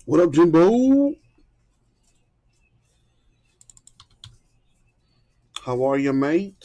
What up, Jimbo? How are you, mate?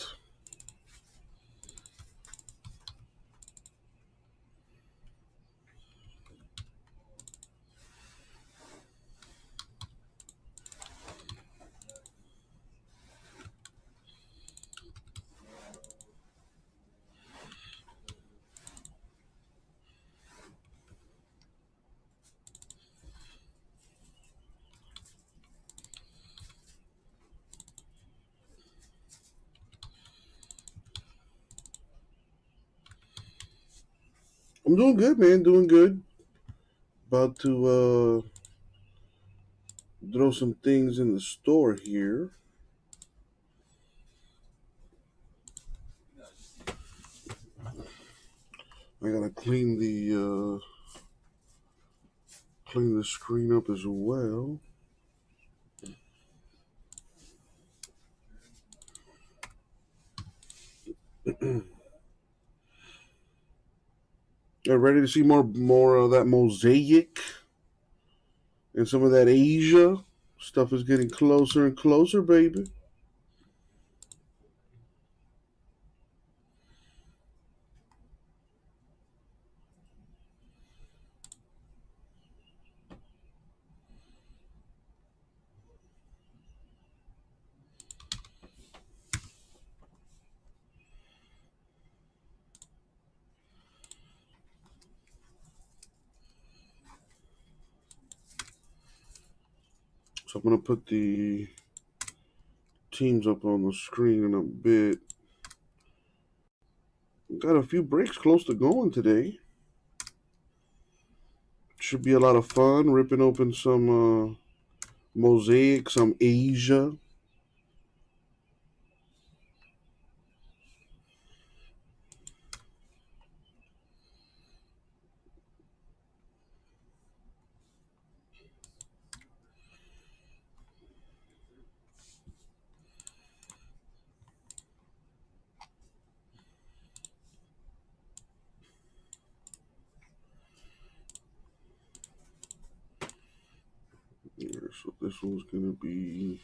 I'm doing good, man. Doing good. About to throw some things in the store here. I gotta clean the screen up as well. Yeah, ready to see more of that mosaic and some of that Asia stuff is getting closer and closer, baby. So I'm gonna put the teams up on the screen in a bit. Got a few breaks close to going today. Should be a lot of fun ripping open some mosaic, some Asia. Yeah, so this one's gonna be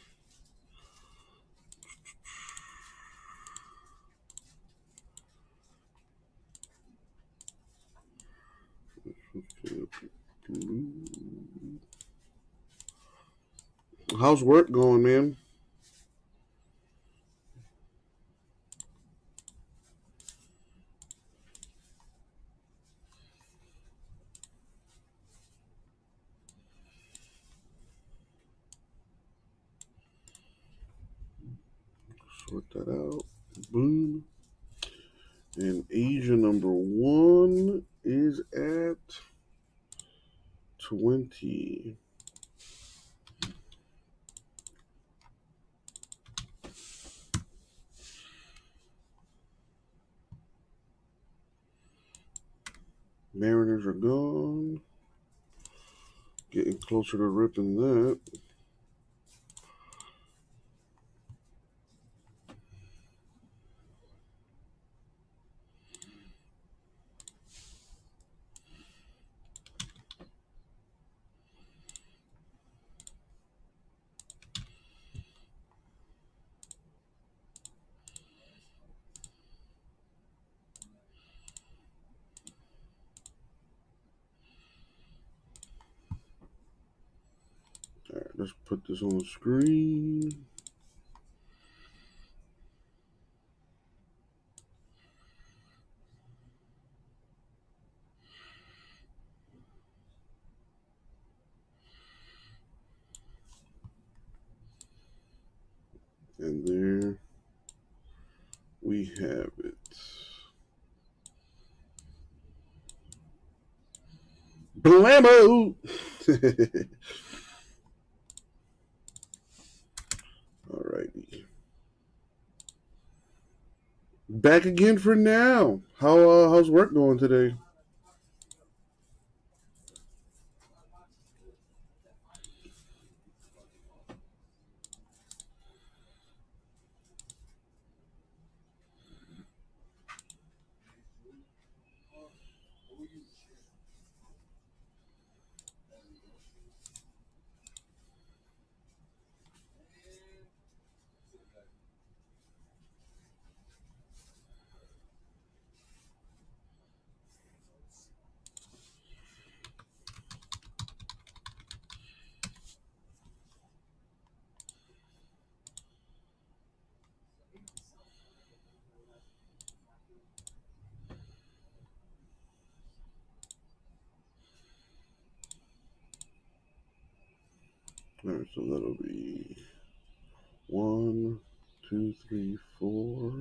blue. How's work going, man? Sort that out. Boom. And Asia number one is at 20. Mariners are gone. Getting closer to ripping that. All right, let's put this on the screen. we have it. Blammo! Alrighty. Back again for now. How's work going today? Alright, so that'll be 1, 2, 3, 4.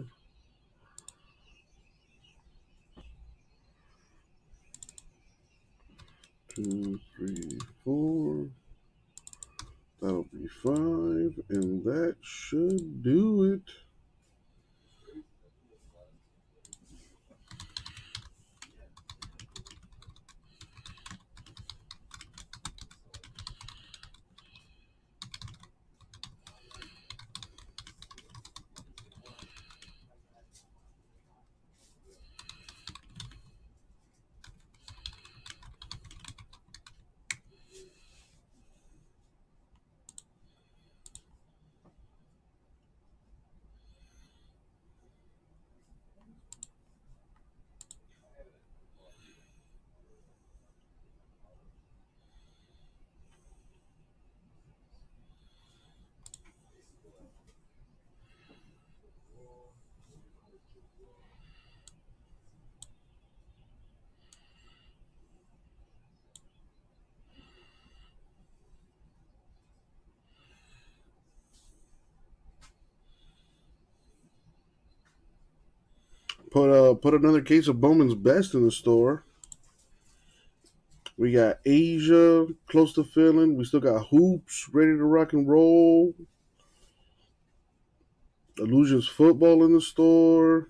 2, 3, 4. That'll be 5, and that should do it. Put another case of Bowman's Best in the store. We got Asia close to filling. We still got Hoops ready to rock and roll. Illusions Football in the store.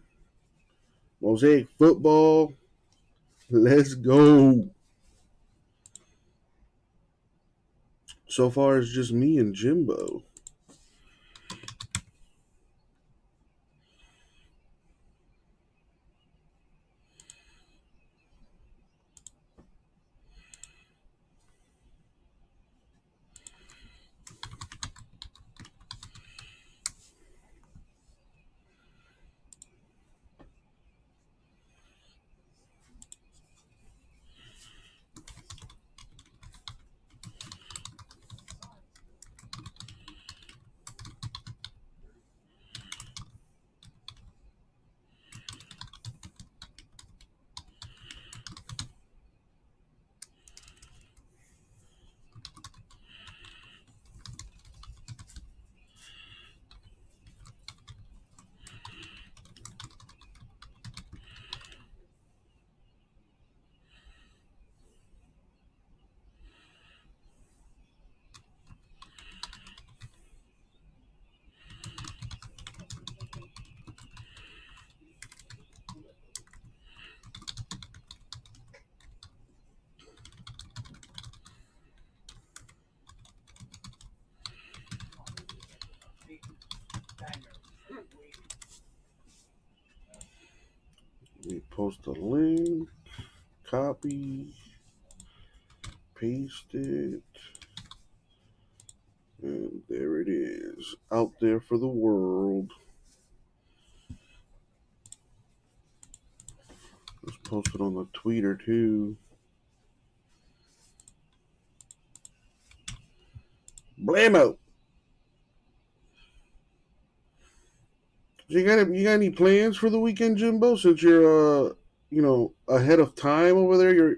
Mosaic Football. Let's go. So far, it's just me and Jimbo. We post a link, copy, paste it, and there it is, out there for the world. Let's post it on the Twitter too. Blammo! You got any plans for the weekend, Jimbo? Since you're ahead of time over there,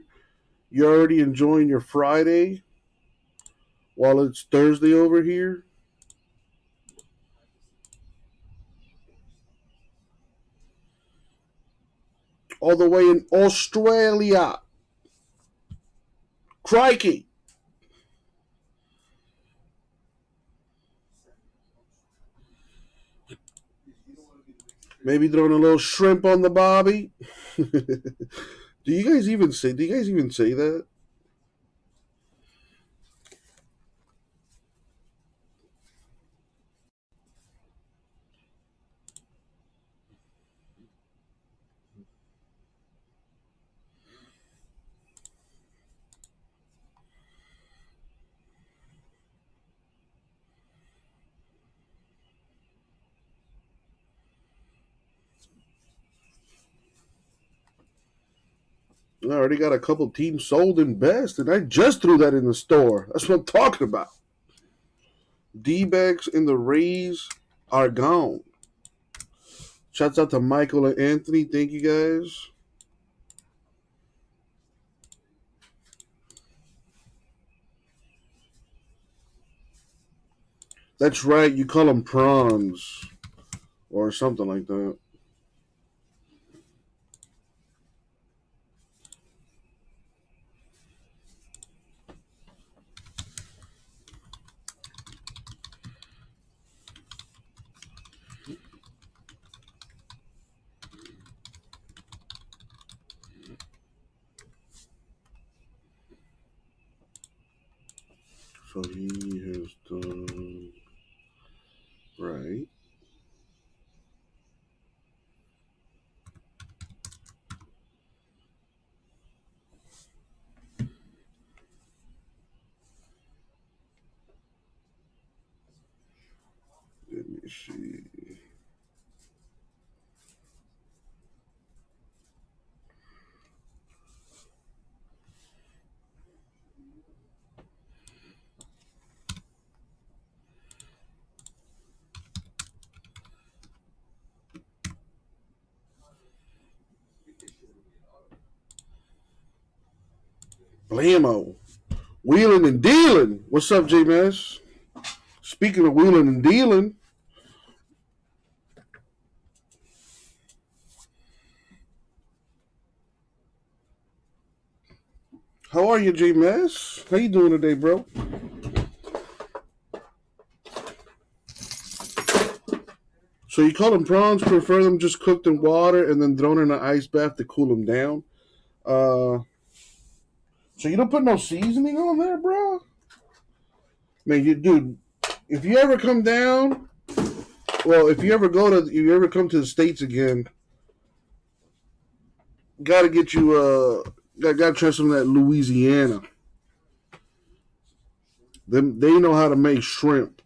you're already enjoying your Friday while it's Thursday over here. all the way in Australia. Crikey. Maybe throwing a little shrimp on the bobby. Do you guys even say? Do you guys even say that? I already got a couple teams sold in best, and I just threw that in the store. That's what I'm talking about. D-backs and the Rays are gone. Shouts out to Michael and Anthony. Thank you guys. That's right. You call them prawns or something like that. So he has done right. Let me see. Blammo. Wheeling and dealing. What's up, J Mass? Speaking of wheeling and dealing, how are you, J Mass? How you doing today, bro? So you call them prawns? Prefer them just cooked in water and then thrown in an ice bath to cool them down? Uh, so you don't put no seasoning on there, bro? Man, you dude, if you ever come down, well, if you ever come to the States again, gotta get you gotta try some of that Louisiana. They know how to make shrimp.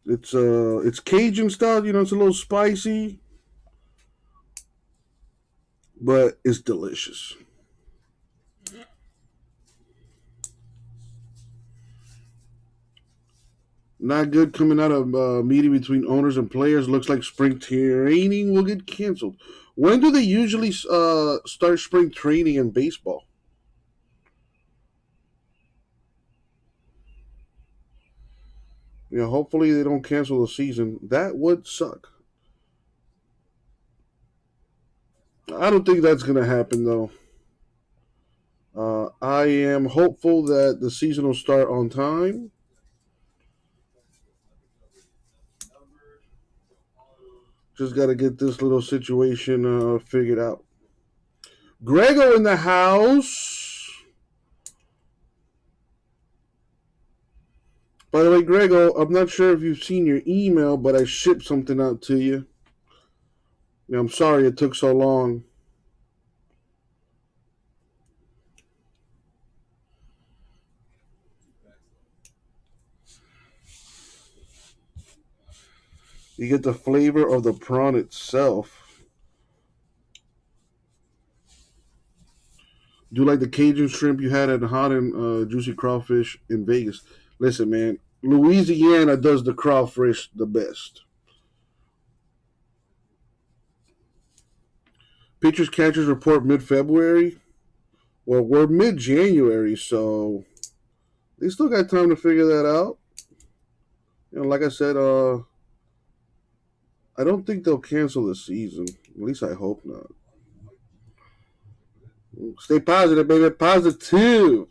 It's Cajun style, you know, it's a little spicy, but it's delicious. Not good coming out of meeting between owners and players. Looks like spring training will get canceled. When do they usually start spring training in baseball? You know, hopefully they don't cancel the season. That would suck. I don't think that's going to happen, though. I am hopeful that the season will start on time. Just got to get this little situation figured out. Grego in the house. By the way, Grego, I'm not sure if you've seen your email, but I shipped something out to you. I'm sorry it took so long. You get the flavor of the prawn itself. Do you like the Cajun shrimp you had at Hot and Juicy Crawfish in Vegas? Listen, man, Louisiana does the crawfish the best. Pitchers catchers report mid February. Well, we're mid January, so they still got time to figure that out. Like I said, I don't think they'll cancel the season. At least I hope not. Stay positive, baby. Positive.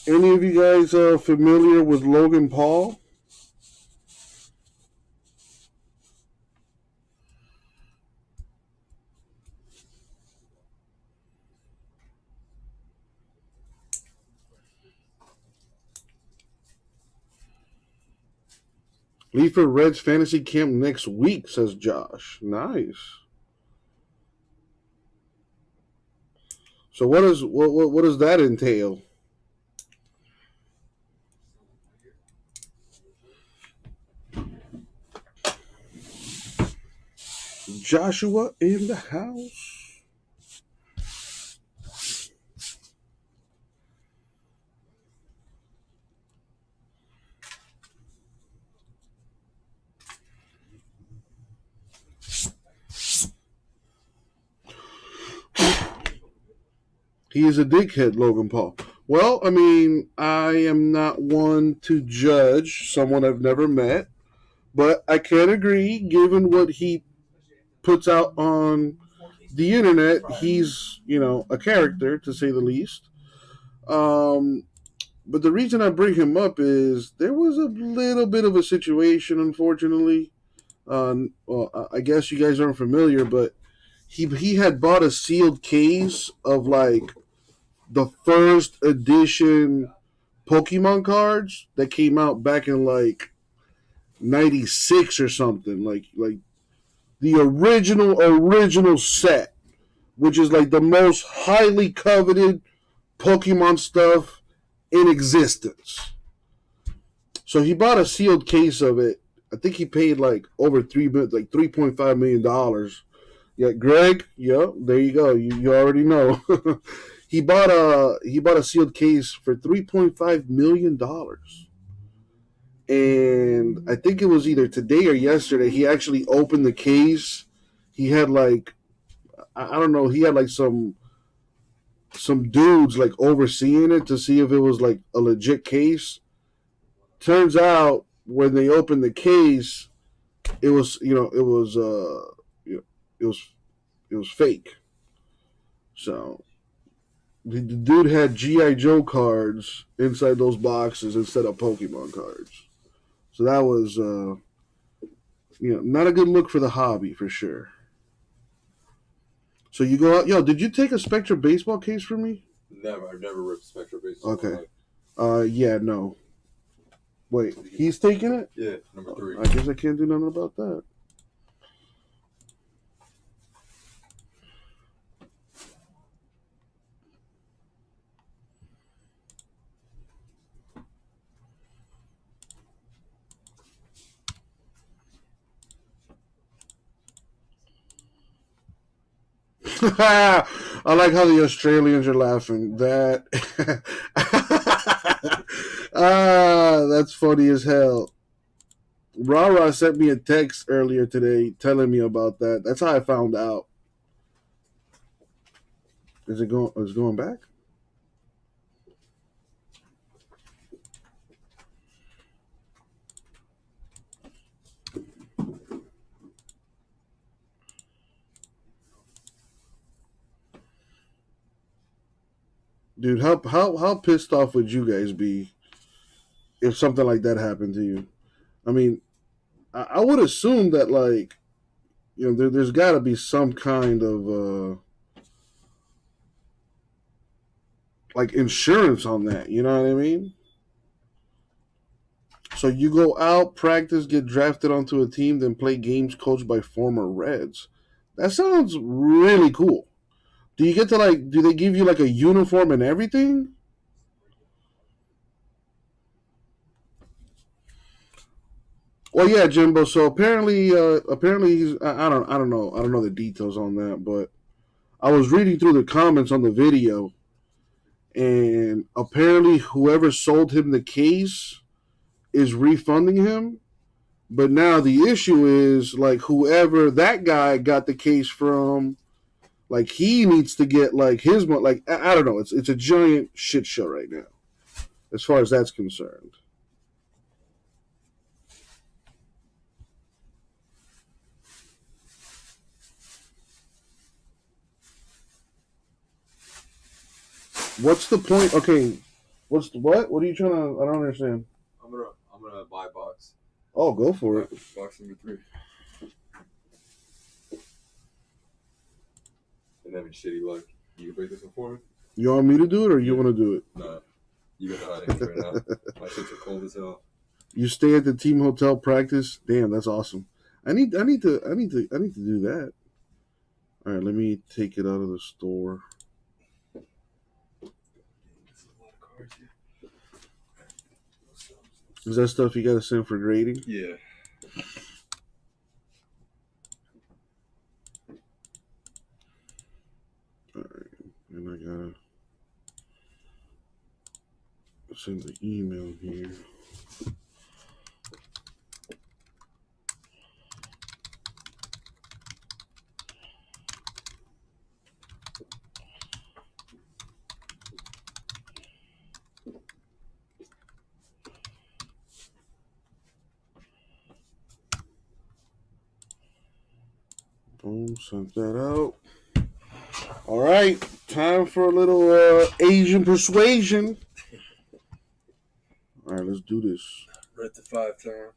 Any of you guys familiar with Logan Paul? Leave for Reds fantasy camp next week, says Josh. Nice. So what does that entail? Joshua in the house. He is a dickhead, Logan Paul. Well, I mean, I am not one to judge someone I've never met, but I can agree, given what he puts out on the internet, he's, a character, to say the least. Um, but the reason I bring him up is there was a little bit of a situation, unfortunately. Well, I guess you guys aren't familiar, but he had bought a sealed case of like the first edition Pokemon cards that came out back in like '96 or something, like the original set, which is like the most highly coveted Pokemon stuff in existence. So he bought a sealed case of it. I think he paid like over $3.5 million. Yeah, Greg. Yeah, there you go. You already know. He bought a sealed case for $3.5 million, and I think it was either today or yesterday. He actually opened the case. He had like I don't know. He had like some dudes like overseeing it to see if it was like a legit case. Turns out when they opened the case, it was it was fake. So the dude had GI Joe cards inside those boxes instead of Pokemon cards. So that was not a good look for the hobby for sure. So you go out, yo. Did you take a Spectra baseball case from me? Never. I've never ripped Spectra baseball. Okay. Yeah, no. Wait, he's taking it? Yeah, number 3. I guess I can't do nothing about that. I like how the Australians are laughing. That that's funny as hell. Rara sent me a text earlier today telling me about that. That's how I found out. Is it going? Is it going back? Dude, how pissed off would you guys be if something like that happened to you? I mean, I would assume that like there's got to be some kind of like insurance on that. You know what I mean? So you go out, practice, get drafted onto a team, then play games coached by former Reds. That sounds really cool. Do you get to like? Do they give you like a uniform and everything? Well, yeah, Jimbo. So apparently he's. I don't know the details on that, but I was reading through the comments on the video, and apparently whoever sold him the case is refunding him. But now the issue is like whoever that guy got the case from Like he needs to get like his like I don't know. It's a giant shit show right now, as far as that's concerned. What's the point? Okay, what's the what? What are you trying to? I don't understand. I'm gonna buy a box. Oh, go for it. Box number 3. And having shitty luck. You can break this one for me? You want me to do it or you want to do it? Nah. You got the hot hands right now. My shits are cold as hell. You stay at the team hotel practice. Damn, that's awesome. I need to do that. All right, let me take it out of the store. Is that stuff you got to send for grading? Yeah. All right, and I gotta send the email here. Boom, sent that out. All right, time for a little Asian persuasion. All right, let's do this. Red to 5 time.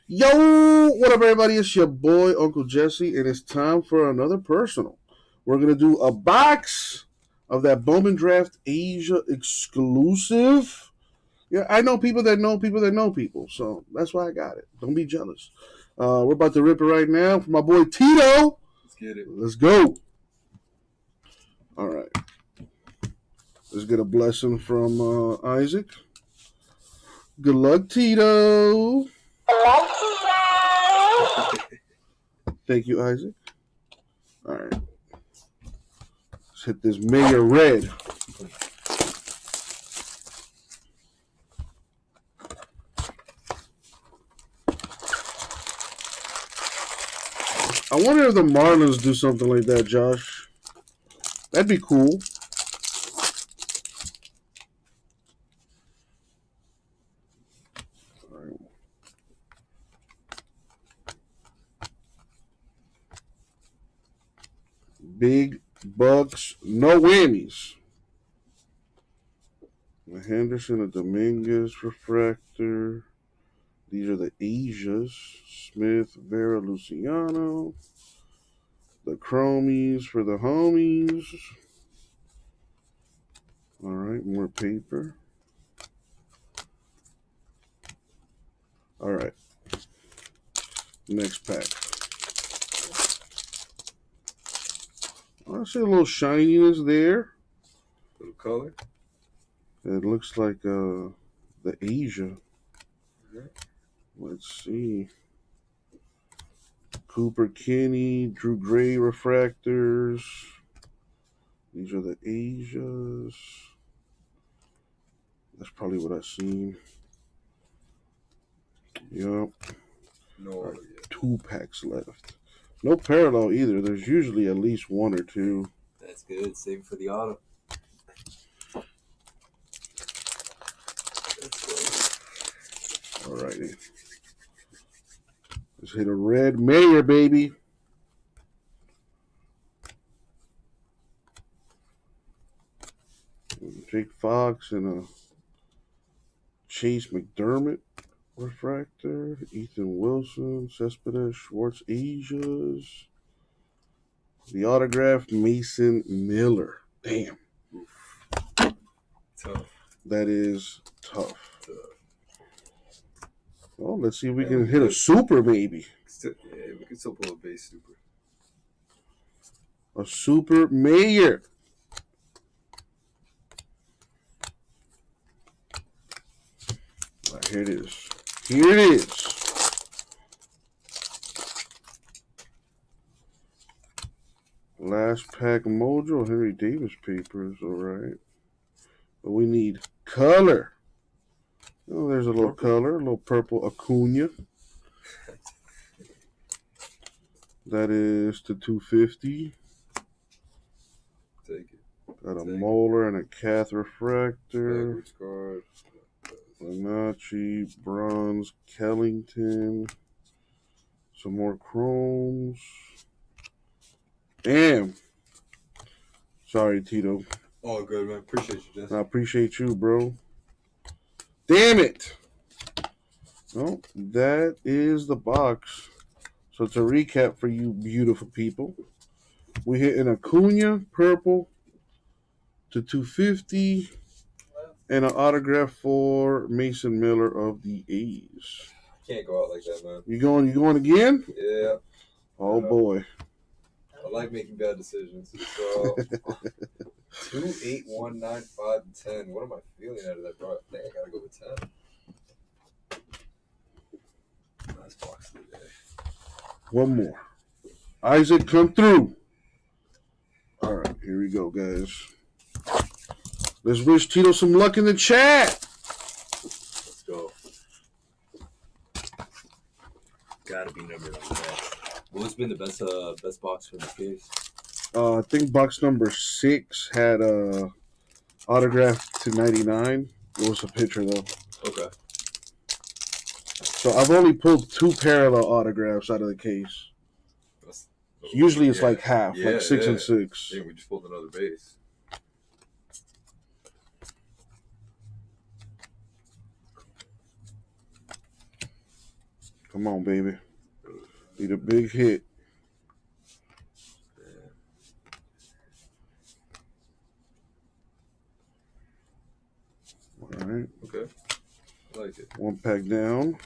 Yo, what up, everybody? It's your boy, Uncle Jesse, and it's time for another personal. We're going to do a box of that Bowman Draft Asia exclusive. Yeah, I know people that know people that know people, so that's why I got it. Don't be jealous. We're about to rip it right now for my boy Tito. Let's get it. Let's go. All right. Let's get a blessing from Isaac. Good luck, Tito. Thank you, Isaac. All right. Let's hit this Mayor Red. I wonder if the Marlins do something like that, Josh. That'd be cool. All right. Big bucks, no whammies. A Henderson, a Dominguez refractor. These are the Asias. Smith, Vera, Luciano. The Chromies for the homies. All right, more paper. All right. Next pack. I see a little shininess there. Little color. It looks like the Asia. Let's see. Cooper Kinney, Drew Gray refractors. These are the Asias. That's probably what I've seen. Yep. No Right, 2 packs left. No parallel either. There's usually at least 1 or 2. That's good. Save for the auto. Alrighty. Let's hit a red Mayor, baby. Jake Fox and a Chase McDermott refractor. Ethan Wilson, Cespedes, Schwartz, Asias. The autograph, Mason Miller. Damn. Tough. That is tough. Well, let's see if we can hit a super, maybe. Yeah, we can still pull a base super. A super Mayor. Right, here it is. Here it is. Last pack mojo. Henry Davis paper is all right. But we need color. Oh, there's a little color. A little purple Acuna. That is to 250. Got a Moeller and a Cath refractor. Backwards card. Bonacci, bronze, Kellington. Some more chromes. Damn. Sorry, Tito. Oh, good, man. Appreciate you, Jess. I appreciate you, bro. Damn it. Well, that is the box. So to recap for you beautiful people, we hit an Acuna purple to 250 and an autograph for Mason Miller of the A's. Can't go out like that, man. You going again? Yeah. Oh boy. I like making bad decisions. So 2, 8, 1, 9, 5, and 10. What am I feeling out of that, bro? I think I gotta go with 10. Nice box today. One more. Isaac, come through. All right, here we go, guys. Let's wish Tito some luck in the chat. Let's go. Gotta be number 9. What's been the best box from the case? I think box number 6 had autograph to 99. It was a picture though. Okay. So I've only pulled 2 parallel autographs out of the case. Usually it's like half, like 6 and 6. Yeah, we just pulled another base. Come on, baby. Need a big hit. All right. Okay. I like it. One pack down.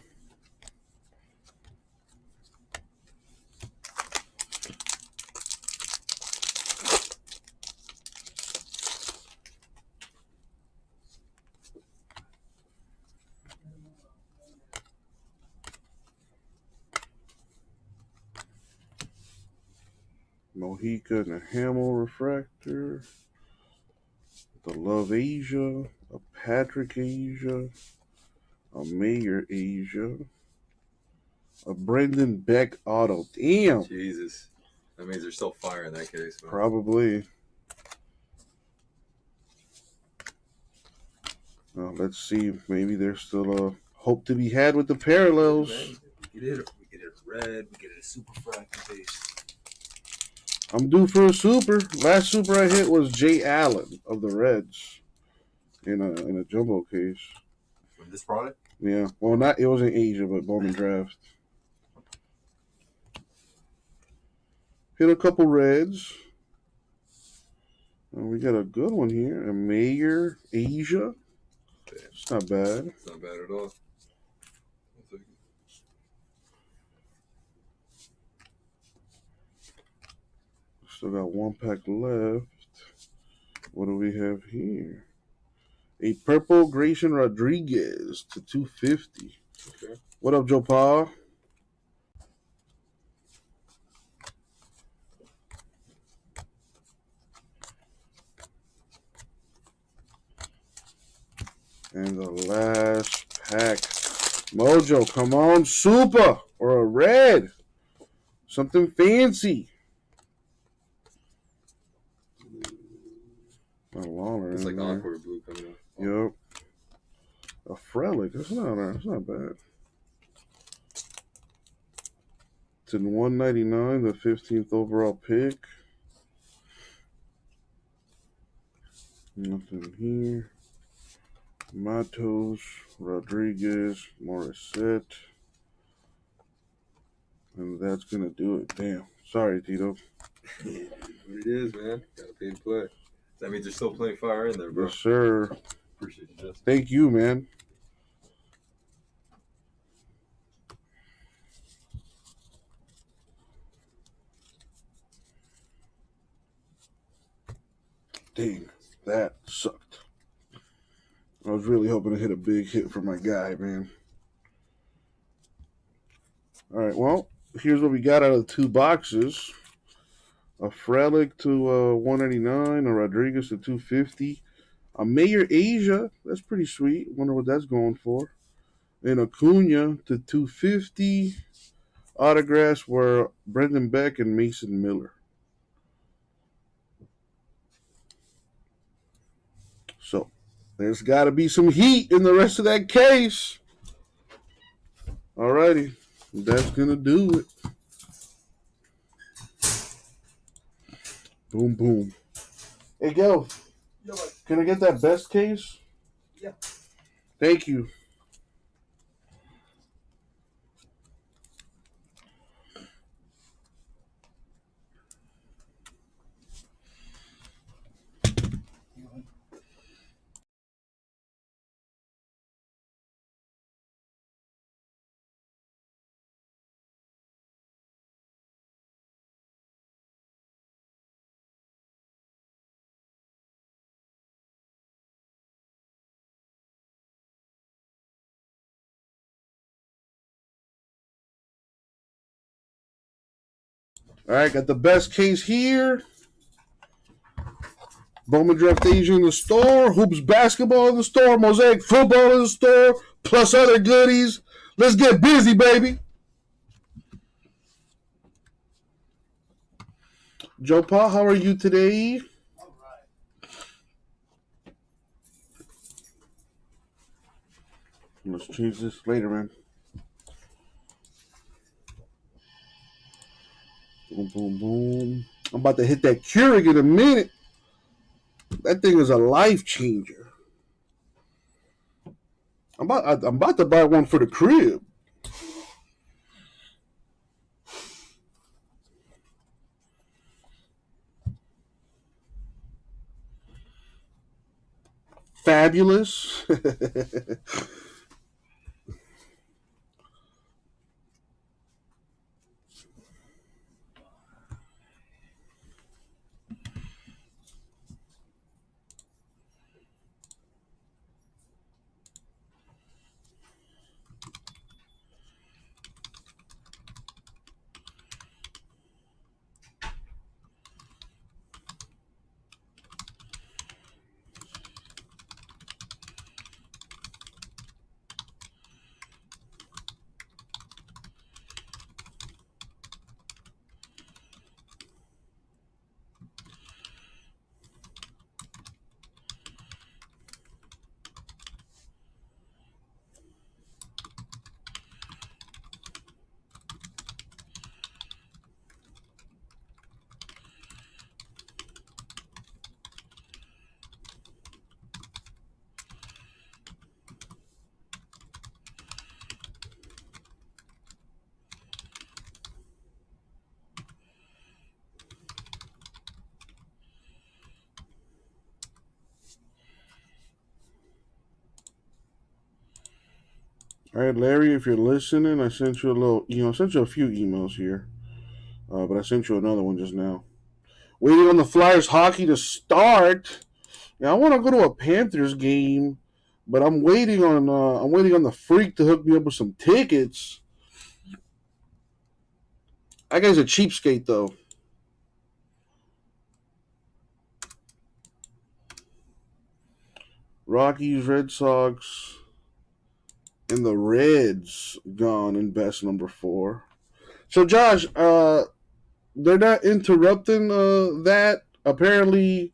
Mohica and a Hamill refractor. The Love Asia. A Patrick Asia. A Mayer Asia. A Brendan Beck auto. Damn. Jesus. That means there's still fire in that case, man. Probably. Well, let's see. Maybe there's still a hope to be had with the parallels. We get it red. We get it a super fractal base. I'm due for a super. Last super I hit was Jay Allen of the Reds in a jumbo case. From this product? Yeah. Well, not it was in Asia, but Bowman Draft. Hit a couple Reds. And we got a good one here. A Mayer Asia. It's not bad. It's not bad at all. Still got one pack left. What do we have here? A purple Grayson Rodriguez to 250. Okay. What up, Joe Paul? And the last pack. Mojo, come on, super or a red. Something fancy. A Lawler. It's like Encore blue coming out. Yep. A Frelick. That's not bad. It's in 199, the 15th overall pick. Nothing here. Matos, Rodriguez, Morissette. And that's going to do it. Damn. Sorry, Tito. What it is, man. Gotta pay to play. That means there's still plenty of fire in there, bro. Yes, sir. Appreciate you, Justin. Thank you, man. Dang, that sucked. I was really hoping to hit a big hit for my guy, man. All right, well, here's what we got out of the 2 boxes. A Frelick to 199, a Rodriguez to 250. A Mayer Asia, that's pretty sweet. Wonder what that's going for. And Acuna to 250. Autographs were Brendan Beck and Mason Miller. There's got to be some heat in the rest of that case. Alrighty. That's going to do it. Boom, boom. Hey, Gil. Yo, buddy. Can I get that best case? Yeah. Thank you. All right, got the best case here. Bowman Draft Asia in the store. Hoops basketball in the store. Mosaic football in the store. Plus other goodies. Let's get busy, baby. Joe Pa, how are you today? All right. Let's change this later, man. Boom, boom, boom. I'm about to hit that Keurig in a minute. That thing is a life changer. I'm about to buy one for the crib. Fabulous. All right, Larry, if you're listening, I sent you a little, I sent you a few emails here, but I sent you another one just now. Waiting on the Flyers hockey to start. Yeah, I want to go to a Panthers game, but I'm waiting on the freak to hook me up with some tickets. That guy's a cheapskate though. Rockies, Red Sox, and the Reds gone in best number 4. So Josh, they're not interrupting that. Apparently,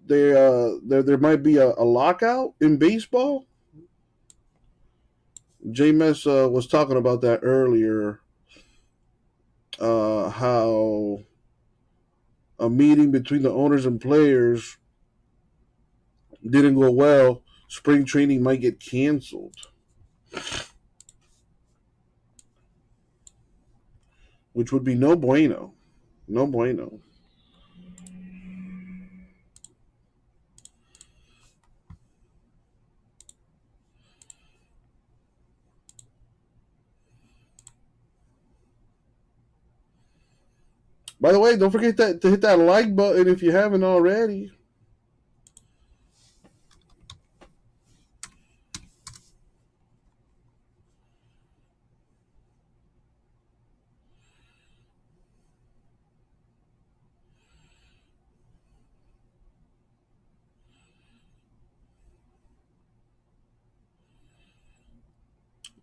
there might be a lockout in baseball. J-Mess was talking about that earlier. How a meeting between the owners and players didn't go well. Spring training might get canceled, which would be no bueno. No bueno. By the way, don't forget to hit that like button if you haven't already.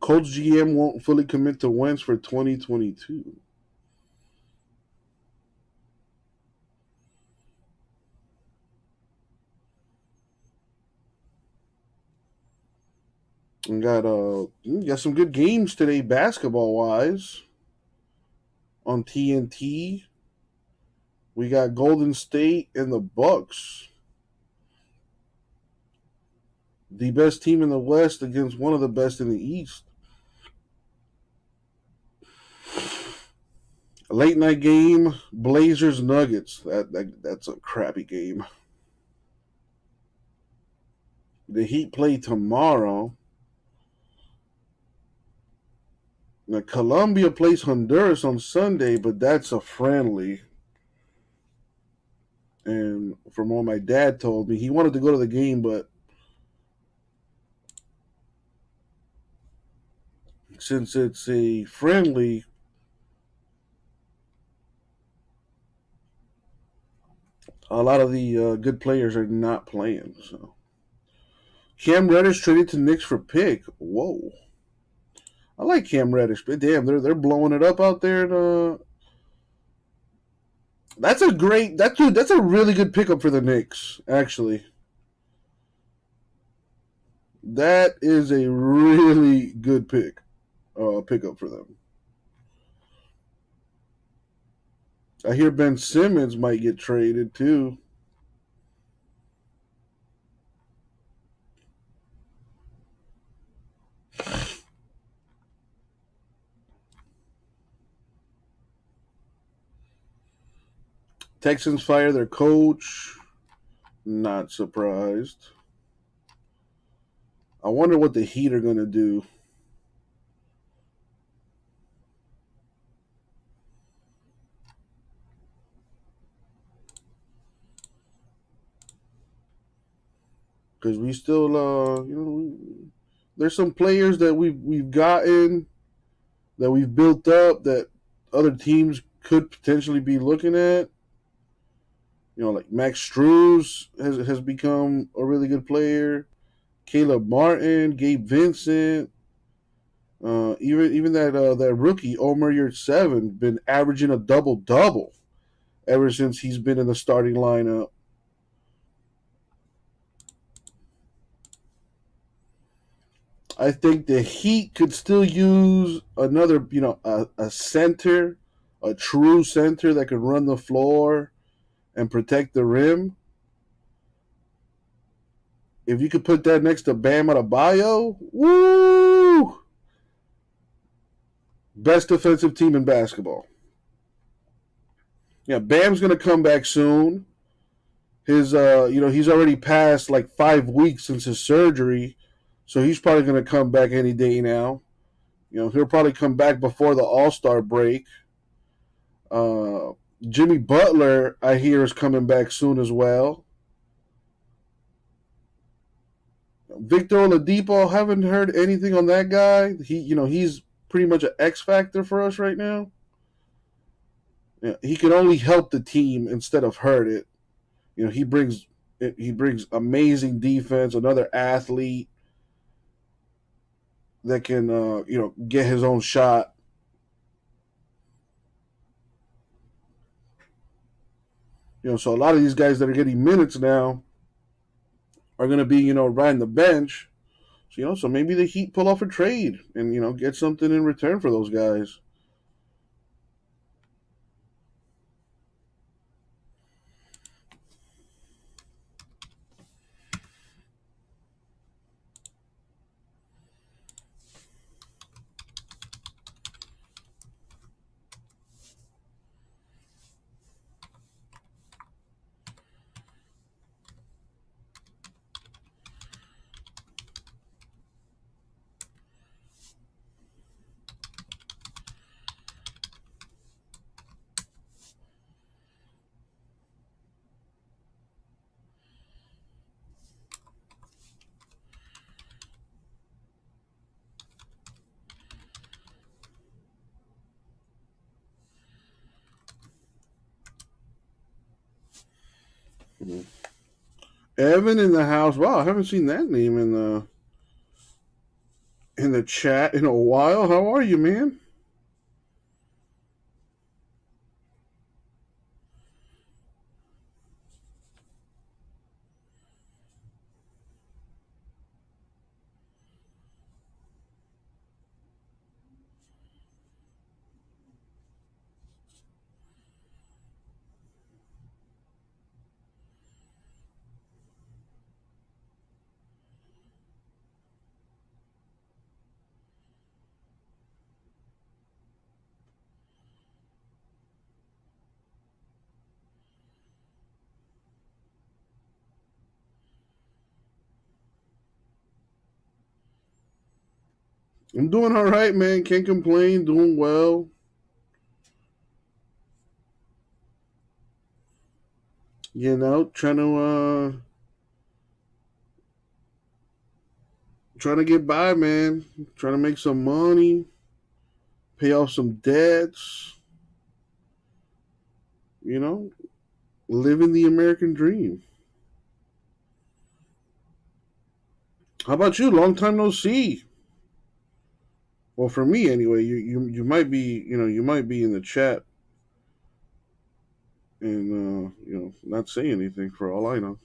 Colts GM won't fully commit to Wentz for 2022. We got some good games today, basketball wise, on TNT. We got Golden State and the Bucks, the best team in the West against one of the best in the East. A late night game, Blazers Nuggets. That's a crappy game. The Heat play tomorrow. Now Colombia plays Honduras on Sunday, but that's a friendly. And from what my dad told me, he wanted to go to the game, but since it's a friendly, a lot of the good players are not playing. So Cam Reddish traded to Knicks for pick. Whoa, I like Cam Reddish, but damn, they're blowing it up out there. That's a great that's a really good pickup for the Knicks. Actually, that is a really good pickup for them. I hear Ben Simmons might get traded too. Texans fire their coach. Not surprised. I wonder what the Heat are going to do. Because we still, there's some players that we've gotten, that we've built up, that other teams could potentially be looking at. Like Max Struz has become a really good player. Caleb Martin, Gabe Vincent, even that rookie Omer Yurtseven been averaging a double double ever since he's been in the starting lineup. I think the Heat could still use another, a center, a true center that could run the floor and protect the rim. If you could put that next to Bam Adebayo, woo! Best defensive team in basketball. Yeah, Bam's gonna come back soon. He's already passed like 5 weeks since his surgery, so he's probably gonna come back any day now. He'll probably come back before the All-Star break. Uh, Jimmy Butler, I hear, is coming back soon as well. Victor Oladipo, haven't heard anything on that guy. He's pretty much an X factor for us right now. Yeah, he can only help the team instead of hurt it. He brings amazing defense. Another athlete that can get his own shot. So a lot of these guys that are getting minutes now are going to be riding the bench. So maybe the Heat pull off a trade and get something in return for those guys. Evan in the house. Wow, I haven't seen that name in the chat in a while. How are you, man? I'm doing all right, man. Can't complain. Doing well. Trying to trying to get by, man. Trying to make some money, pay off some debts. You know, living the American dream. How about you? Long time no see. Well, for me anyway. You might be you might be in the chat and not say anything for all I know.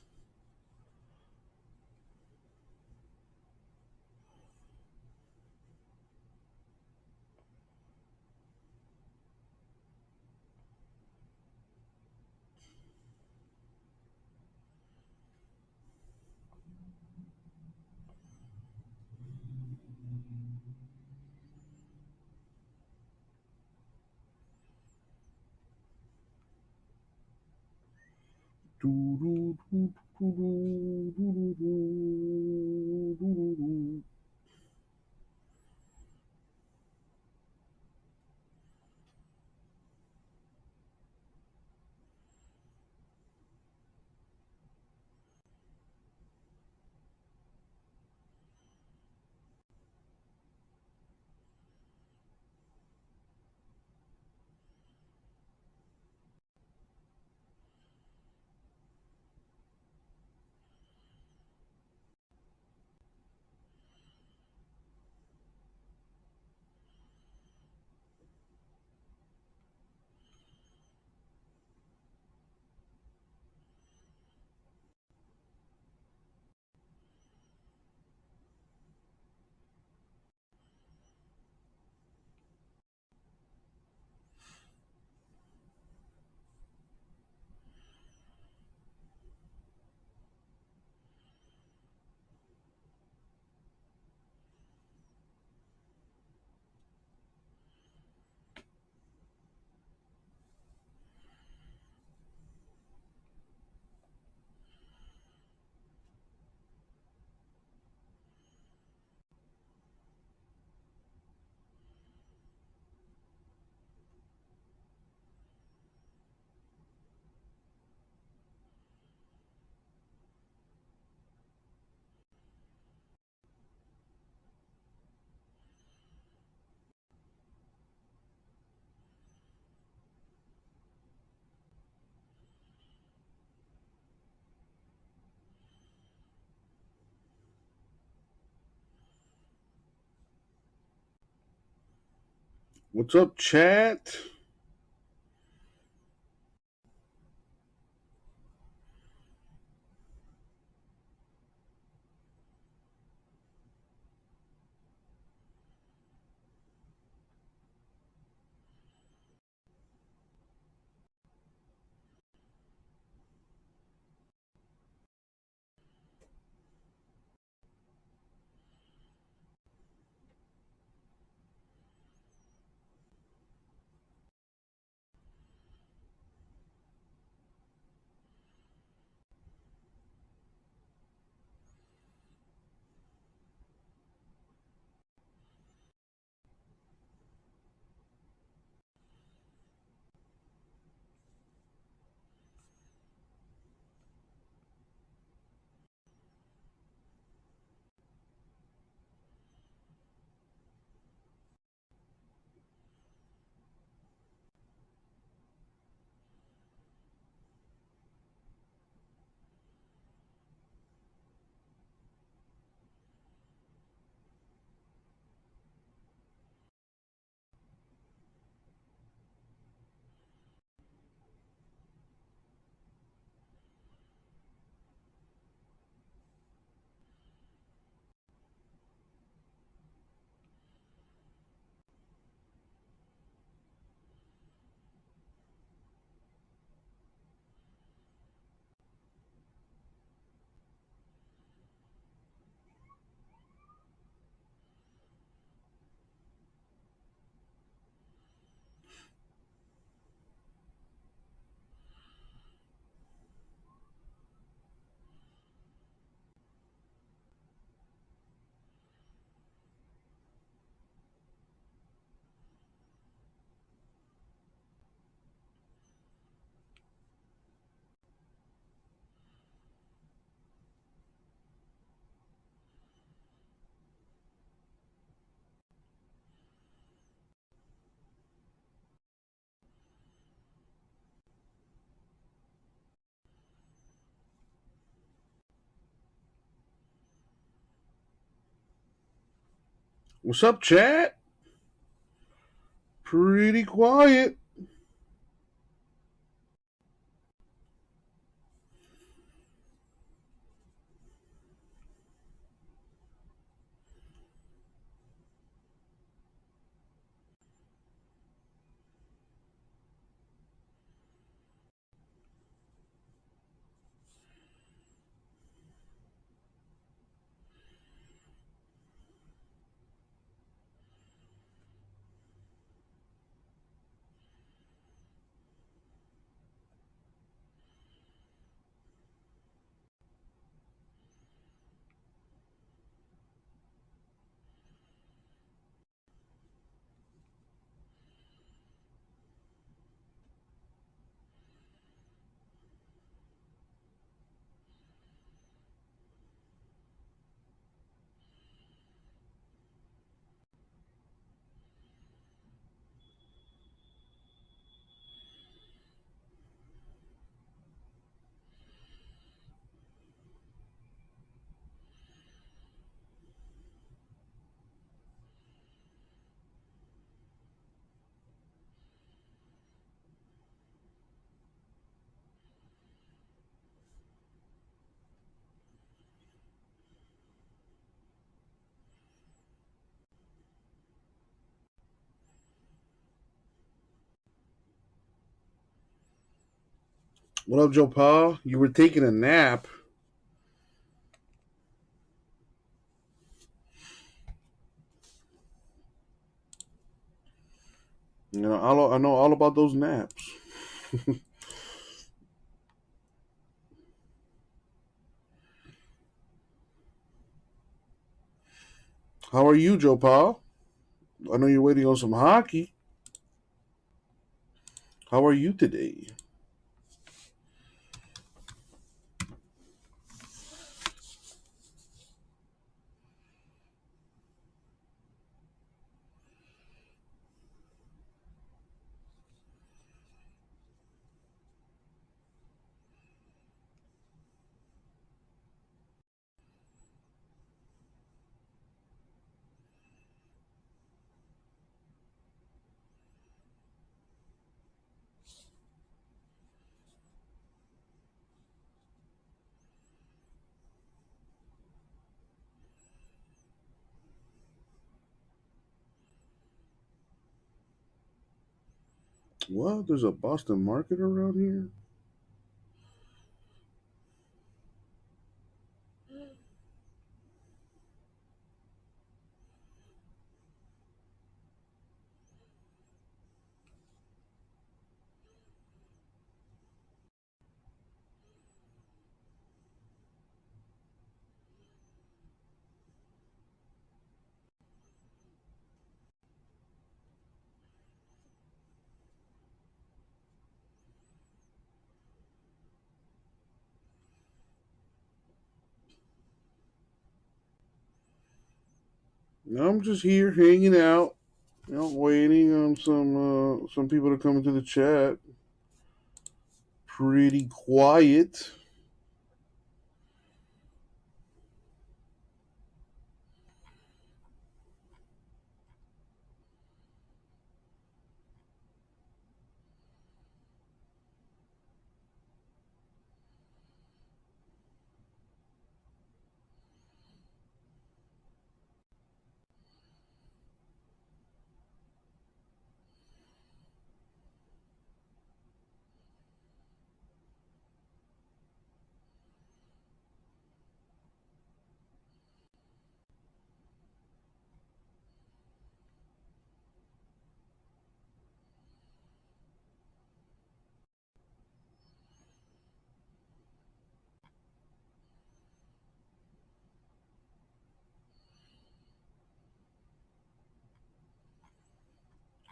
What's up, chat? What's up, chat? Pretty quiet. What up, Joe Paul? You were taking a nap. You know, I know all about those naps. How are you, Joe Paul? I know you're waiting on some hockey. How are you today? What? There's a Boston market around here? No, I'm just here hanging out. You know, waiting on some people to come into the chat. Pretty quiet.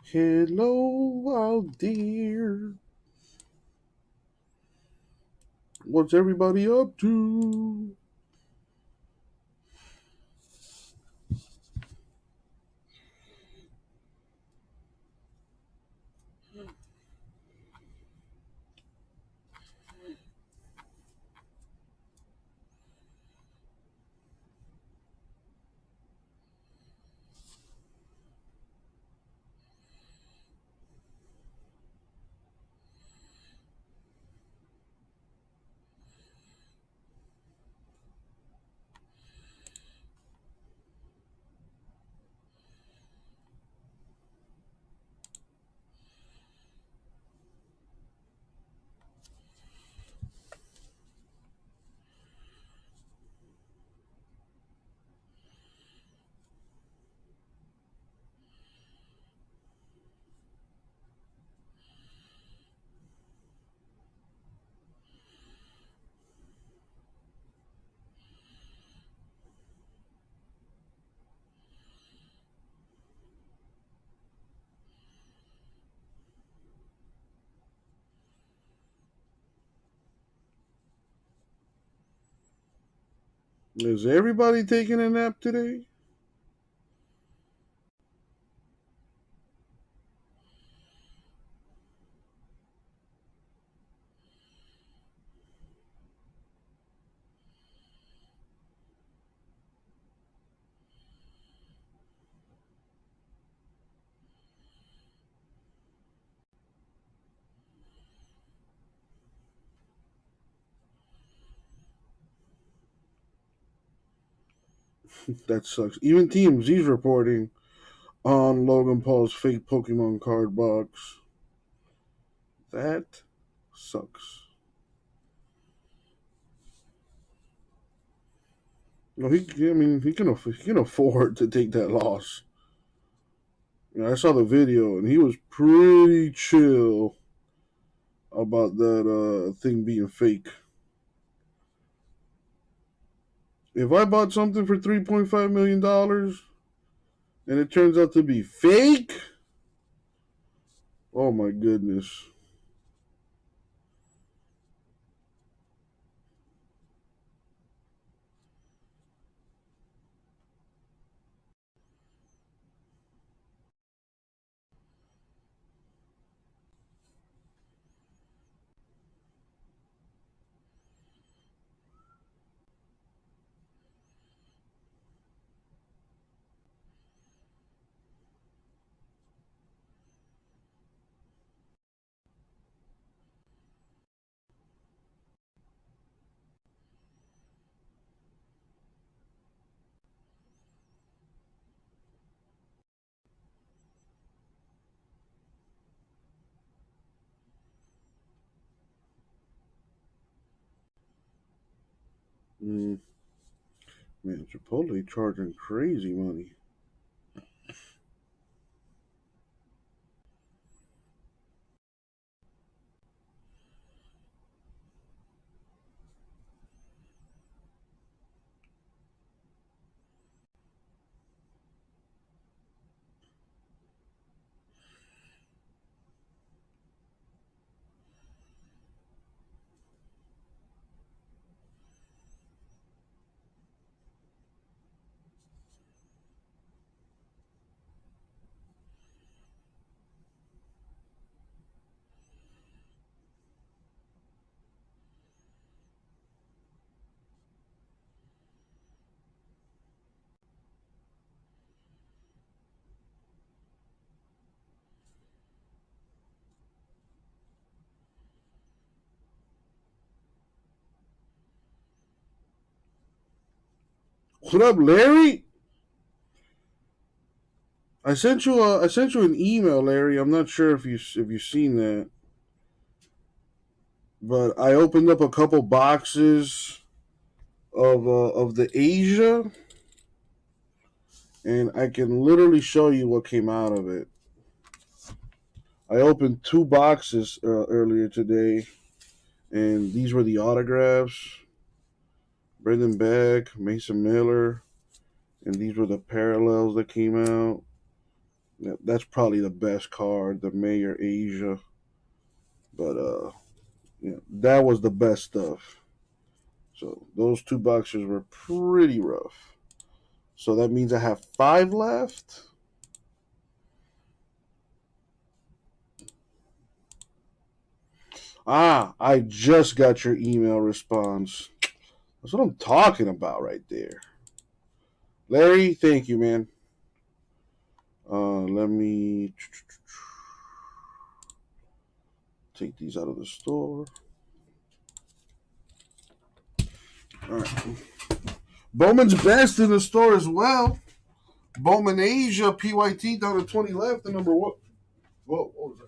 Hello out there. What's everybody up to? Is everybody taking a nap today? That sucks. Even TMZ's reporting on Logan Paul's fake Pokemon card box. That sucks. No, I mean, he can afford to take that loss. You know, I saw the video and he was pretty chill about that thing being fake. If I bought something for $3.5 million and it turns out to be fake, oh my goodness. Mm, man, Chipotle charging crazy money. What up, Larry? I sent you an email, Larry. I'm not sure if you've seen that, but I opened up a couple boxes of the Asia, and I can literally show you what came out of it. I opened two boxes earlier today, and these were the autographs: Brendan Beck, Mason Miller, and these were the parallels that came out. That's probably the best card, the Mayor Asia, but that was the best stuff. So those two boxes were pretty rough. So that means I have five left. Ah, I just got your email response. That's what I'm talking about right there. Larry, thank you, man. Let me take these out of the store. All right. Bowman's best in the store as well. Bowman Asia, PYT down to 20 left. The number one. Whoa, what was that?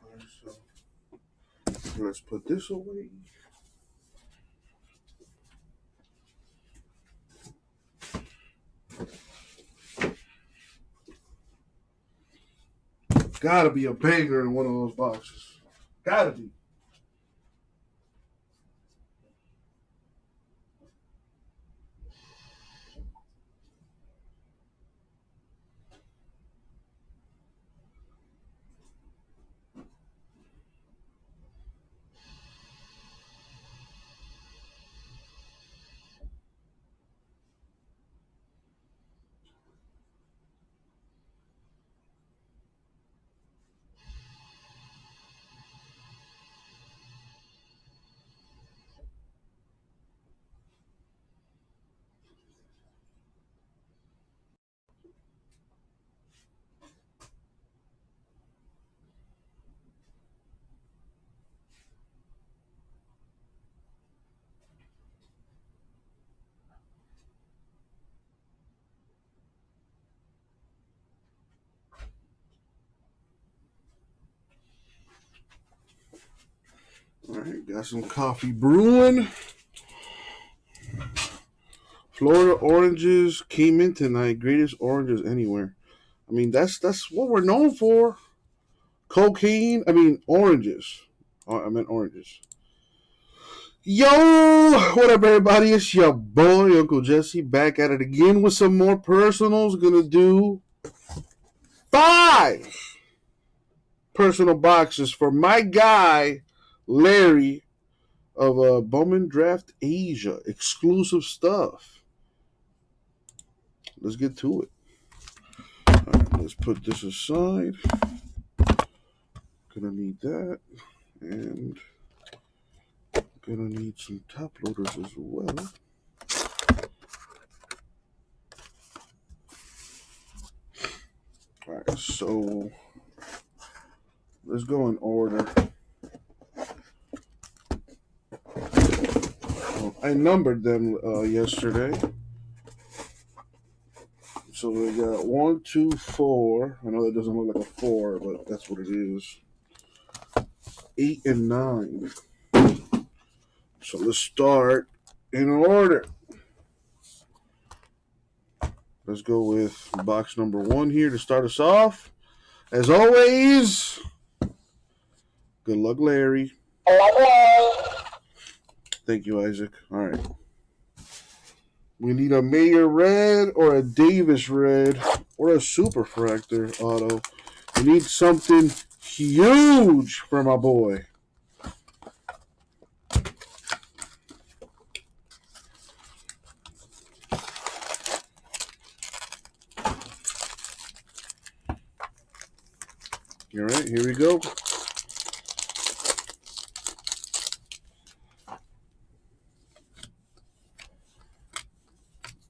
All right, so let's put this away. Gotta be a banger in one of those boxes. Gotta be. All right, got some coffee brewing. Florida oranges came in tonight. Greatest oranges anywhere. I mean, that's what we're known for. Cocaine. I mean, oranges. Oh, I meant oranges. Yo, what up, everybody? It's your boy, Uncle Jesse, back at it again with some more personals. Gonna do 5 personal boxes for my guy, Larry, of Bowman Draft Asia. Exclusive stuff. Let's get to it. All right, let's put this aside. Gonna need that. And gonna need some top loaders as well. Alright, so let's go in order. I numbered them yesterday. So we got 1, 2, 4. I know that doesn't look like a 4, but that's what it is. 8 and 9. So let's start in order. Let's go with box number 1 here to start us off. As always, good luck, Larry. Thank you, Isaac. All right. We need a Mayer red or a Davis red or a Superfractor auto. We need something huge for my boy. All right, here we go.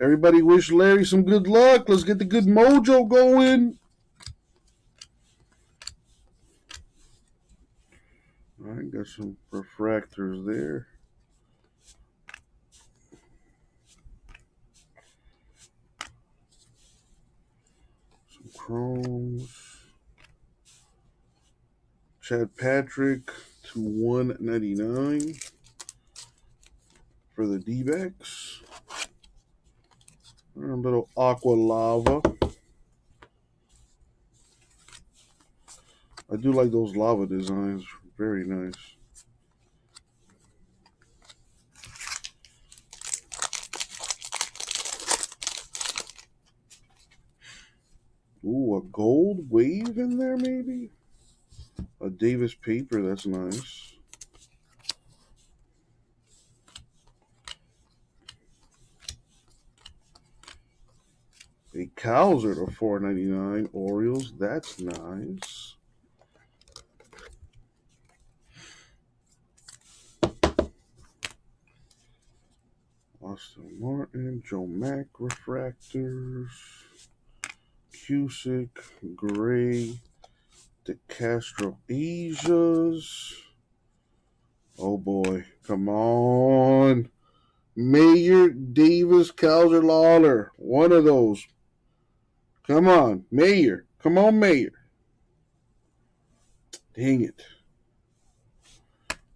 Everybody wish Larry some good luck. Let's get the good mojo going. All right, got some refractors there. Some chromes. Chad Patrick to 199 for the D-backs. A little aqua lava. I do like those lava designs. Very nice. Ooh, a gold wave in there maybe? A Davis paper, that's nice. A Cowser to 499 Orioles, that's nice. Austin Martin, Joe Mack refractors, Cusick, Gray, DeCastro Asias. Oh boy, come on. Mayer, Davis, Cowser, Lawler. One of those. Come on, Mayer. Come on, Mayer. Dang it.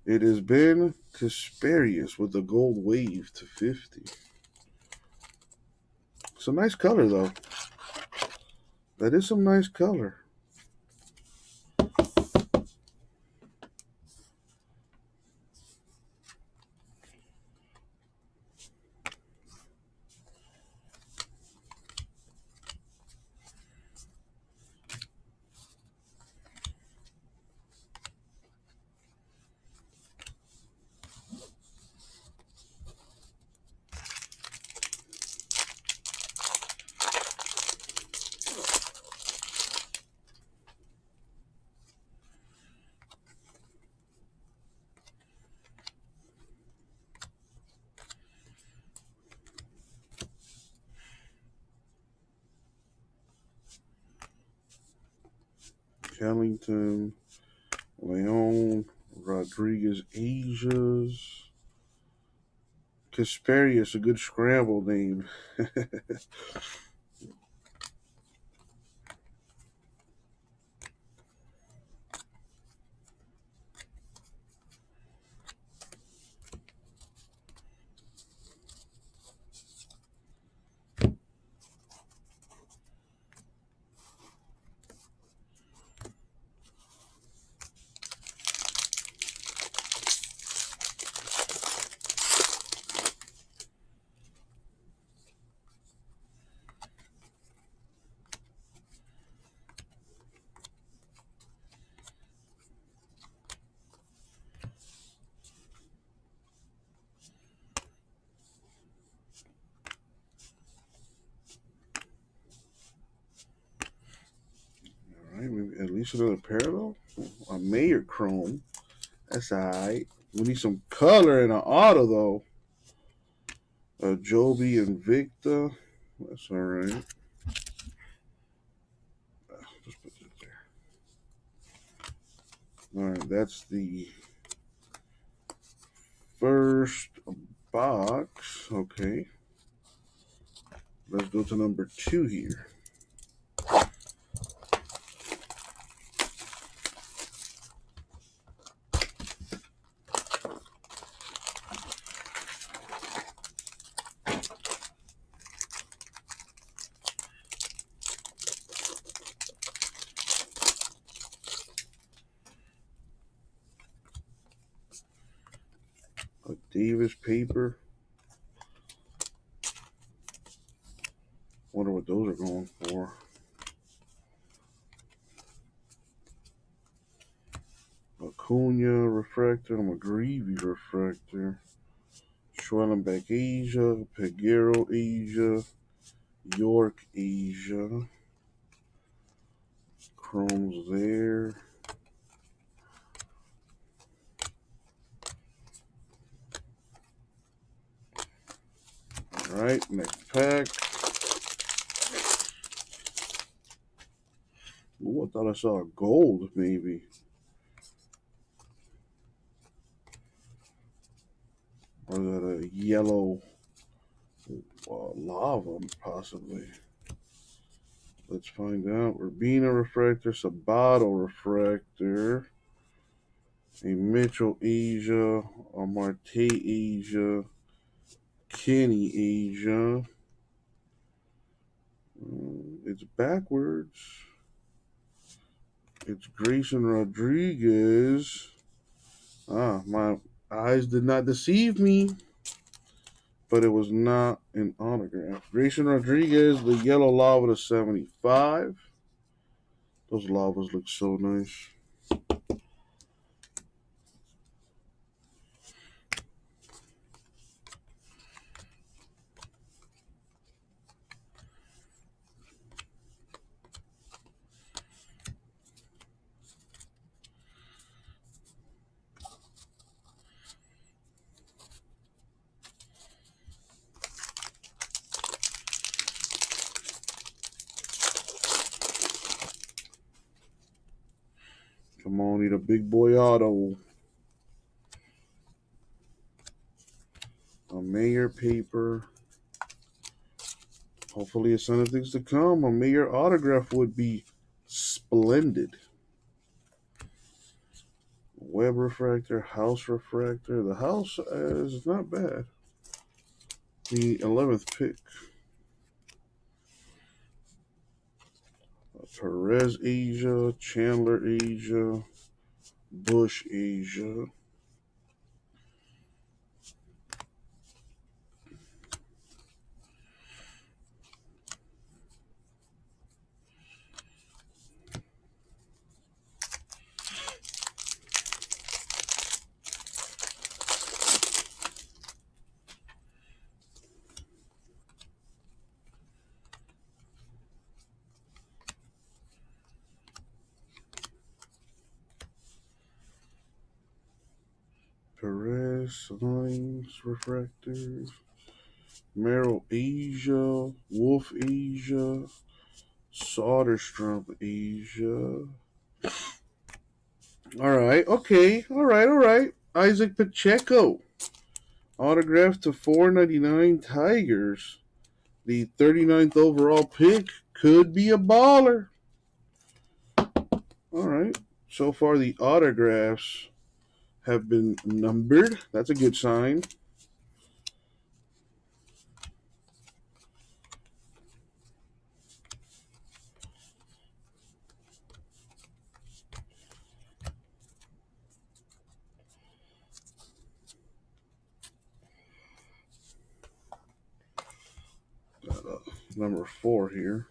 It has been Casparius with the gold wave to 50. It's a nice color, though. That is some nice color. Kellington, Leon, Rodriguez, Asias. Casparius, a good scramble name. least another parallel. A Mayer Chrome. That's alright. We need some color in an auto, though. A Joby Invicta. That's alright. Just put it there. Alright, that's the first box. Okay. Let's go to number 2 here. A Davis paper. Wonder what those are going for. Acuna refractor, McGreevy refractor, Schwellenbeck Asia, Peguero Asia, York Asia, Chrome's there. All right, next pack. Ooh, I thought I saw a gold, maybe. Or is that a yellow lava, possibly? Let's find out. Urbina refractor, Sabato refractor, a Mitchell Asia, a Marte Asia, Kenny Asia. It's backwards. It's Grayson Rodriguez. My eyes did not deceive me, but it was not an autograph. Grayson Rodriguez, the yellow lava to 75. Those lavas look so nice. Come on, need a big boy auto. A Mayer paper. Hopefully it's some things to come. A Mayer autograph would be splendid. Web refractor, house refractor. The house is not bad. The 11th pick. Perez Asia, Chandler Asia, Bush Asia. Perez, Lines, refractors. Merrill Asia, Wolf Asia, Soderstrom Asia. All right, okay, all right. Isaac Pacheco, autograph to 499 Tigers. The 39th overall pick could be a baller. All right, so far the autographs have been numbered. That's a good sign. Number 4 here.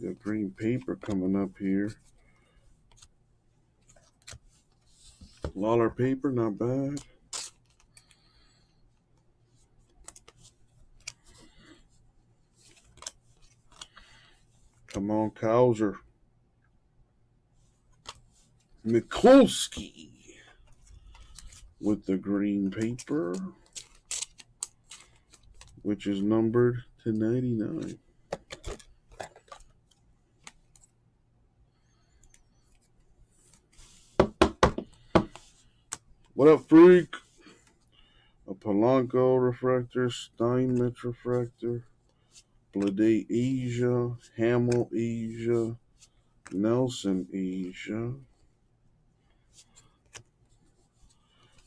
got green paper coming up here. Lawler paper, not bad. Come on, Cowser. Mikulski with the green paper, which is numbered to 99. What up, freak? A Polanco refractor, Steinmetz refractor, Blade Asia, Hamill Asia, Nelson Asia,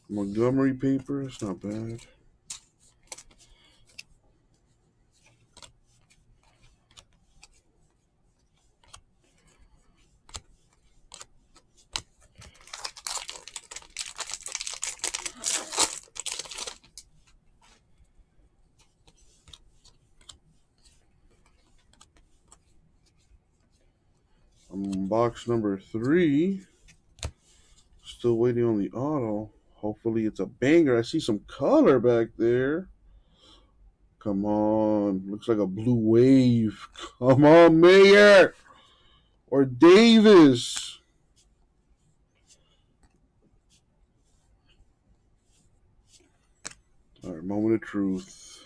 Montgomery paper, it's not bad. Box number 3. Still waiting on the auto. Hopefully it's a banger. I see some color back there. Come on. Looks like a blue wave. Come on, Mayer. Or Davis. All right, moment of truth.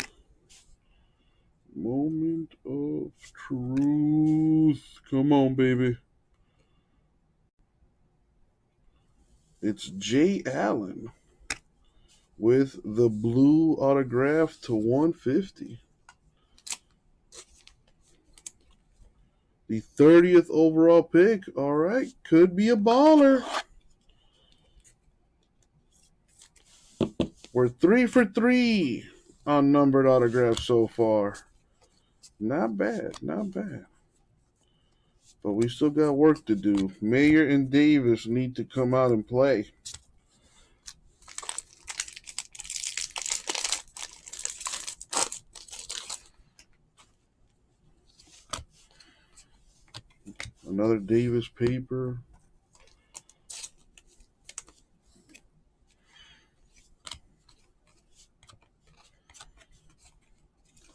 Moment of truth. Come on, baby. It's Jay Allen with the blue autograph to 150. The 30th overall pick. All right. Could be a baller. We're 3 for 3 on numbered autographs so far. Not bad. Not bad. But we still got work to do. Mayer and Davis need to come out and play. Another Davis paper.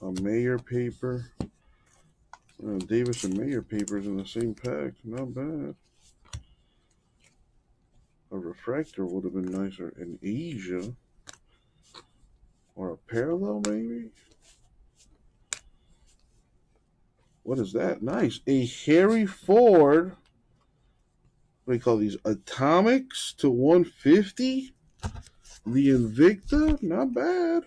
A Mayer paper. Davis and Mayer papers in the same pack. Not bad. A refractor would have been nicer. In Asia. Or a parallel, maybe? What is that? Nice. A Harry Ford. What do you call these? Atomics to 150? The Invicta? Not bad.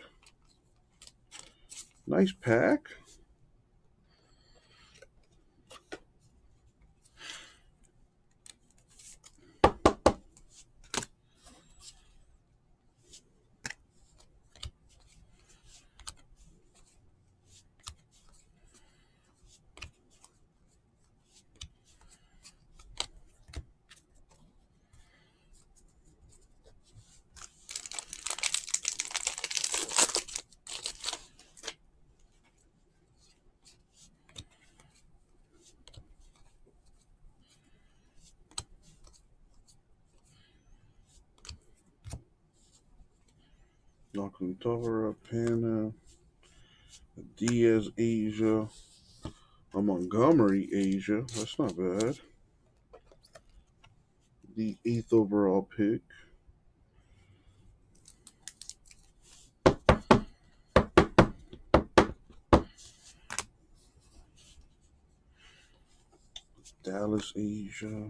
Nice pack. Alcantara, Pana, Diaz Asia, a Montgomery Asia. That's not bad. The 8th overall pick. Dallas Asia.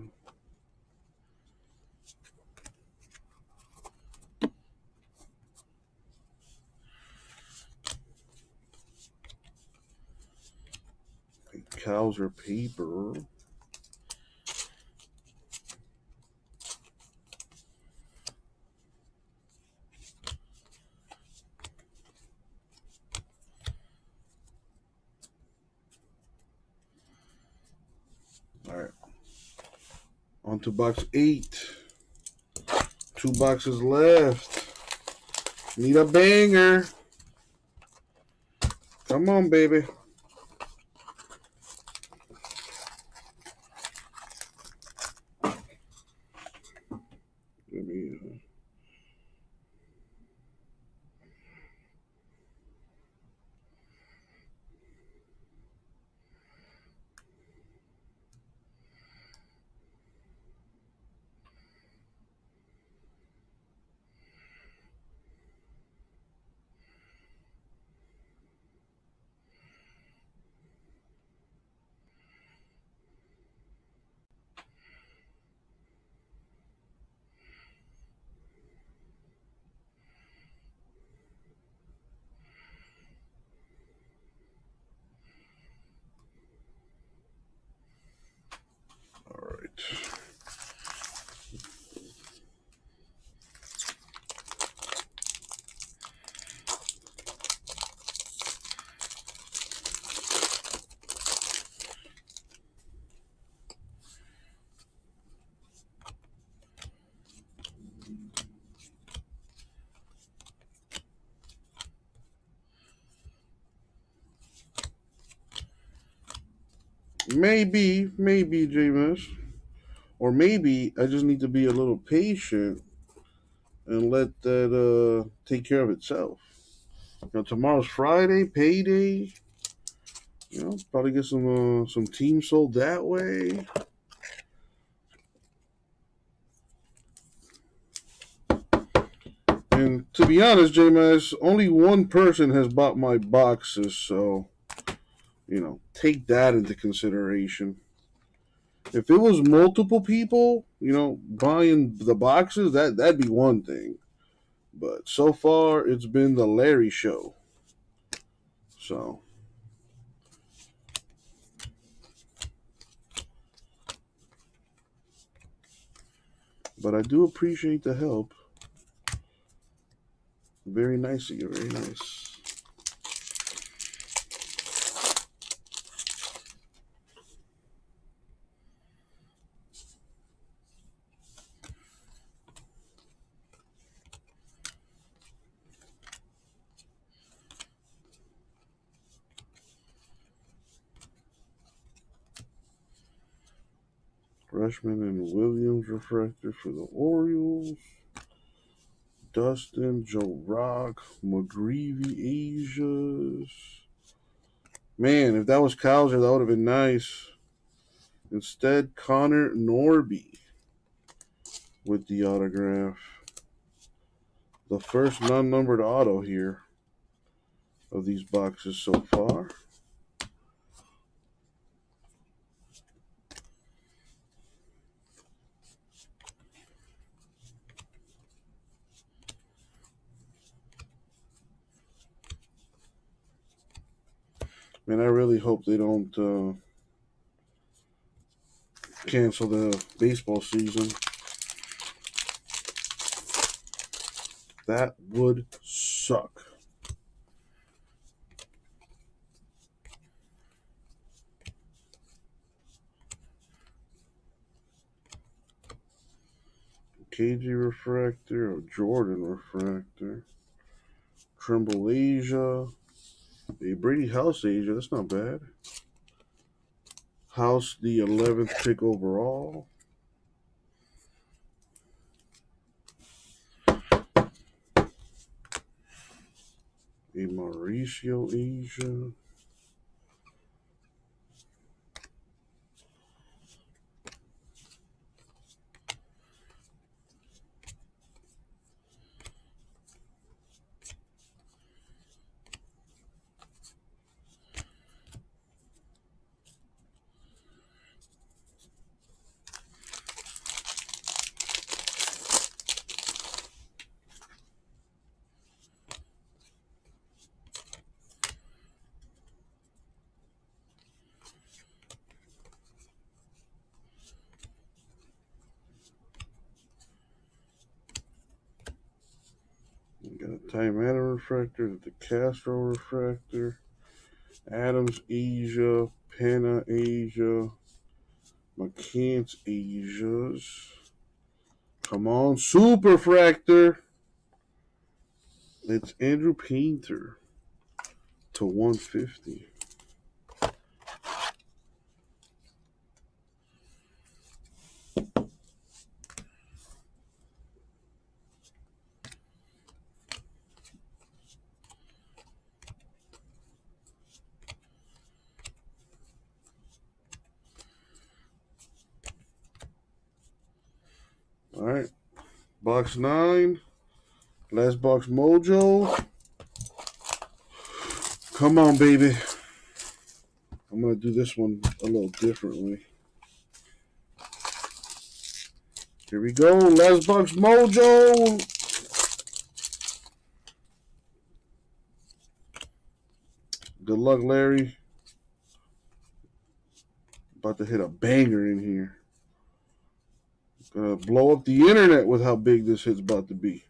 Cowser paper. All right. On to box 8. 2 boxes left. Need a banger. Come on, baby. Maybe, James. Or maybe I just need to be a little patient and let that take care of itself. Tomorrow's Friday, payday. Probably get some teams sold that way. And to be honest, J-Mass, only one person has bought my boxes, so take that into consideration. If it was multiple people, buying the boxes, that'd be one thing. But so far, it's been the Larry show. So, but I do appreciate the help. Very nice of you. Very nice. Freshman and Williams refractor for the Orioles. Dustin, Joe Rock, McGreevy, Asias. Man, if that was Cowser, that would have been nice. Instead, Connor Norby with the autograph. The first non-numbered auto here of these boxes so far. Man, I really hope they don't cancel the baseball season. That would suck. KG refractor or Jordan refractor. Trimble Asia. A Brady House Asia. That's not bad. House, the 11th pick overall. A Mauricio Asia. We got a Ty Madden refractor, the Castro refractor, Adams Asia, Pena Asia, McCants Asias. Come on, Super Fractor. It's Andrew Painter to 150. All right, box 9, last box mojo. Come on, baby. I'm going to do this one a little differently. Here we go, last box mojo. Good luck, Larry. About to hit a banger in here. Gonna blow up the internet with how big this hit's about to be.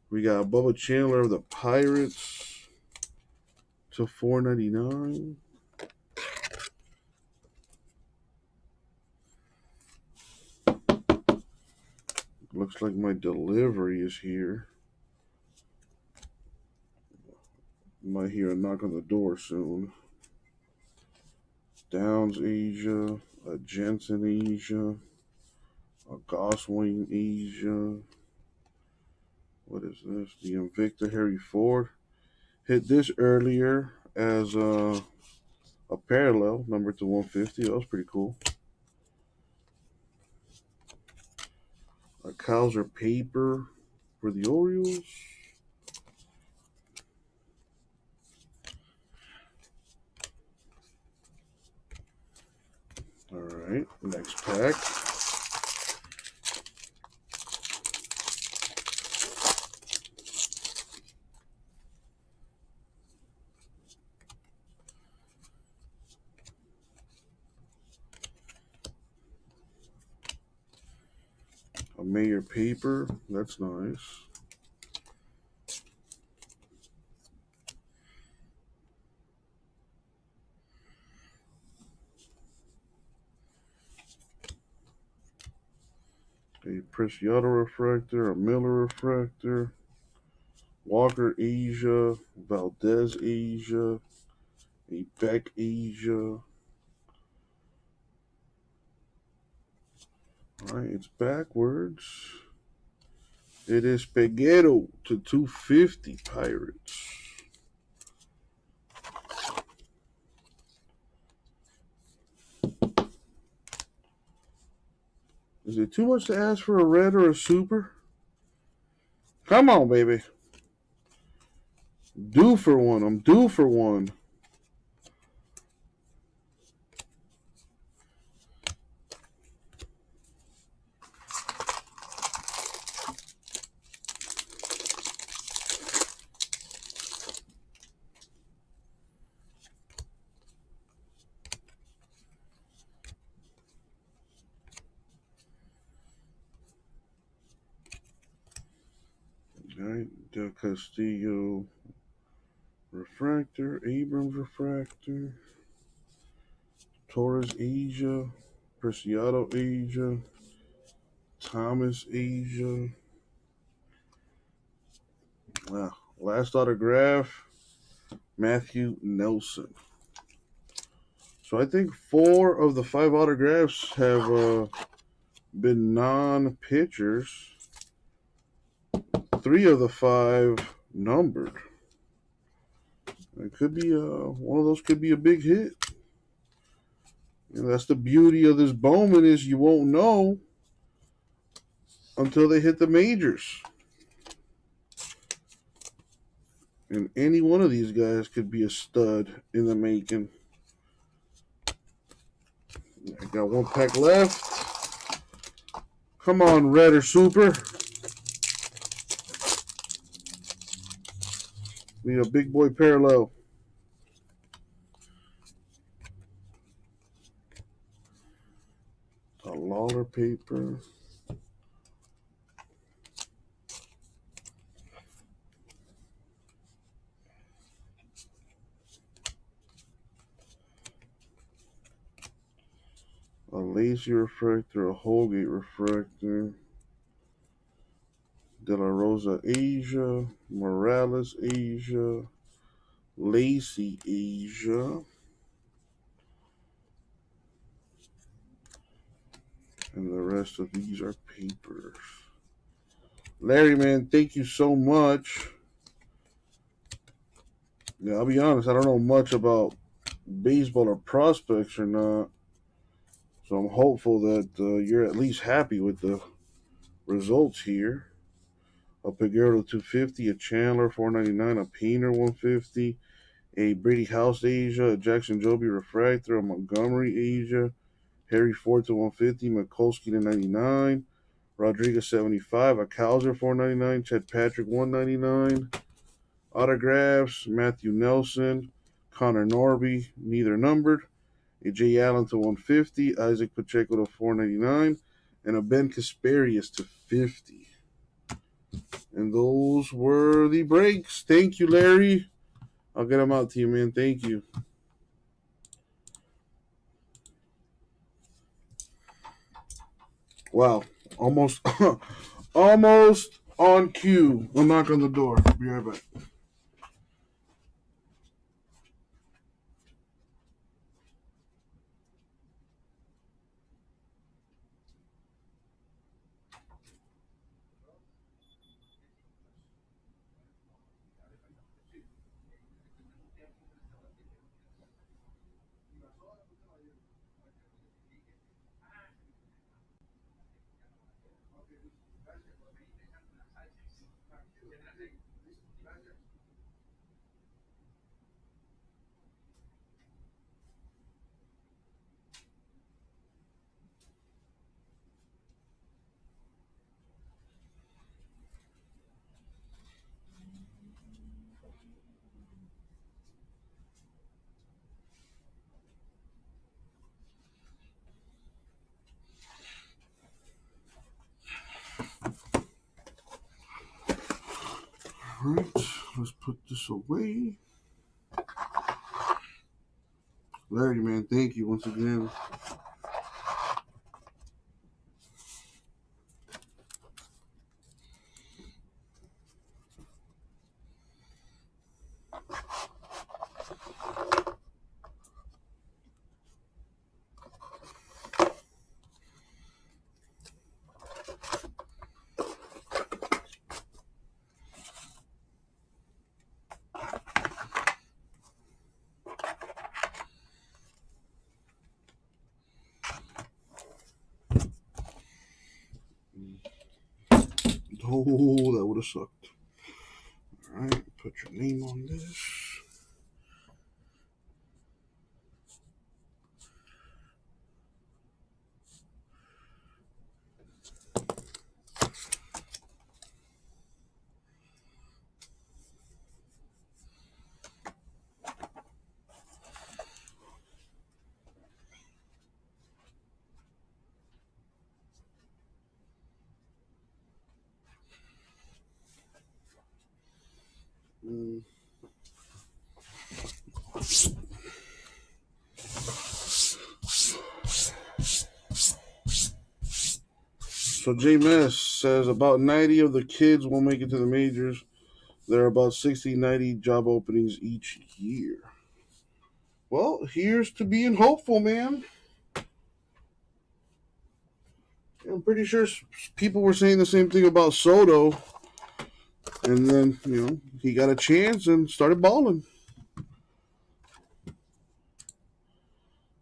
We got Bubba Chandler of the Pirates to 499. Looks like my delivery is here. Might hear a knock on the door soon. Downs Asia, a Jensen Asia, a Goswing Asia. What is this? The Invicta Harry Ford. Hit this earlier as a parallel, number to 150. That was pretty cool. A Kaiser paper for the Orioles. All right, next pack. A Mayor paper. That's nice. A Preciado refractor, a Miller refractor, Walker Asia, Valdez Asia, a Beck Asia. All right, it's backwards. It is Peguero to 250 Pirates. Is it too much to ask for a red or a super? Come on, baby. Due for one. I'm due for one. All right, Del Castillo refractor, Abrams refractor, Torres Asia, Preciado Asia, Thomas Asia. Wow. Last autograph, Matthew Nelson. So I think 4 of the 5 autographs have been non-pitchers. 3 of the 5 numbered. It could be one of those could be a big hit. And that's the beauty of this Bowman is you won't know until they hit the majors. And any one of these guys could be a stud in the making. I got 1 pack left. Come on, red or super. Need a big boy parallel. A Lawler paper. A Lazy refractor, a Holgate refractor. De La Rosa Asia, Morales Asia, Lacey Asia. And the rest of these are papers. Larry, man, thank you so much. Yeah, I'll be honest, I don't know much about baseball or prospects or not. So I'm hopeful that you're at least happy with the results here. A Peguero 250, a Chandler 499, a Painter 150, a Brady House Asia, a Jackson Joby refractor, a Montgomery Asia, Harry Ford to 150, Mikulski to 99, Rodriguez 75, a Kaiser 499, Chet Patrick 199, autographs, Matthew Nelson, Connor Norby, neither numbered, a Jay Allen to 150, Isaac Pacheco to 499, and a Ben Kasparius to 50. And those were the breaks. Thank you, Larry. I'll get them out to you, man. Thank you. Wow. Almost almost on cue. I'll knock on the door. Be right back. All right, let's put this away. Larry, man, thank you once again. Oh, that would have sucked. All right, put your name on this. Mm. So JMS says about 90 of the kids will make it to the majors. There are about 60, 90 job openings each year. Well, here's to being hopeful, man. I'm pretty sure people were saying the same thing about Soto, and then he got a chance and started balling.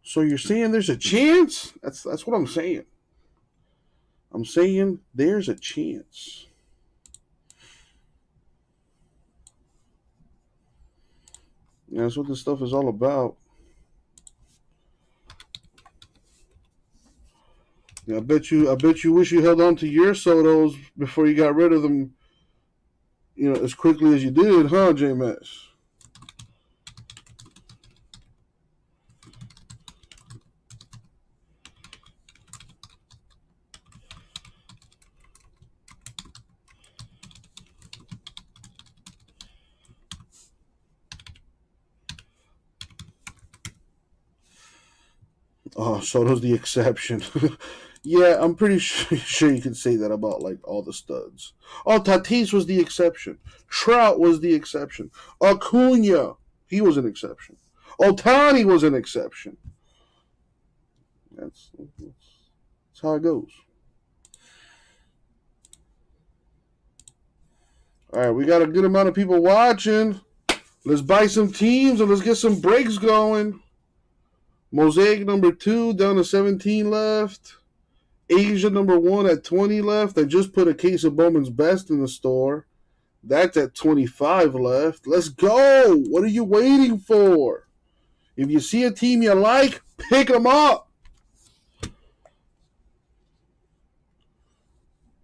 So you're saying there's a chance? That's what I'm saying. I'm saying there's a chance. Yeah, that's what this stuff is all about. Yeah, I bet you wish you held on to your Sotos before you got rid of them, as quickly as you did, huh, JMS? Oh, Soto's the exception. Yeah, I'm pretty sure you can say that about like all the studs. Oh, Tatis was the exception. Trout was the exception. Acuna, he was an exception. Otani was an exception. That's how it goes. All right, we got a good amount of people watching. Let's buy some teams and let's get some breaks going. Mosaic number 2 down to 17 left. Asia number 1 at 20 left. I just put a case of Bowman's Best in the store. That's at 25 left. Let's go. What are you waiting for? If you see a team you like, pick them up.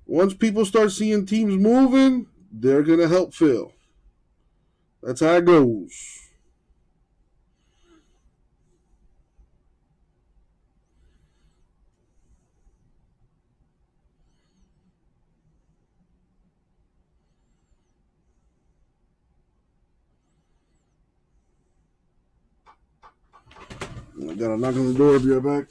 Once people start seeing teams moving, they're going to help fill. That's how it goes. I got to knock on the door. I'll be right back.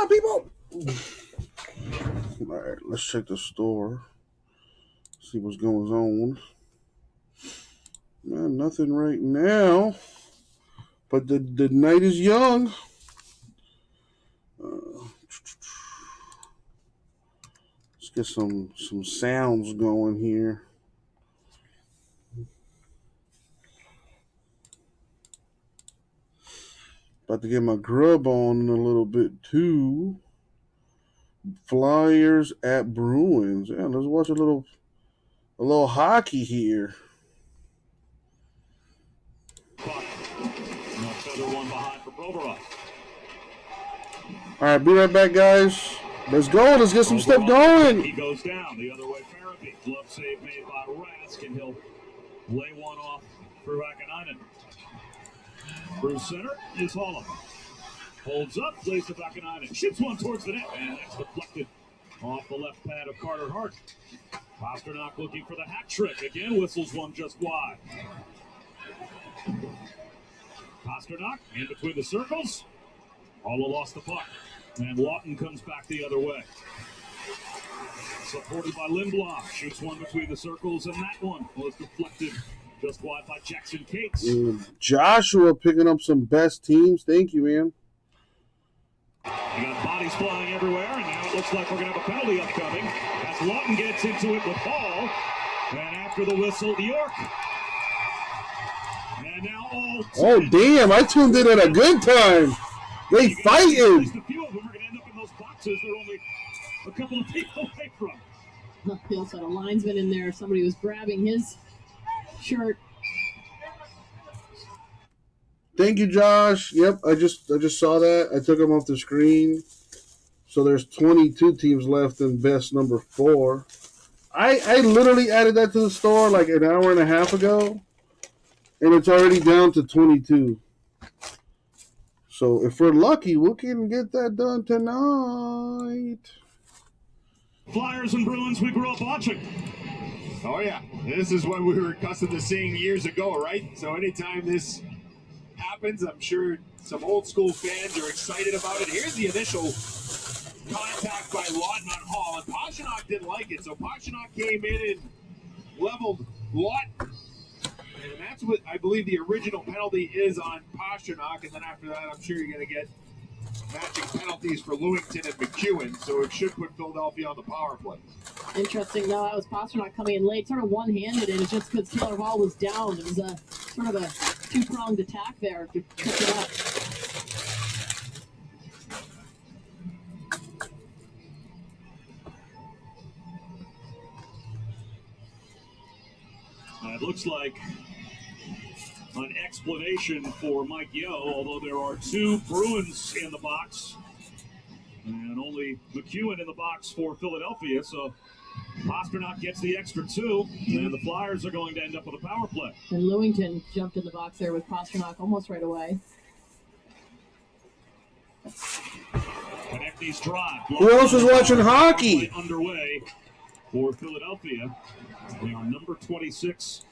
up, people? All right, let's check the store. See what's going on. Man, nothing right now. But the night is young. Let's get some sounds going here. About to get my grub on in a little bit too. Flyers at Bruins. Yeah, let's watch a little hockey here. All right, be right back, guys. Let's go. Let's get some stuff going. He goes down the other way. Farabee. Glove save made by Rask, and he'll lay one off for Vakanainen. Through center is Holla. Holds up, plays to Vakanainen. Shoots one towards the net, and that's deflected off the left pad of Carter Hart. Pastrnak looking for the hat trick. Again, whistles one just wide. Pastrnak in between the circles. Holla lost the puck. And Lawton comes back the other way. Supported by Lindblom. Shoots one between the circles, and that one was deflected just wide by Jackson Cates. Joshua picking up some best teams. Thank you, man. You got bodies flying everywhere, and now it looks like we're going to have a penalty upcoming as Lawton gets into it with Hall. And after the whistle, York. And now all. Oh, damn. I tuned in at a good time. They fighting. At least a few of them are going to end up in those boxes they're only a couple of feet away from. He also had a linesman in there. Somebody was grabbing his shirt. Thank you, Josh. Yep, I just saw that. I took him off the screen. So there's 22 teams left in best number 4. I literally added that to the store like an hour and a half ago, and it's already down to 22. So if we're lucky, we can get that done tonight. Flyers and Bruins we grew up watching. Oh, yeah. This is what we were accustomed to seeing years ago, right? So anytime this happens, I'm sure some old school fans are excited about it. Here's the initial contact by Lawton on Hall, and Pastrnak didn't like it. So Pastrnak came in and leveled Lawton. And that's what I believe the original penalty is on Pastrnak. And then after that, I'm sure you're going to get matching penalties for Lewington and McEwen. So it should put Philadelphia on the power play. Interesting, though, that was Pastrnak coming in late, sort of one-handed, and it's just because Taylor Hall was down. It was a sort of a two-pronged attack there to pick it up. It looks like an explanation for Mike Yeo, although there are 2 Bruins in the box and only McEwen in the box for Philadelphia. So Pastrnak gets the extra 2, and the Flyers are going to end up with a power play. And Lewington jumped in the box there with Pastrnak almost right away. Konechny's drive. Who else is watching hockey? Underway for Philadelphia. They are number 26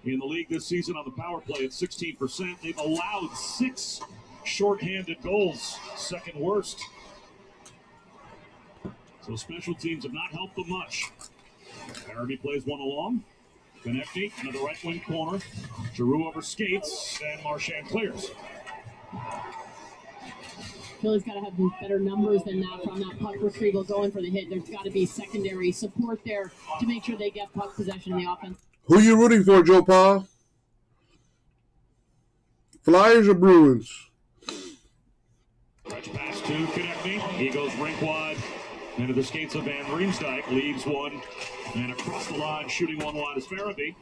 in the league this season on the power play at 16%. They've allowed 6 shorthanded goals, second worst. So special teams have not helped them much. Farabee plays one along. Konechny into the right wing corner. Giroux over skates, and Marchand clears. Philly's got to have better numbers than that from that puck retrieval going for the hit. There's got to be secondary support there to make sure they get puck possession in the offense. Who are you rooting for, Joe Paul? Flyers or Bruins? Stretch pass to Konechny. He goes rink wide into the skates of Van Riemsdyk. Leaves one, and across the line, shooting one wide is Farabee.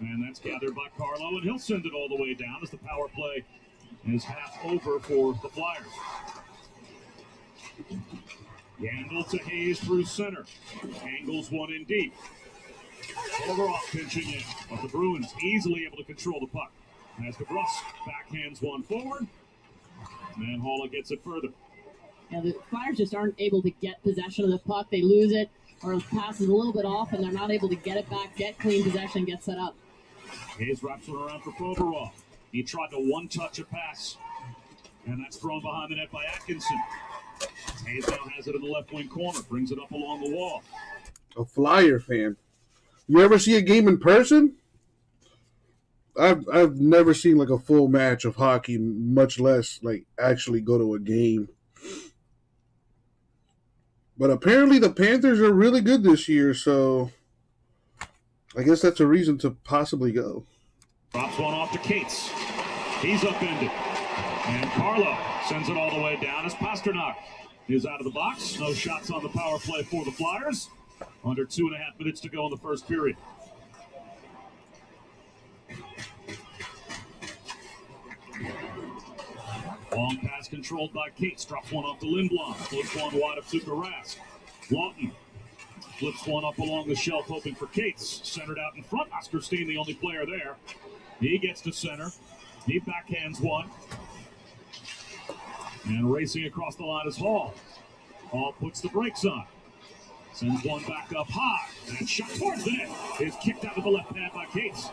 And that's gathered by Carlo, and he'll send it all the way down as the power play is half over for the Flyers. Yandel to Hayes through center. Angles one in deep. Overall pinching in, but the Bruins easily able to control the puck. As DeBrusk backhands one forward, and Holla gets it further. Yeah, the Flyers just aren't able to get possession of the puck. They lose it, or the pass is a little bit off, and they're not able to get it back, get clean possession, get set up. Hayes wraps one around for Provorov. He tried to one-touch a pass, and that's thrown behind the net by Atkinson. Hayes now has it in the left wing corner, brings it up along the wall. A Flyer fan. You ever see a game in person? I've never seen like a full match of hockey, much less like actually go to a game. But apparently the Panthers are really good this year, so I guess that's a reason to possibly go. Drops one off to Cates. He's upended. And Carlo sends it all the way down as Pasternak is out of the box. No shots on the power play for the Flyers. Under 2.5 minutes to go in the first period. Long pass controlled by Cates. Drops one off to Lindblom. Flips one wide of Tuukka Rask. Lawton flips one up along the shelf, hoping for Cates. Centered out in front. Oscar Steen, the only player there. He gets to center. He backhands one. And racing across the line is Hall. Hall puts the brakes on. Sends one back up high. And shot towards the net is kicked out of the left pad by Cates.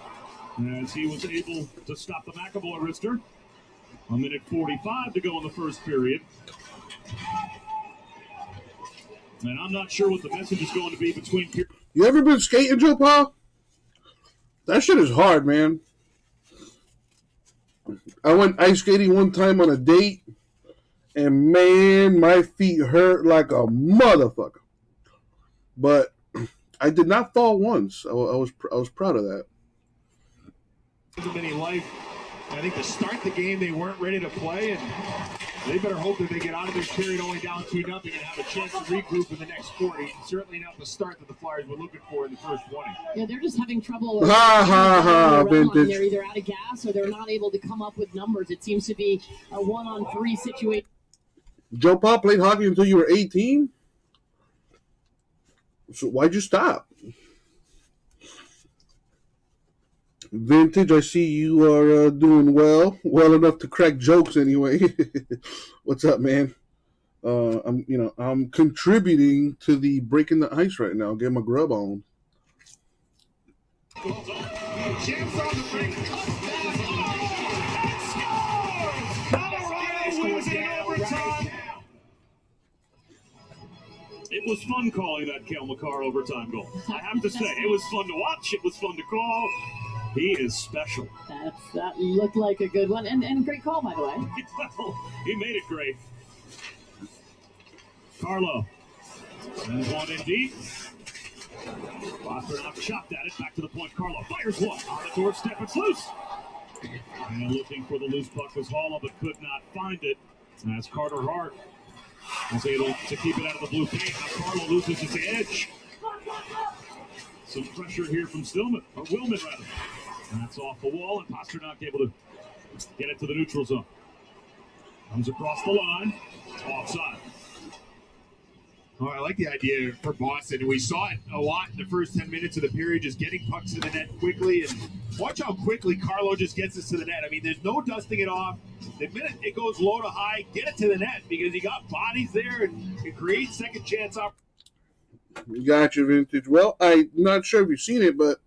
As he was able to stop the McAvoy wrister. 1:45 to go in the first period. And I'm not sure what the message is going to be between periods. You ever been skating, Joe Paul? That shit is hard, man. I went ice skating one time on a date, and man, my feet hurt like a motherfucker. But I did not fall once. I was proud of that. Many life. I think to start the game, they weren't ready to play, and they better hope that they get out of this period only down 2-0 and have a chance to regroup in the next 40. Certainly not the start that the Flyers were looking for in the first 20. Yeah, they're just having trouble. Vintage. They're either out of gas or they're not able to come up with numbers. It seems to be a 1-on-3 situation. Joe Paul played hockey until you were 18? So why'd you stop? Vintage, I see you are doing well enough to crack jokes anyway. What's up, man? I'm contributing to the breaking the ice right now. Get my grub on. Jams on the break. Colorado wins it in overtime. It was fun calling that Cale Makar overtime goal. I have to say, it was fun to watch. It was fun to call. He is special. That looked like a good one. And a great call, by the way. Well, he made it great. Carlo sends one in deep. Pasternak chopped at it. Back to the point. Carlo fires one. On the doorstep. It's loose. And looking for the loose puck was Halla, but could not find it. As Carter Hart was able to keep it out of the blue paint. Now Carlo loses his edge. Some pressure here from Willman, rather. That's off the wall, and Pasternak able to get it to the neutral zone. Comes across the line, offside. Oh, I like the idea for Boston. We saw it a lot in the first 10 minutes of the period, just getting pucks to the net quickly. And watch how quickly Carlo just gets us to the net. I mean, there's no dusting it off. The minute it goes low to high, get it to the net because he got bodies there and it creates second chance opportunities. Gotcha, Vintage. Well, I'm not sure if you've seen it, but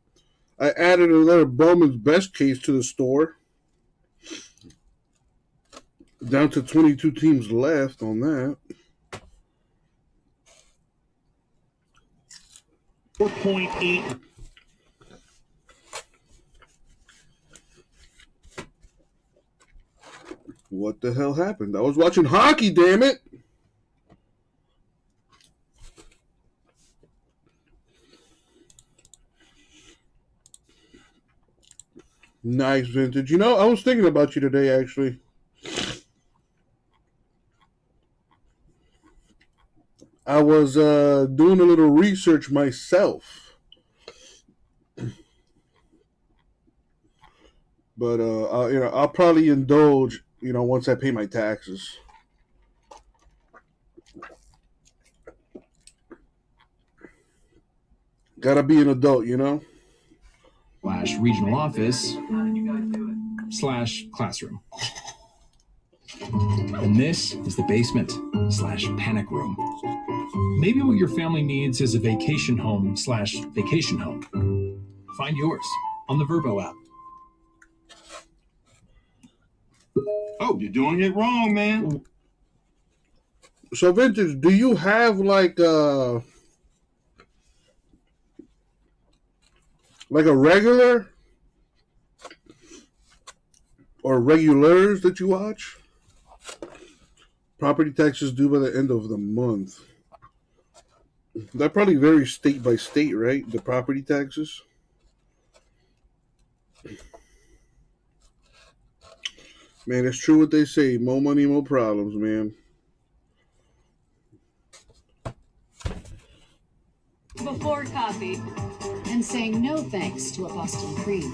I added another Bowman's Best case to the store. Down to 22 teams left on that. 4.8. What the hell happened? I was watching hockey, damn it! Nice, Vintage. You know, I was thinking about you today, actually. I was doing a little research myself. But, I'll probably indulge, once I pay my taxes. Gotta be an adult, /regional office /classroom. And this is the basement /panic room. Maybe what your family needs is a vacation home /vacation home. Find yours on the Verbo app. Oh, you're doing it wrong, man. So Vintage, do you have like a regular or regulars that you watch? Property taxes due by the end of the month. That probably varies state by state, right? The property taxes. Man, it's true what they say. More money, more problems, man. Before coffee. And saying no thanks to a Boston cream.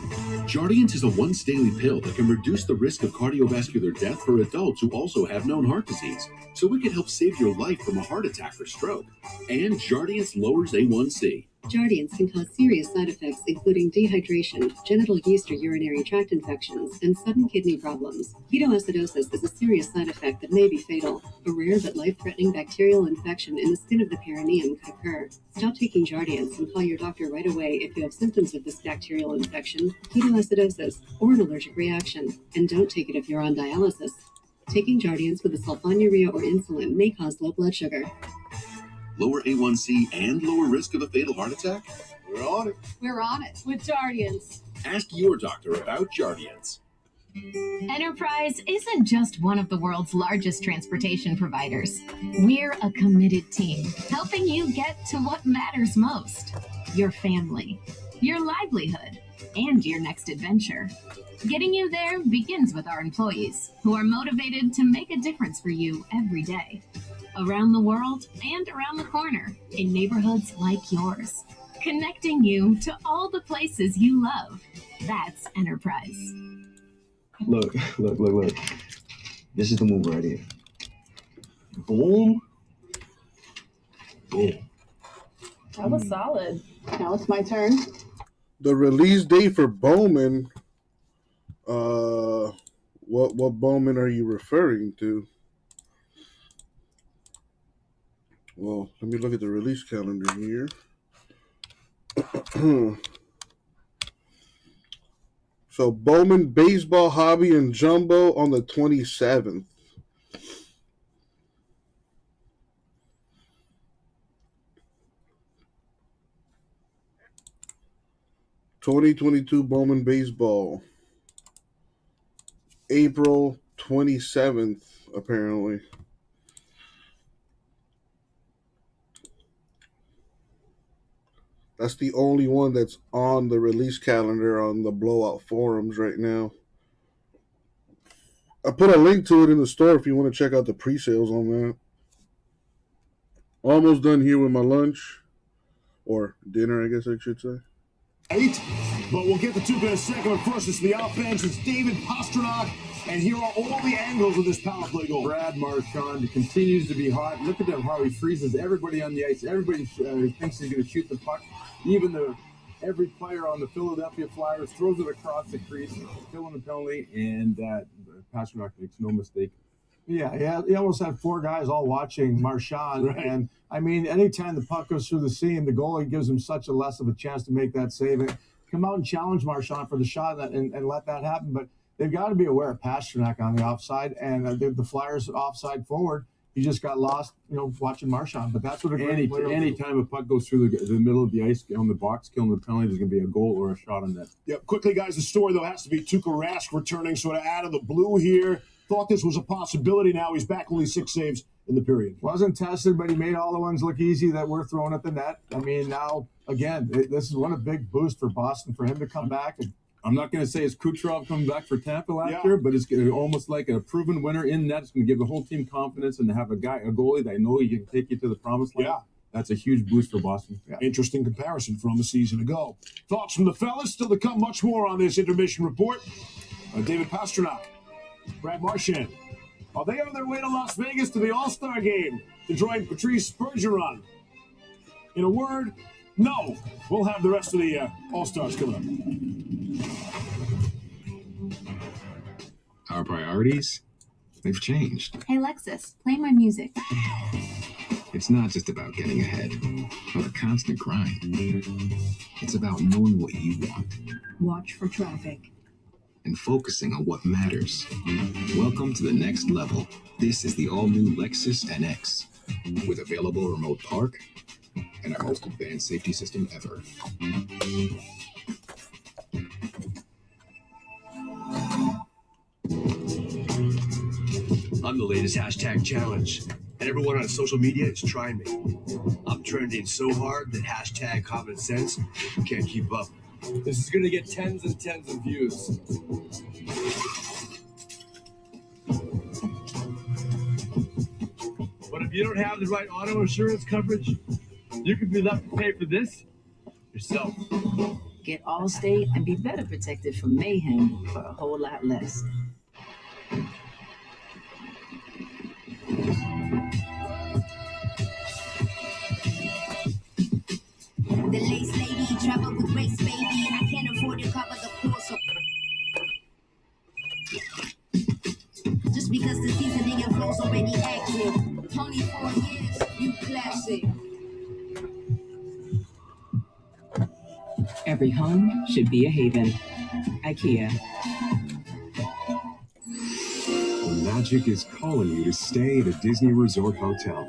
Jardiance is a once daily pill that can reduce the risk of cardiovascular death for adults who also have known heart disease. So it can help save your life from a heart attack or stroke. And Jardiance lowers A1C. Jardiance can cause serious side effects, including dehydration, genital yeast or urinary tract infections, and sudden kidney problems. Ketoacidosis is a serious side effect that may be fatal. A rare but life-threatening bacterial infection in the skin of the perineum could occur. Stop taking Jardiance and call your doctor right away if you have symptoms of this bacterial infection, ketoacidosis, or an allergic reaction. And don't take it if you're on dialysis. Taking Jardiance with a sulfonylurea or insulin may cause low blood sugar. Lower A1C and lower risk of a fatal heart attack? We're on it. We're on it with Jardiance. Ask your doctor about Jardiance. Enterprise isn't just one of the world's largest transportation providers. We're a committed team, helping you get to what matters most: your family, your livelihood, and your next adventure. Getting you there begins with our employees, who are motivated to make a difference for you every day. Around the world and around the corner, in neighborhoods like yours. Connecting you to all the places you love. That's Enterprise. Look. This is the move right here. Boom. Boom. That was solid. Now it's my turn. The release date for Bowman. What Bowman are you referring to? Well, let me look at the release calendar here. So Bowman Baseball, Hobby, and Jumbo on the 27th. $2022 Bowman Baseball. April 27th, apparently. That's the only one that's on the release calendar on the Blowout forums right now. I put a link to it in the store if you want to check out the pre-sales on that. Almost done here with my lunch. Or dinner, I guess I should say. 8, but we'll get the Tuca in a second. But first, it's the offense. It's David Pastrnak. And here are all the angles of this power play goal. Brad Marchand continues to be hot. Look at him, how he freezes everybody on the ice. Everybody thinks he's going to shoot the puck. Even every player on the Philadelphia Flyers throws it across the crease, filling the penalty, and Pastrnak makes no mistake. Yeah, he almost had 4 guys all watching Marchand. Right. And, I mean, anytime the puck goes through the seam, the goalie gives him such a less of a chance to make that save. Come out and challenge Marchand for the shot and let that happen. But they've got to be aware of Pastrnak on the offside, and the Flyers offside forward. He just got lost, watching Marchand. But that's what a great player. Anytime a puck goes through the middle of the ice on the box, killing the penalty, there's going to be a goal or a shot on that. Yep. Quickly, guys, the story, though, has to be Tuukka Rask returning sort of out of the blue here. Thought this was a possibility. Now he's back, only 6 saves in the period. Wasn't tested, but he made all the ones look easy that were thrown at the net. I mean, now, again, this is one a big boost for Boston for him to come back. I'm not going to say it's Kucherov coming back for Tampa last year, but it's almost like a proven winner in net. It's going to give the whole team confidence, and to have a goalie that I know he can take you to the promised land. Yeah. That's a huge boost for Boston. Yeah. Interesting comparison from a season ago. Thoughts from the fellas? Still to come, much more on this intermission report. David Pastrnak, Brad Marchand. Are they on their way to Las Vegas to the All-Star game to join Patrice Bergeron? In a word, no. We'll have the rest of the All-Stars coming up. Our priorities, they've changed. Hey, Lexus, play my music. It's not just about getting ahead or the constant grind. It's about knowing what you want. Watch for traffic. And focusing on what matters. Welcome to the next level This is the all-new Lexus NX with available remote park and our most advanced safety system ever. I'm the latest hashtag challenge, and everyone on social media is trying me. I'm trending so hard that hashtag common sense can't keep up. This is gonna get tens and tens of views. But if you don't have the right auto insurance coverage, you could be left to pay for this yourself. Get Allstate and be better protected from mayhem for a whole lot less. The lace lady travel with race, baby. I can't afford to cover the course. Just because the seasoning and flow's already active. Only 4 years, you classic. Every home should be a haven. IKEA. The magic is calling you to stay at a Disney Resort Hotel,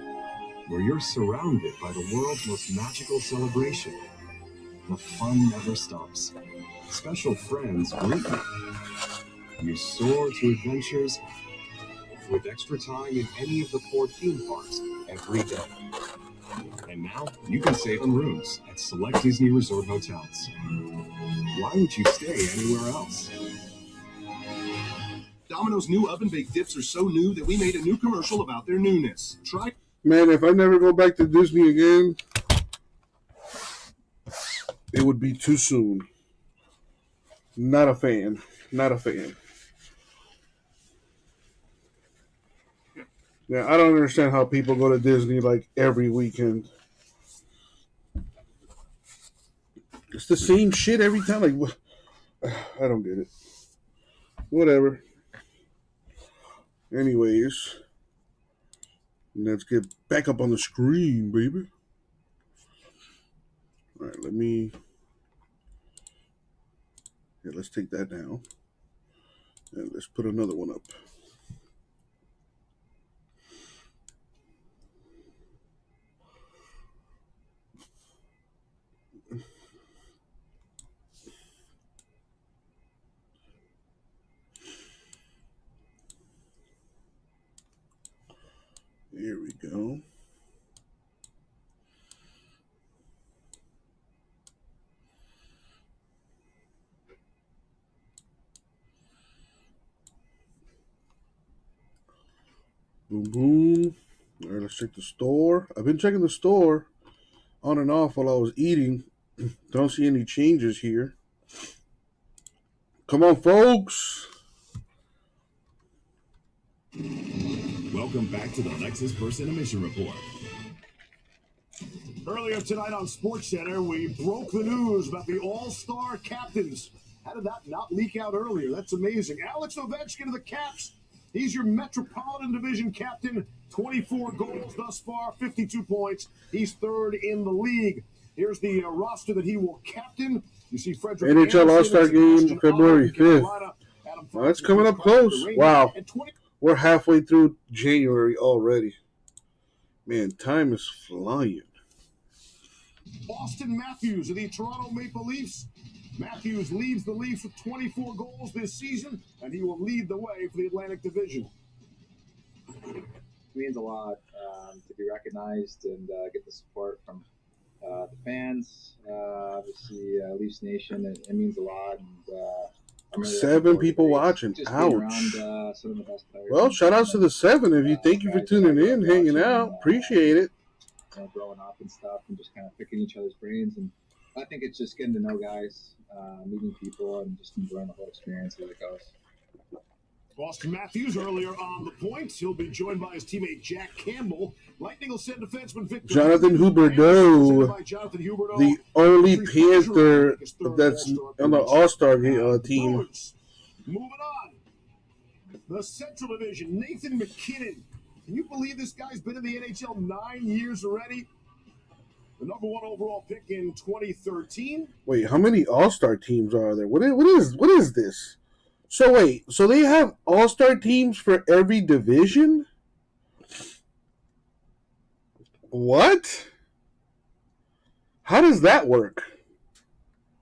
where you're surrounded by the world's most magical celebration. The fun never stops. Special friends greet you. You soar to adventures with extra time in any of the 4 theme parks every day. And now you can save on rooms at select Disney Resort hotels. Why would you stay anywhere else? Domino's new oven-baked dips are so new that we made a new commercial about their newness. Try. Man, if I never go back to Disney again, it would be too soon. Not a fan. Not a fan. Yeah, I don't understand how people go to Disney like every weekend. It's the same shit every time. Like, what? I don't get it. Whatever. Anyways, let's get back up on the screen, baby. All right, let's take that down. And let's put another one up. Here we go. Boom, boom. All right, let's check the store. I've been checking the store on and off while I was eating. Don't see any changes here. Come on, folks. Welcome back to the Lexus First Intermission Report. Earlier tonight on SportsCenter, we broke the news about the All-Star captains. How did that not leak out earlier? That's amazing. Alex Ovechkin of the Caps. He's your Metropolitan Division captain. 24 goals thus far, 52 points. He's third in the league. Here's the roster that he will captain. You see Frederick NHL All-Star Game, February 5th. Well, that's coming up close. Wow. We're halfway through January already. Man, time is flying. Austin Matthews of the Toronto Maple Leafs. Matthews leads the Leafs with 24 goals this season, and he will lead the way for the Atlantic Division. It means a lot to be recognized and get the support from the fans. Obviously, Leafs Nation, it means a lot. And, I'm really 7 people watching. just Ouch. being around some of the best players. Well, shout outs to the 7 of you. Thank you for tuning in, hanging out. Appreciate it. Growing up and stuff, and just kind of picking each other's brains. And I think it's just getting to know guys, meeting people, and just enjoying the whole experience as it goes. Austin Matthews earlier on the point. He'll be joined by his teammate Jack Campbell. Lightning will send defenseman Victor. Jonathan Huberdeau, the only Panther that's on the All-Star team. Moving on. The Central Division, Nathan McKinnon. Can you believe this guy's been in the NHL 9 years already? The number 1 overall pick in 2013. Wait, how many All-Star teams are there? What is this? So wait, so they have All-Star teams for every division? What? How does that work?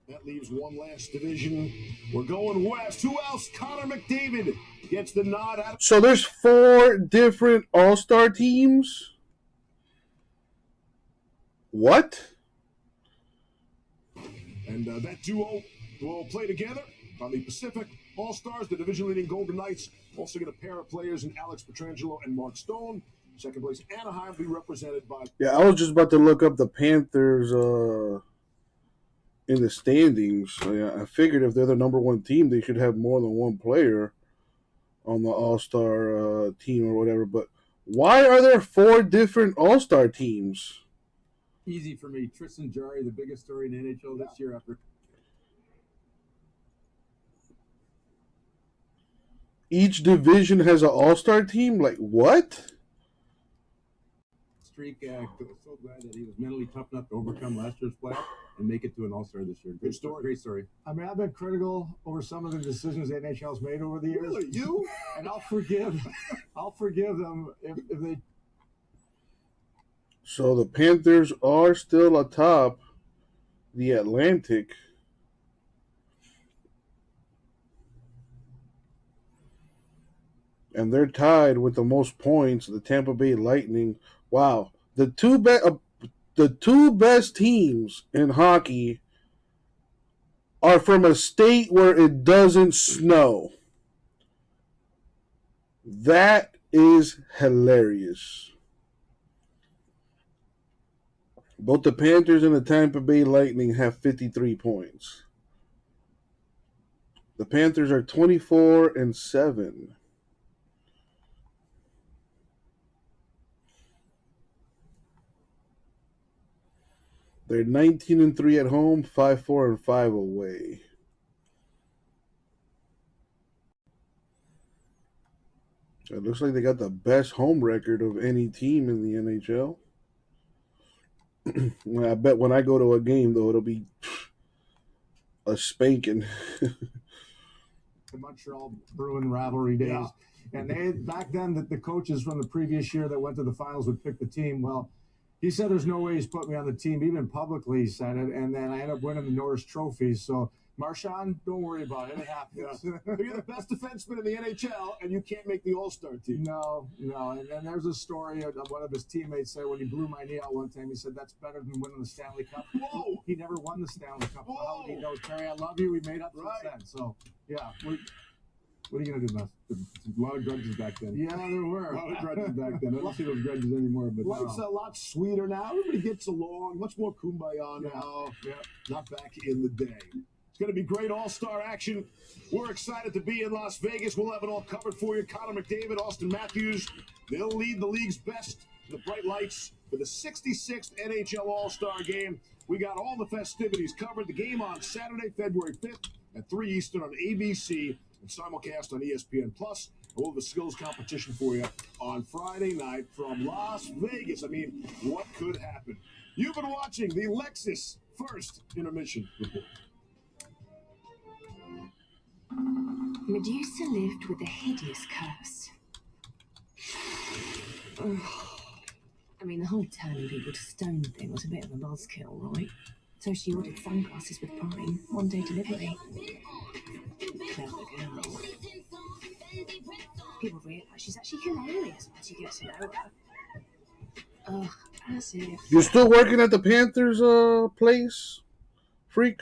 That leaves one last division. We're going west. Who else? Connor McDavid gets the nod out. So there's 4 different All-Star teams? What? And that duo will play together on the Pacific All-Stars. The division-leading Golden Knights also get a pair of players in Alex Pietrangelo and Mark Stone. Second place, Anaheim, will be represented by... Yeah, I was just about to look up the Panthers in the standings. I figured if they're the number 1 team, they should have more than one player on the All-Star team or whatever. But why are there 4 different All-Star teams? Easy for me. Tristan Jarry, the biggest story in NHL this year after Each division has an All-Star team? Like, what? streak. So glad that he was mentally tough enough to overcome last year's playoff and make it to an All-Star this year. Good story. Great story. I mean, I've been critical over some of the decisions the NHL's made over the years. Really? You? And I'll forgive them if they. So the Panthers are still atop the Atlantic. And they're tied with the most points, the Tampa Bay Lightning. Wow. The two best teams in hockey are from a state where it doesn't snow. That is hilarious. Both the Panthers and the Tampa Bay Lightning have 53 points. The Panthers are 24-7. They're 19-3 at home, 5-4-5 away. It looks like they got the best home record of any team in the NHL. I bet when I go to a game, though, it'll be a spanking. The Montreal Bruin rivalry days. Yeah. And they back then, the coaches from the previous year that went to the finals would pick the team. Well, he said there's no way he's put me on the team. Even publicly he said it. And then I ended up winning the Norris trophies. So, Marchand, don't worry about it. It happens. Yeah. You're the best defenseman in the NHL, and you can't make the All-Star team. No. And then there's a story of one of his teammates said when he blew my knee out one time, he said, that's better than winning the Stanley Cup. Whoa! He never won the Stanley Cup. Whoa! How would he know? Terry, I love you. We made up since then. So, yeah. What are you going to do, Musk? A lot of grudges back then. Yeah, there were. A lot of grudges back then. I don't see those grudges anymore. But life's a lot sweeter now. Everybody gets along. Much more kumbaya now. Yeah. Not back in the day. It's going to be great All-Star action. We're excited to be in Las Vegas. We'll have it all covered for you. Connor McDavid, Austin Matthews, they'll lead the league's best, the bright lights, for the 66th NHL All-Star Game. We got all the festivities covered. The game on Saturday, February 5th at 3 Eastern on ABC and simulcast on ESPN+. And we'll have a skills competition for you on Friday night from Las Vegas. I mean, what could happen? You've been watching the Lexus First Intermission Report. Medusa lived with a hideous curse. I mean, the whole turning people to stone thing was a bit of a buzzkill, right? So she ordered sunglasses with Prime, one-day delivery. Clever girl. People realise she's actually hilarious once you get to know her. Ugh, as if... You're still working at the Panthers place, freak?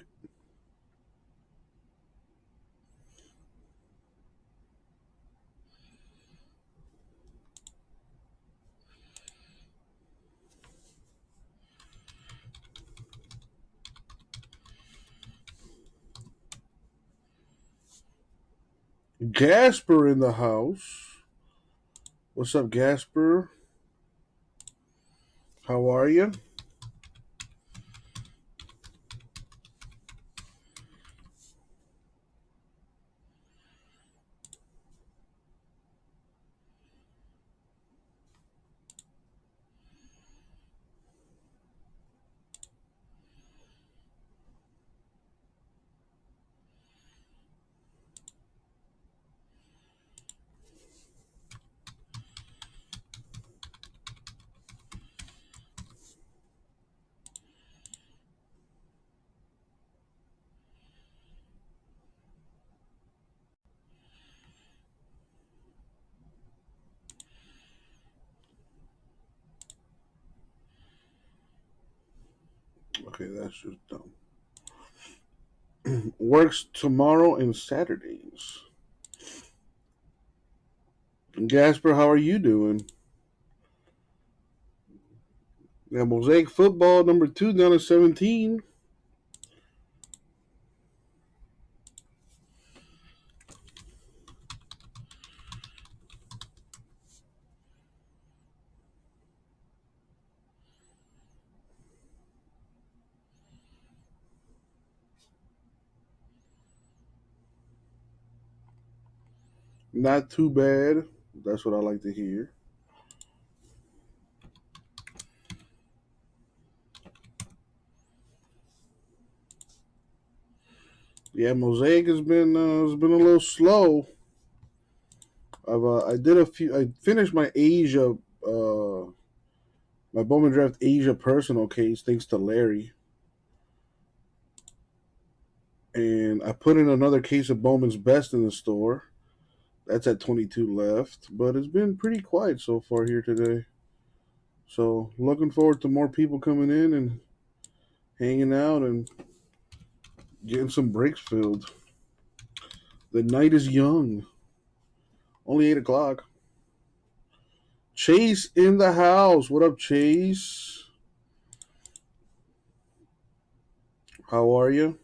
Gasper in the house. What's up, Gasper? How are you? Okay, that's just dumb. Works tomorrow and Saturdays. And Gasper, how are you doing? Yeah, Mosaic football number 2 down to 17. Not too bad. That's what I like to hear. Yeah, Mosaic has been a little slow. I finished my Asia my Bowman Draft Asia personal case thanks to Larry. And I put in another case of Bowman's Best in the store. That's at 22 left, but it's been pretty quiet so far here today. So looking forward to more people coming in and hanging out and getting some breaks filled. The night is young. Only 8 o'clock. Chase in the house. What up, Chase? How are you?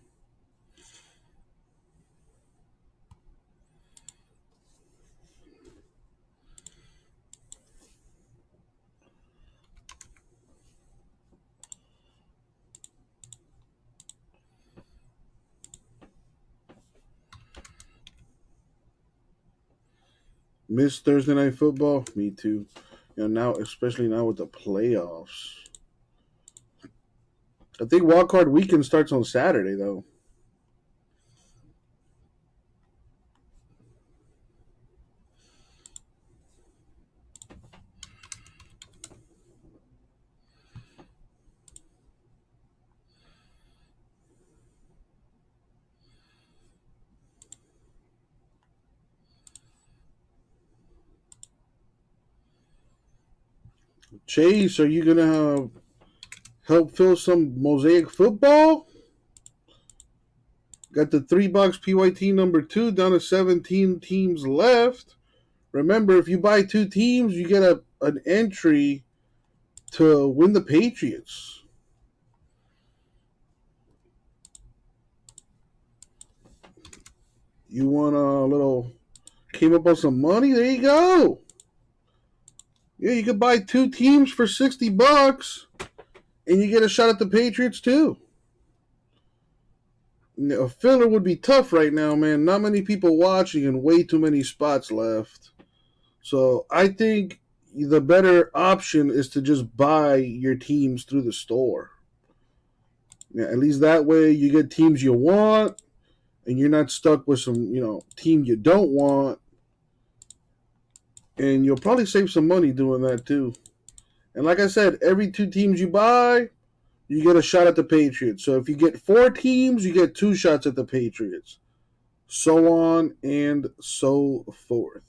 Miss Thursday night football? Me too. You know, now, especially now with the playoffs. I think wildcard weekend starts on Saturday, though. Chase, are you going to help fill some Mosaic football? Got the $3 PYT number 2 down to 17 teams left. Remember, if you buy 2 teams, you get an entry to win the Patriots. You want a little, came up on some money? There you go. Yeah, you could buy 2 teams for $60, and you get a shot at the Patriots too. A filler would be tough right now, man. Not many people watching and way too many spots left. So I think the better option is to just buy your teams through the store. Yeah, at least that way you get teams you want, and you're not stuck with some, team you don't want. And you'll probably save some money doing that too. And like I said, every 2 teams you buy, you get a shot at the Patriots. So if you get 4 teams, you get 2 shots at the Patriots. So on and so forth.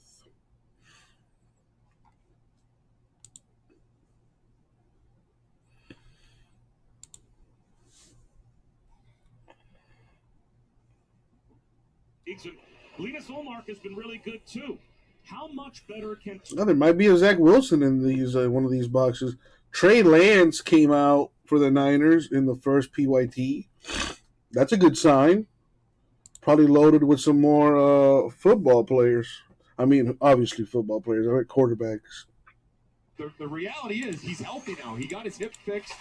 Linus Olmark has been really good too. How much better can... Well, there might be a Zach Wilson in these one of these boxes. Trey Lance came out for the Niners in the first PYT. That's a good sign. Probably loaded with some more football players. I mean, obviously football players. I like quarterbacks. The reality is he's healthy now. He got his hip fixed.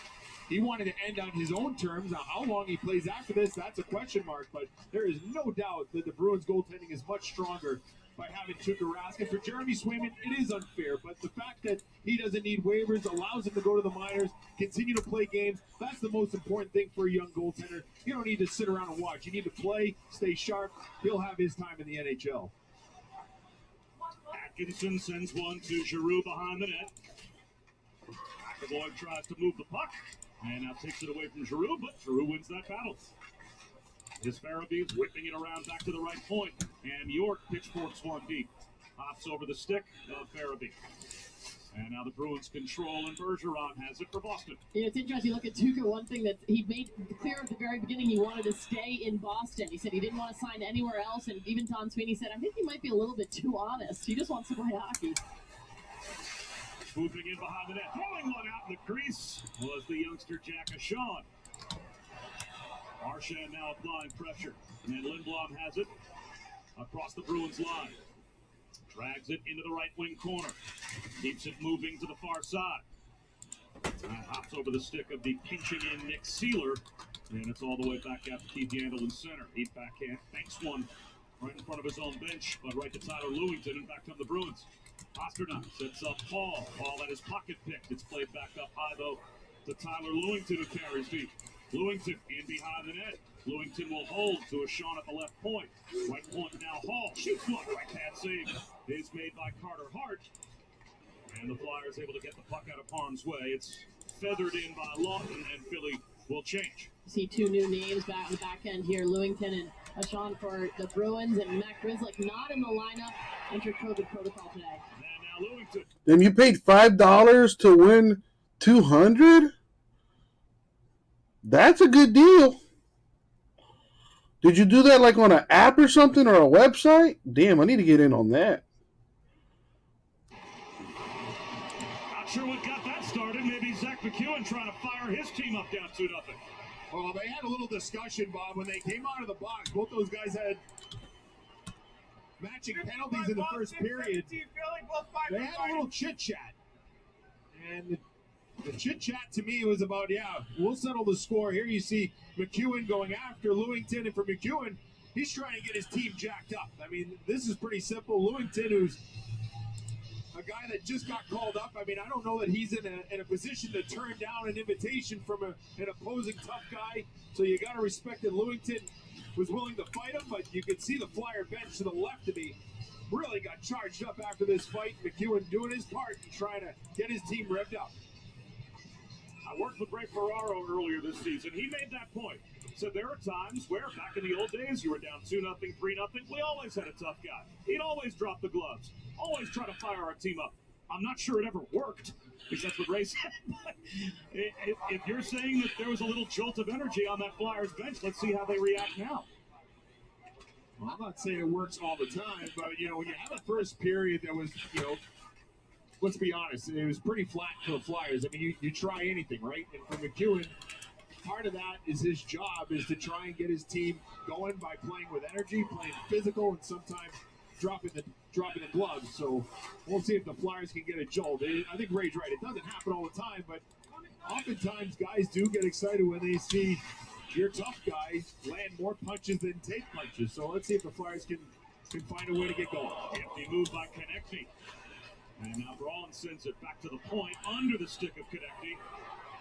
He wanted to end on his own terms. Now, how long he plays after this, that's a question mark. But there is no doubt that the Bruins' goaltending is much stronger by having Tuukka Rask. And for Jeremy Swayman, it is unfair. But the fact that he doesn't need waivers allows him to go to the minors, continue to play games. That's the most important thing for a young goaltender. You don't need to sit around and watch. You need to play, stay sharp. He'll have his time in the NHL. Atkinson sends one to Giroux behind the net. McAvoy tries to move the puck. And now takes it away from Giroux, but Giroux wins that battle. His Farabee whipping it around back to the right point. And York pitchforks one deep. Hops over the stick of Farabee. And now the Bruins control, and Bergeron has it for Boston. Yeah, it's interesting. Look at Tuukka. One thing that he made clear at the very beginning, he wanted to stay in Boston. He said he didn't want to sign anywhere else. And even Don Sweeney said, I think he might be a little bit too honest. He just wants to play hockey. Moving in behind the net, throwing one out in the crease was the youngster Jack Ashawn. Marchand now applying pressure, and Lindblom has it across the Bruins line. Drags it into the right wing corner. Keeps it moving to the far side. Hops over the stick of the pinching in Nick Seeler. And it's all the way back out to Keith Yandle in center. He backhand banks one right in front of his own bench, but right to Tyler Lewington, and back come the Bruins. Pasternak sets up Paul. Paul at his pocket picked. It's played back up high, though, to Tyler Lewington, who carries deep. Lewington in behind the net. Lewington will hold to Ashawn at the left point. Right point now, Hall shoots one. Right hand save is made by Carter Hart. And the Flyers able to get the puck out of harm's way. It's feathered in by Lawton, and Philly will change. See two new names back on the back end here, Lewington and Ashawn for the Bruins, and Matt Grzelcyk not in the lineup. Entered COVID protocol today. And now Lewington. Then you paid $5 to win $200? That's a good deal. Did you do that like on an app or something, or a website? Damn, I need to get in on that. Not sure what got that started. Maybe Zach McEwen trying to fire his team up down 2-0. Well, they had a little discussion, Bob, when they came out of the box. Both those guys had matching penalties in the first period. They had a little chit-chat. And the chit-chat to me was about, yeah, we'll settle the score. Here you see McEwen going after Lewington, and for McEwen, he's trying to get his team jacked up. I mean, this is pretty simple. Lewington, who's a guy that just got called up, I mean, I don't know that he's in a position to turn down an invitation from an opposing tough guy, so you got to respect that Lewington was willing to fight him, but you could see the Flyer bench to the left of me really got charged up after this fight. McEwen doing his part and trying to get his team revved up. I worked with Ray Ferraro earlier this season. He made that point. Said there are times where, back in the old days, you were down 2-0, 3-0. We always had a tough guy. He'd always drop the gloves. Always try to fire our team up. I'm not sure it ever worked, because that's what Ray said. But if you're saying that there was a little jolt of energy on that Flyers bench, let's see how they react now. Well, I'm not saying it works all the time, but, you know, when you have a first period that was, you know, let's be honest, it was pretty flat for the Flyers. I mean, you try anything, right? And for McEwen, part of that is his job is to try and get his team going by playing with energy, playing physical, and sometimes dropping the gloves. So we'll see if the Flyers can get a jolt. I think Ray's right. It doesn't happen all the time, but oftentimes guys do get excited when they see your tough guys land more punches than take punches. So let's see if the Flyers can find a way to get going. Empty move by Konechny. And now Braun sends it back to the point under the stick of Konechny.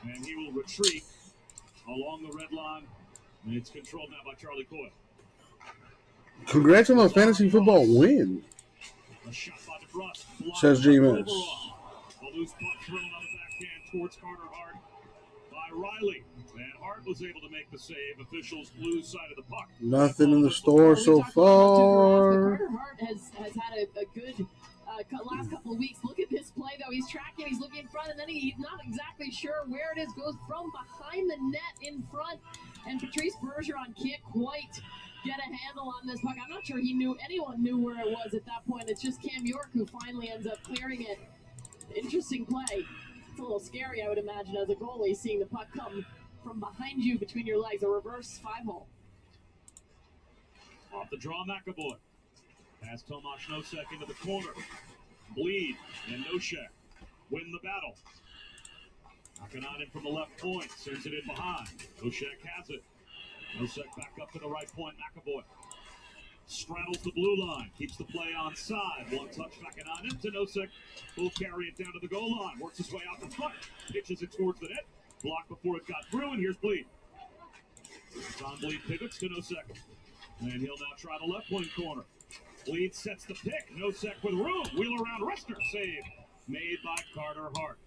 And he will retreat along the red line. And it's controlled now by Charlie Coyle. Congrats on the fantasy football win, A shot by DeBrusque. says G-Mans. A loose puck thrown on the backhand towards Carter Hart by Riley. And Hart was able to make the save. Officials lose sight of the puck. Nothing in the store so far. Carter Hart has had a good last couple of weeks. Look at this play, though. He's tracking, he's looking in front, and then he's not exactly sure where it is. Goes from behind the net in front, and Patrice Bergeron can't quite get a handle on this puck. I'm not sure anyone knew where it was at that point. It's just Cam York who finally ends up clearing it. Interesting play. It's a little scary, I would imagine, as a goalie, seeing the puck come from behind you between your legs, a reverse 5-hole. Off the draw, McAvoy. Pass Tomas Nosek into the corner. Bleed and Nosek win the battle. Akanainen from the left point sends it in behind. Nosek has it. Nosek back up to the right point. McAvoy straddles the blue line. Keeps the play on side. One touch Akanainen to Nosek. Will carry it down to the goal line. Works his way out the front. Pitches it towards the net. Blocked before it got through, and here's Bleed. Tom Bleed pivots to Nosek. And he'll now try the left wing corner. Bleed sets the pick. Nosek with room. Wheel around Rester. Save made by Carter Hart.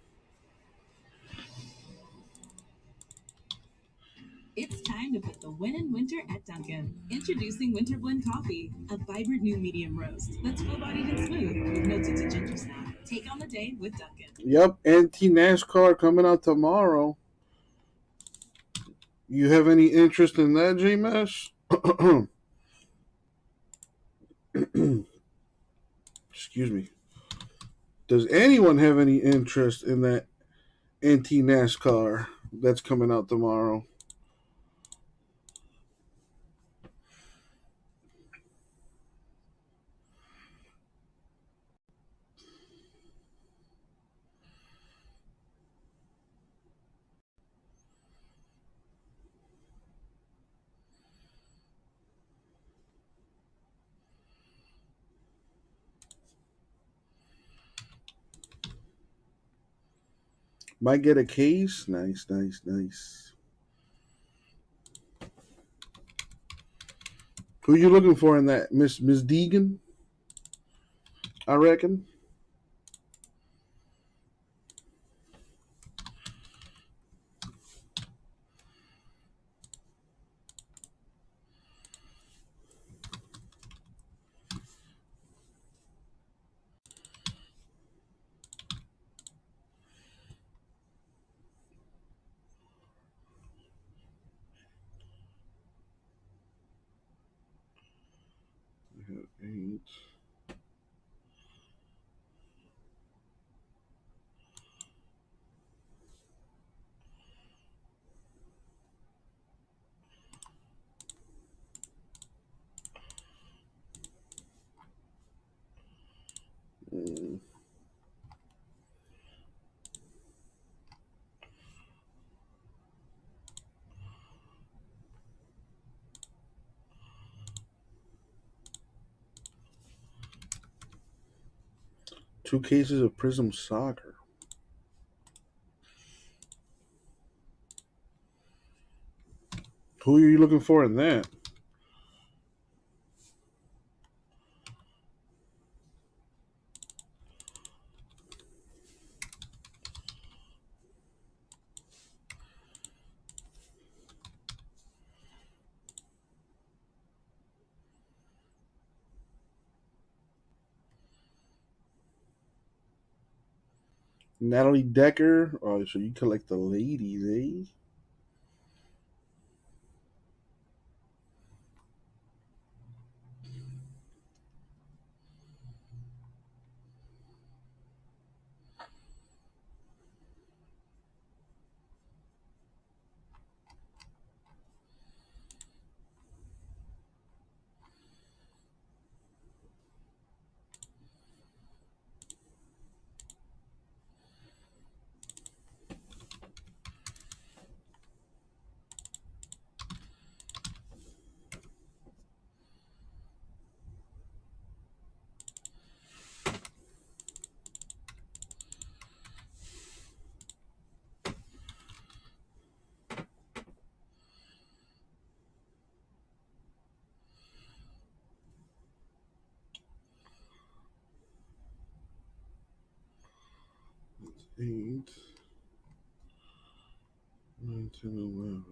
It's time to put the win in winter at Dunkin'. Introducing Winter Blend Coffee, a vibrant new medium roast that's full-bodied and smooth with notes of ginger snap. Take on the day with Dunkin'. Yep, NT-NASCAR coming out tomorrow. You have any interest in that, J-Mesh? Excuse me. Does anyone have any interest in that NT-NASCAR that's coming out tomorrow? Might get a case. Nice, nice, nice. Who you looking for in that? Miss Deegan? I reckon. We have 8. Two cases of Prism Soccer. Who are you looking for in that? Natalie Decker. Oh, so you collect the ladies, eh? That's 8, 9, 10, 11.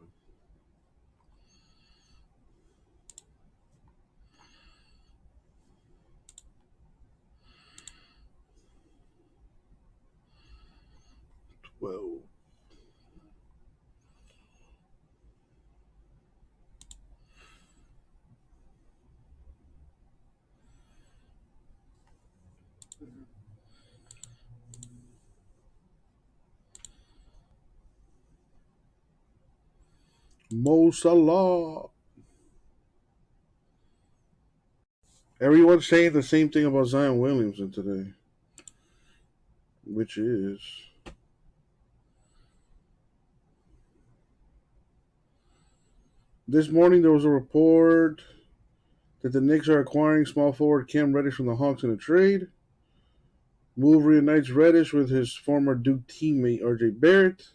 Well, Mo Salah. Everyone's saying the same thing about Zion Williamson today, which is this morning there was a report that the Knicks are acquiring small forward Cam Reddish from the Hawks in a trade. Move reunites Reddish with his former Duke teammate R.J. Barrett.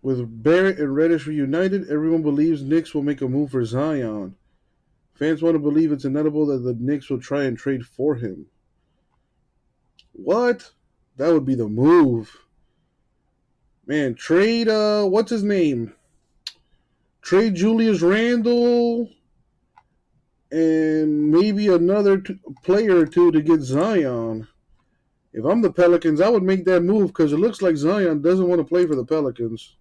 With Barrett and Reddish reunited, everyone believes Knicks will make a move for Zion. Fans want to believe it's inevitable that the Knicks will try and trade for him. What? That would be the move. Man, trade, what's his name? Trade Julius Randle and maybe another player or two to get Zion. If I'm the Pelicans, I would make that move because it looks like Zion doesn't want to play for the Pelicans.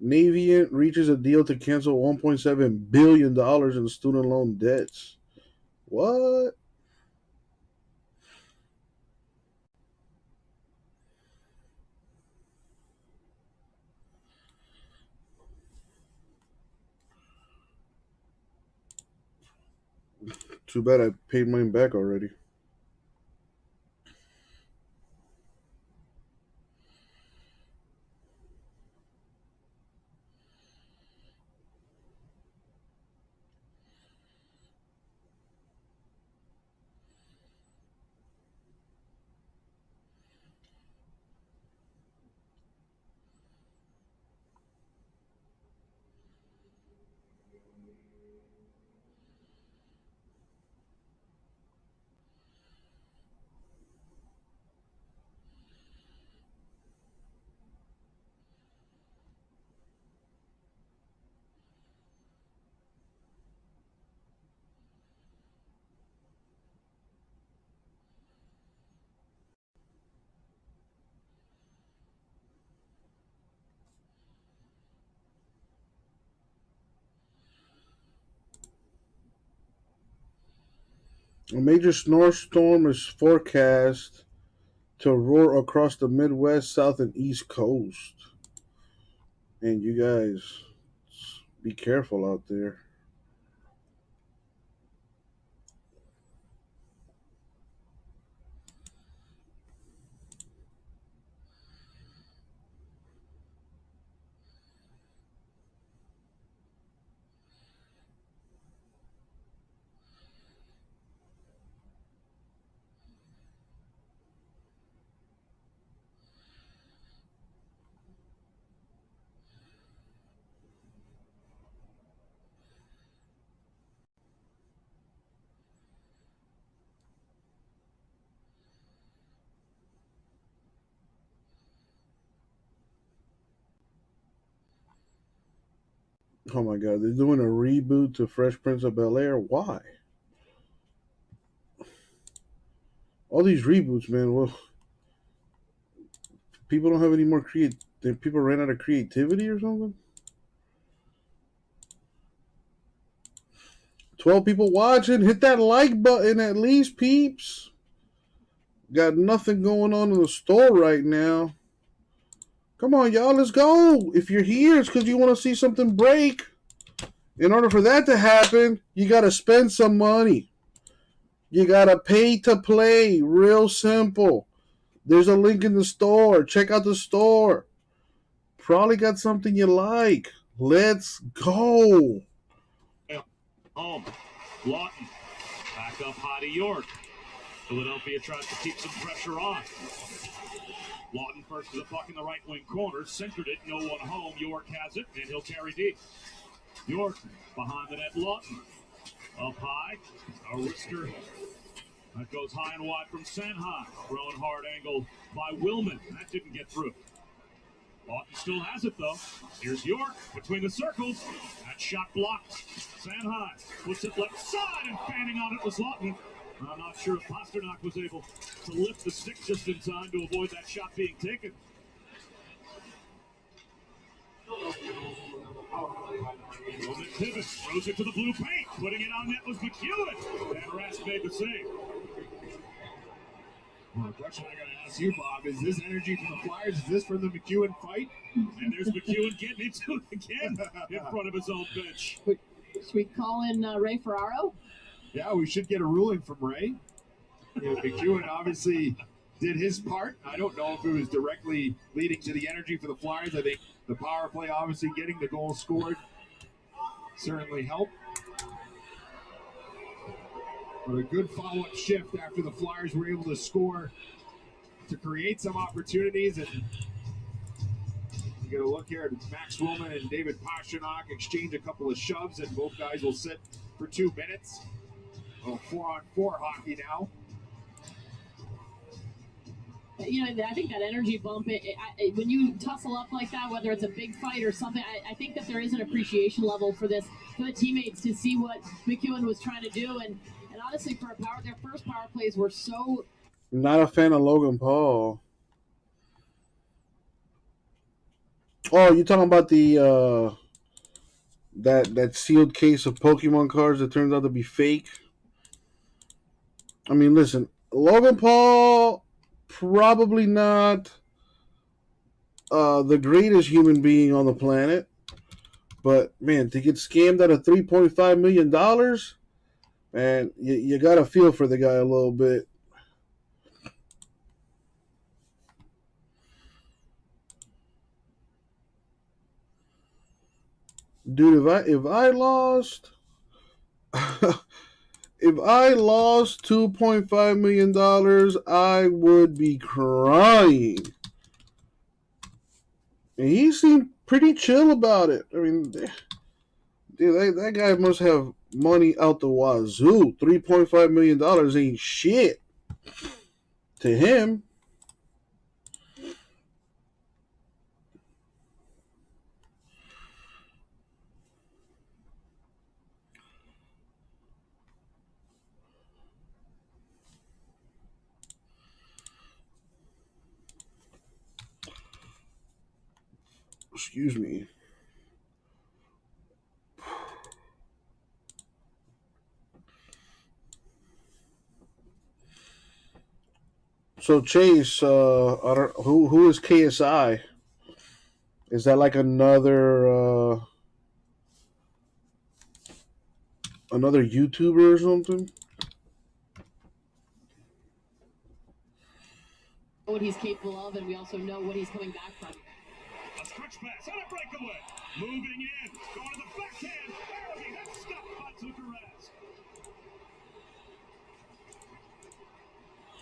Navient reaches a deal to cancel $1.7 billion in student loan debts. What? Too bad I paid mine back already. A major snowstorm is forecast to roar across the Midwest, South, and East Coast. And you guys, be careful out there. Oh my God, they're doing a reboot to Fresh Prince of Bel-Air. Why? All these reboots, man. Well, people don't have any more people ran out of creativity or something? 12 people watching. Hit that like button at least, peeps. Got nothing going on in the store right now. Come on, y'all. Let's go. If you're here, it's because you want to see something break. In order for that to happen, you got to spend some money. You got to pay to play. Real simple. There's a link in the store. Check out the store. Probably got something you like. Let's go. Home. Lawton. Back up high to York. Philadelphia tries to keep some pressure on. Lawton first to the puck in the right wing corner. Centered it. No one home. York has it, and he'll carry deep. York behind the net. Lawton. Up high. A wrister. That goes high and wide from Sanheim. Thrown hard angle by Willman. That didn't get through. Lawton still has it, though. Here's York between the circles. That shot blocked. Sanheim puts it left side, and fanning on it was Lawton. I'm not sure if Pasternak was able to lift the stick just in time to avoid that shot being taken. Pivot throws it to the blue paint. Putting it on net was McEwen. And Rask made the save. Well, the question I got to ask you, Bob, is this energy from the Flyers? Is this from the McEwen fight? And there's McEwen getting into it again in front of his own bench. Should we call in Ray Ferraro? Yeah, we should get a ruling from Ray. You know, McEwen obviously did his part. I don't know if it was directly leading to the energy for the Flyers. I think the power play, obviously getting the goal scored, certainly helped. But a good follow-up shift after the Flyers were able to score to create some opportunities. And you get a look here at Max Willman and David Pastrnak exchange a couple of shoves, and both guys will sit for 2 minutes. Oh, 4-on-4 hockey now. You know, I think that energy bump, when you tussle up like that, whether it's a big fight or something, I think that there is an appreciation level for this, for the teammates to see what McEwen was trying to do. And honestly, for their first power plays were so... Not a fan of Logan Paul. Oh, you talking about the that sealed case of Pokemon cards that turns out to be fake? I mean, listen, Logan Paul, probably not the greatest human being on the planet, but man, to get scammed out of $3.5 million, man, you gotta feel for the guy a little bit. Dude, if I lost if I lost $2.5 million, I would be crying. And he seemed pretty chill about it. I mean, dude, that guy must have money out the wazoo. $3.5 million ain't shit to him. Excuse me. So Chase, who is KSI? Is that like another YouTuber or something? What he's capable of, and we also know what he's coming back from. A stretch pass and a breakaway. Moving in. Going to the backhand. Barely that's stopped by Zuccarez.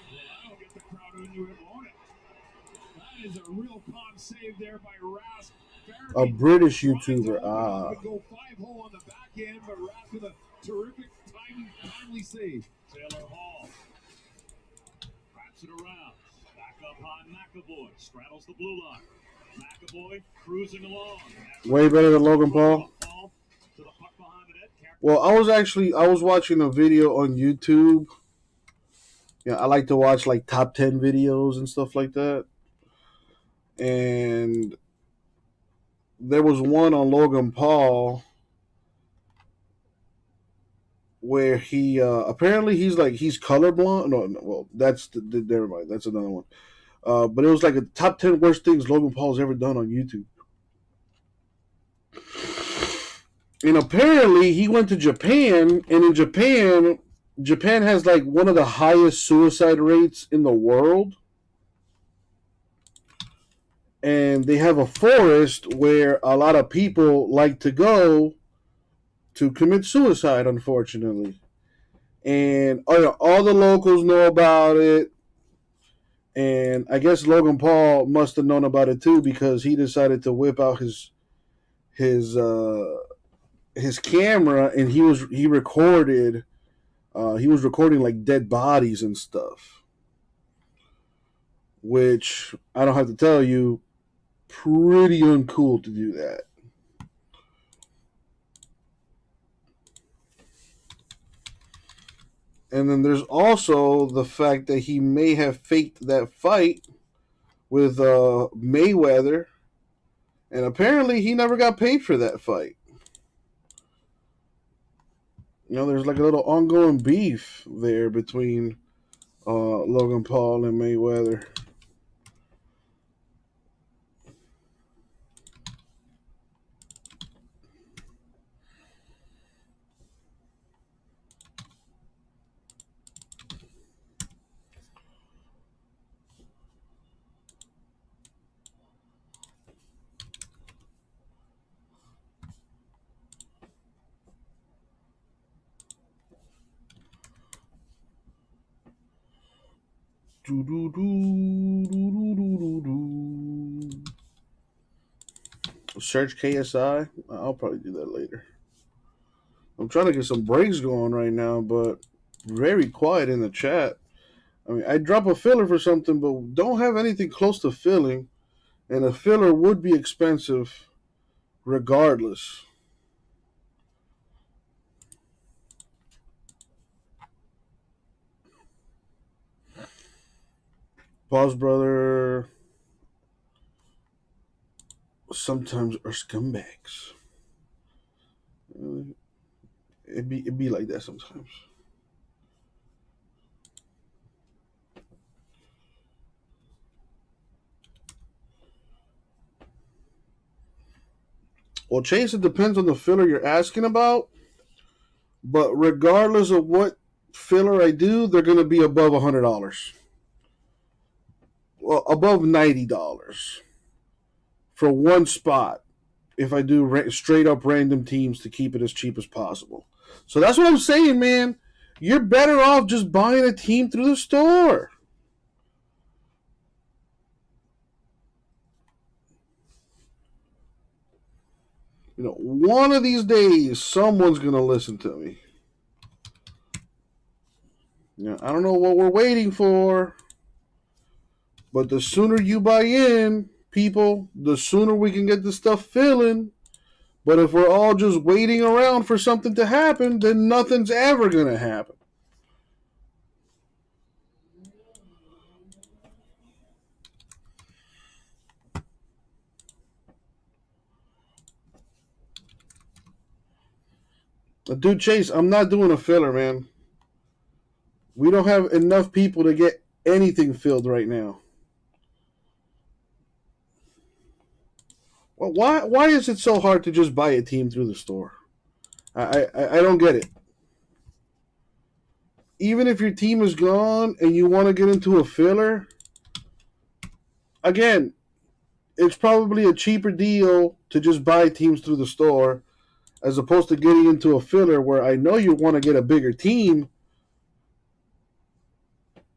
Well, that'll get the crowd into it, won't it? That is a real palm save there by Rask. A British YouTuber. Go 5-hole on the backhand, but Rask with a terrific timely save. Taylor Hall wraps it around. Back up on McAvoy. Straddles the blue line. McAvoy cruising along. Way better than Logan Paul. Well, I was watching a video on YouTube. Yeah, I like to watch like top 10 videos and stuff like that. And there was one on Logan Paul where he apparently he's colorblind. No, well, never mind. That's another one. But it was like a top 10 worst things Logan Paul's ever done on YouTube. And apparently he went to Japan, and in Japan has like one of the highest suicide rates in the world. And they have a forest where a lot of people like to go to commit suicide, unfortunately. And all the locals know about it. And I guess Logan Paul must have known about it too, because he decided to whip out his camera, and he was recording like dead bodies and stuff, which I don't have to tell you, pretty uncool to do that. And then there's also the fact that he may have faked that fight with Mayweather, and apparently he never got paid for that fight. You know, there's like a little ongoing beef there between Logan Paul and Mayweather. Search KSI. I'll probably do that later. I'm trying to get some breaks going right now, but very quiet in the chat. I mean, I drop a filler for something, but don't have anything close to filling, and a filler would be expensive regardless. Pause, brother. Sometimes are scumbags. It'd be like that sometimes. Well, Chase, it depends on the filler you're asking about. But regardless of what filler I do, they're going to be above $100. Well, above $90 for one spot if I do straight up random teams to keep it as cheap as possible. So that's what I'm saying, man. You're better off just buying a team through the store. You know, one of these days, someone's going to listen to me. You know, I don't know what we're waiting for, but the sooner you buy in, people, the sooner we can get this stuff filling. But if we're all just waiting around for something to happen, then nothing's ever going to happen. Dude, Chase, I'm not doing a filler, man. We don't have enough people to get anything filled right now. Well, why is it so hard to just buy a team through the store? I don't get it. Even if your team is gone and you want to get into a filler, again, it's probably a cheaper deal to just buy teams through the store as opposed to getting into a filler where I know you want to get a bigger team,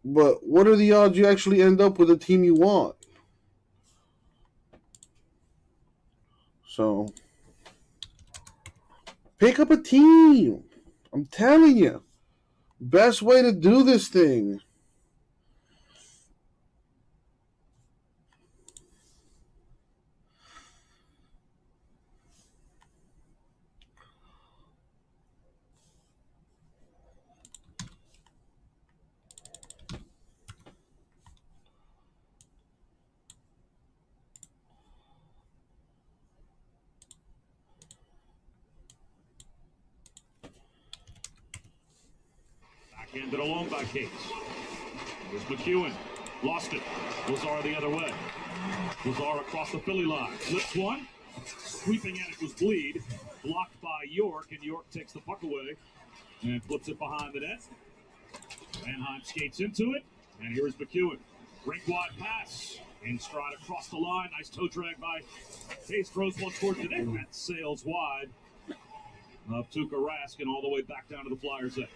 but what are the odds you actually end up with a team you want? So, pick up a team. I'm telling you. Best way to do this thing. Handed along by Case. Here's McEwen. Lost it. Lazar the other way. Lazar across the Philly line. Flips one. Sweeping at it was Bleed. Blocked by York, and York takes the puck away and flips it behind the net. Manheim skates into it, and here's McEwen. Rink wide pass. In stride across the line. Nice toe drag by Case. Throws one towards the net. That sails wide of Tuukka Rask and all the way back down to the Flyers' end.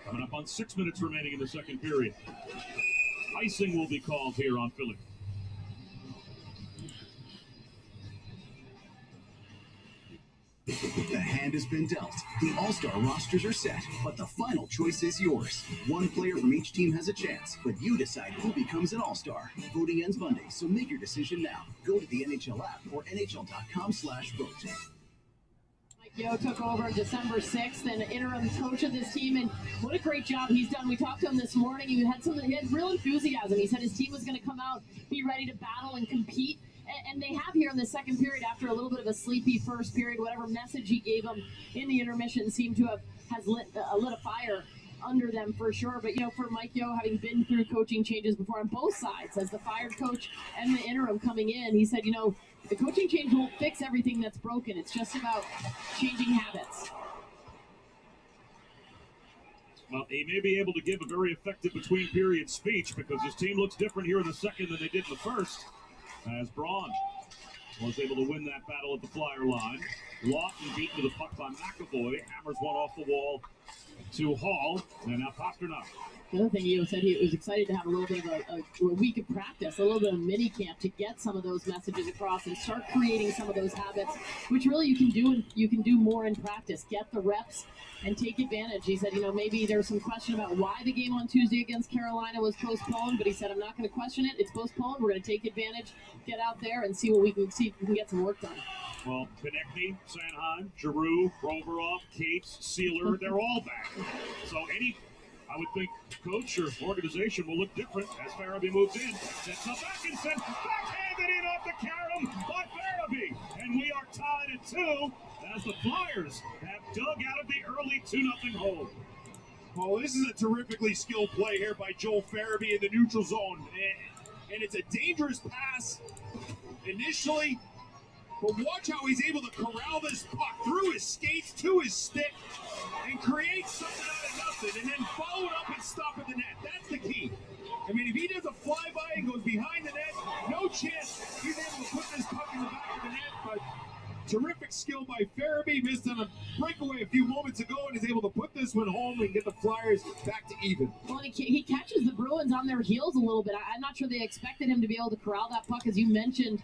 Coming up on 6 minutes remaining in the second period. Icing will be called here on Philly. The hand has been dealt. The All-Star rosters are set, but the final choice is yours. One player from each team has a chance, but you decide who becomes an All-Star. Voting ends Monday, so make your decision now. Go to the NHL app or nhl.com/vote. Yo took over December 6th and interim coach of this team, and what a great job he's done. We talked to him this morning. He had real enthusiasm. He said his team was going to come out, be ready to battle and compete, and they have here in the second period after a little bit of a sleepy first period. Whatever message he gave them in the intermission seemed to has lit a fire under them for sure. But, you know, for Mike Yeo, having been through coaching changes before on both sides, as the fired coach and the interim coming in, he said, you know, the coaching change won't fix everything that's broken. It's just about changing habits. Well, he may be able to give a very effective between-period speech because his team looks different here in the second than they did in the first, as Braun was able to win that battle at the Flyer line. Lawton beaten to the puck by McAvoy. Hammers one off the wall. to Hall, and now Pasternak. The other thing Eo said, he was excited to have a little bit of a week of practice, a little bit of mini camp to get some of those messages across and start creating some of those habits, which really you can do more in practice. Get the reps and take advantage. He said, maybe there's some question about why the game on Tuesday against Carolina was postponed, but he said, I'm not going to question it. It's postponed. We're going to take advantage, get out there, and see if we can get some work done. Well, Konechny, Sanheim, Giroux, Provorov, Cates, Sealer, they're all back. So I would think coach or organization will look different as Farabee moves in. Sets up Atkinson, backhanded in off the carom by Farabee. And we are tied at 2 as the Flyers have dug out of the early 2-0 hole. Well, this is a terrifically skilled play here by Joel Farabee in the neutral zone. And it's a dangerous pass initially, but watch how he's able to corral this puck through his skates to his stick and create something out of nothing, and then follow it up and stop at the net. That's the key. I mean, if he does a flyby and goes behind the net, no chance he's able to put this puck in the back of the net, but terrific skill by Farabee. Missed on a breakaway a few moments ago and is able to put this one home and get the Flyers back to even. Well, he catches the Bruins on their heels a little bit. I'm not sure they expected him to be able to corral that puck, as you mentioned,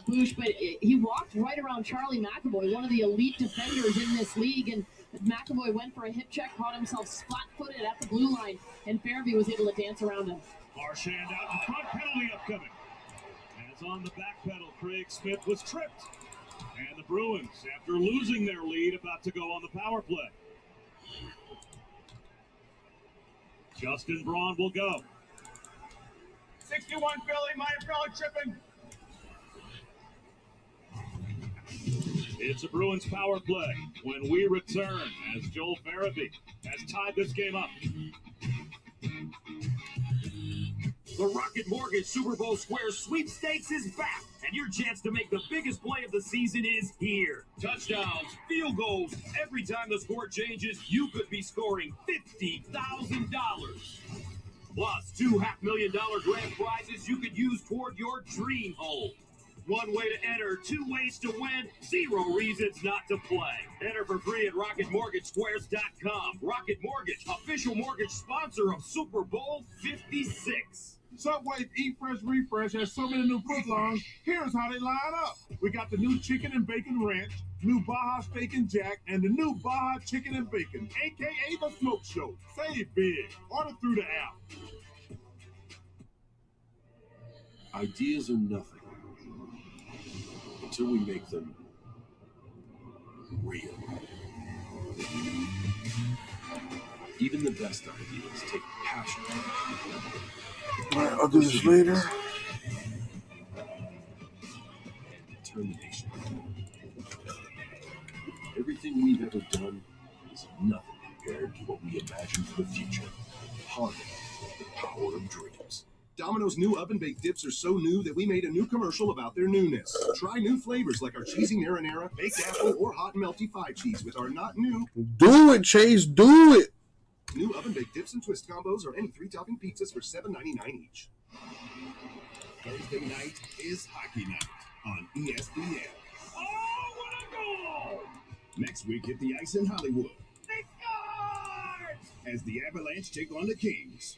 Bush, but he walked right around Charlie McAvoy, one of the elite defenders in this league, and McAvoy went for a hip check, caught himself flat-footed at the blue line, and Farabee was able to dance around him. Marchand out in front, penalty upcoming. As on the back pedal, Craig Smith was tripped. And the Bruins, after losing their lead, about to go on the power play. Justin Braun will go. 61 Philly, my umbrella tripping. It's a Bruins power play when we return as Joel Farabee has tied this game up. The Rocket Mortgage Super Bowl Square Sweepstakes is back, and your chance to make the biggest play of the season is here. Touchdowns, field goals, every time the score changes, you could be scoring $50,000. Plus, $2 $500,000 grand prizes you could use toward your dream home. One way to enter, 2 ways to win, 0 reasons not to play. Enter for free at RocketMortgageSquares.com. Rocket Mortgage, official mortgage sponsor of Super Bowl 56. Subway's Eat Fresh Refresh has so many new footlongs. Here's how they line up. We got the new Chicken and Bacon Ranch, new Baja Steak and Jack, and the new Baja Chicken and Bacon, a.k.a. The Smoke Show. Save big. Order through the app. Ideas are nothing until we make them real. Even the best ideas take passion. Alright, I'll do this later. Determination. Everything we've ever done is nothing compared to what we imagine for the future. Harness the power of dreams. Domino's new oven-baked dips are so new that we made a new commercial about their newness. Try new flavors like our cheesy marinara, baked apple, or hot and melty 5 cheese with our not new... Do it, Chase, do it! New oven-baked dips and twist combos or any 3-topping pizzas for $7.99 each. Thursday night is hockey night on ESPN. Oh, what a goal! Next week, hit the ice in Hollywood. They scored! As the Avalanche take on the Kings.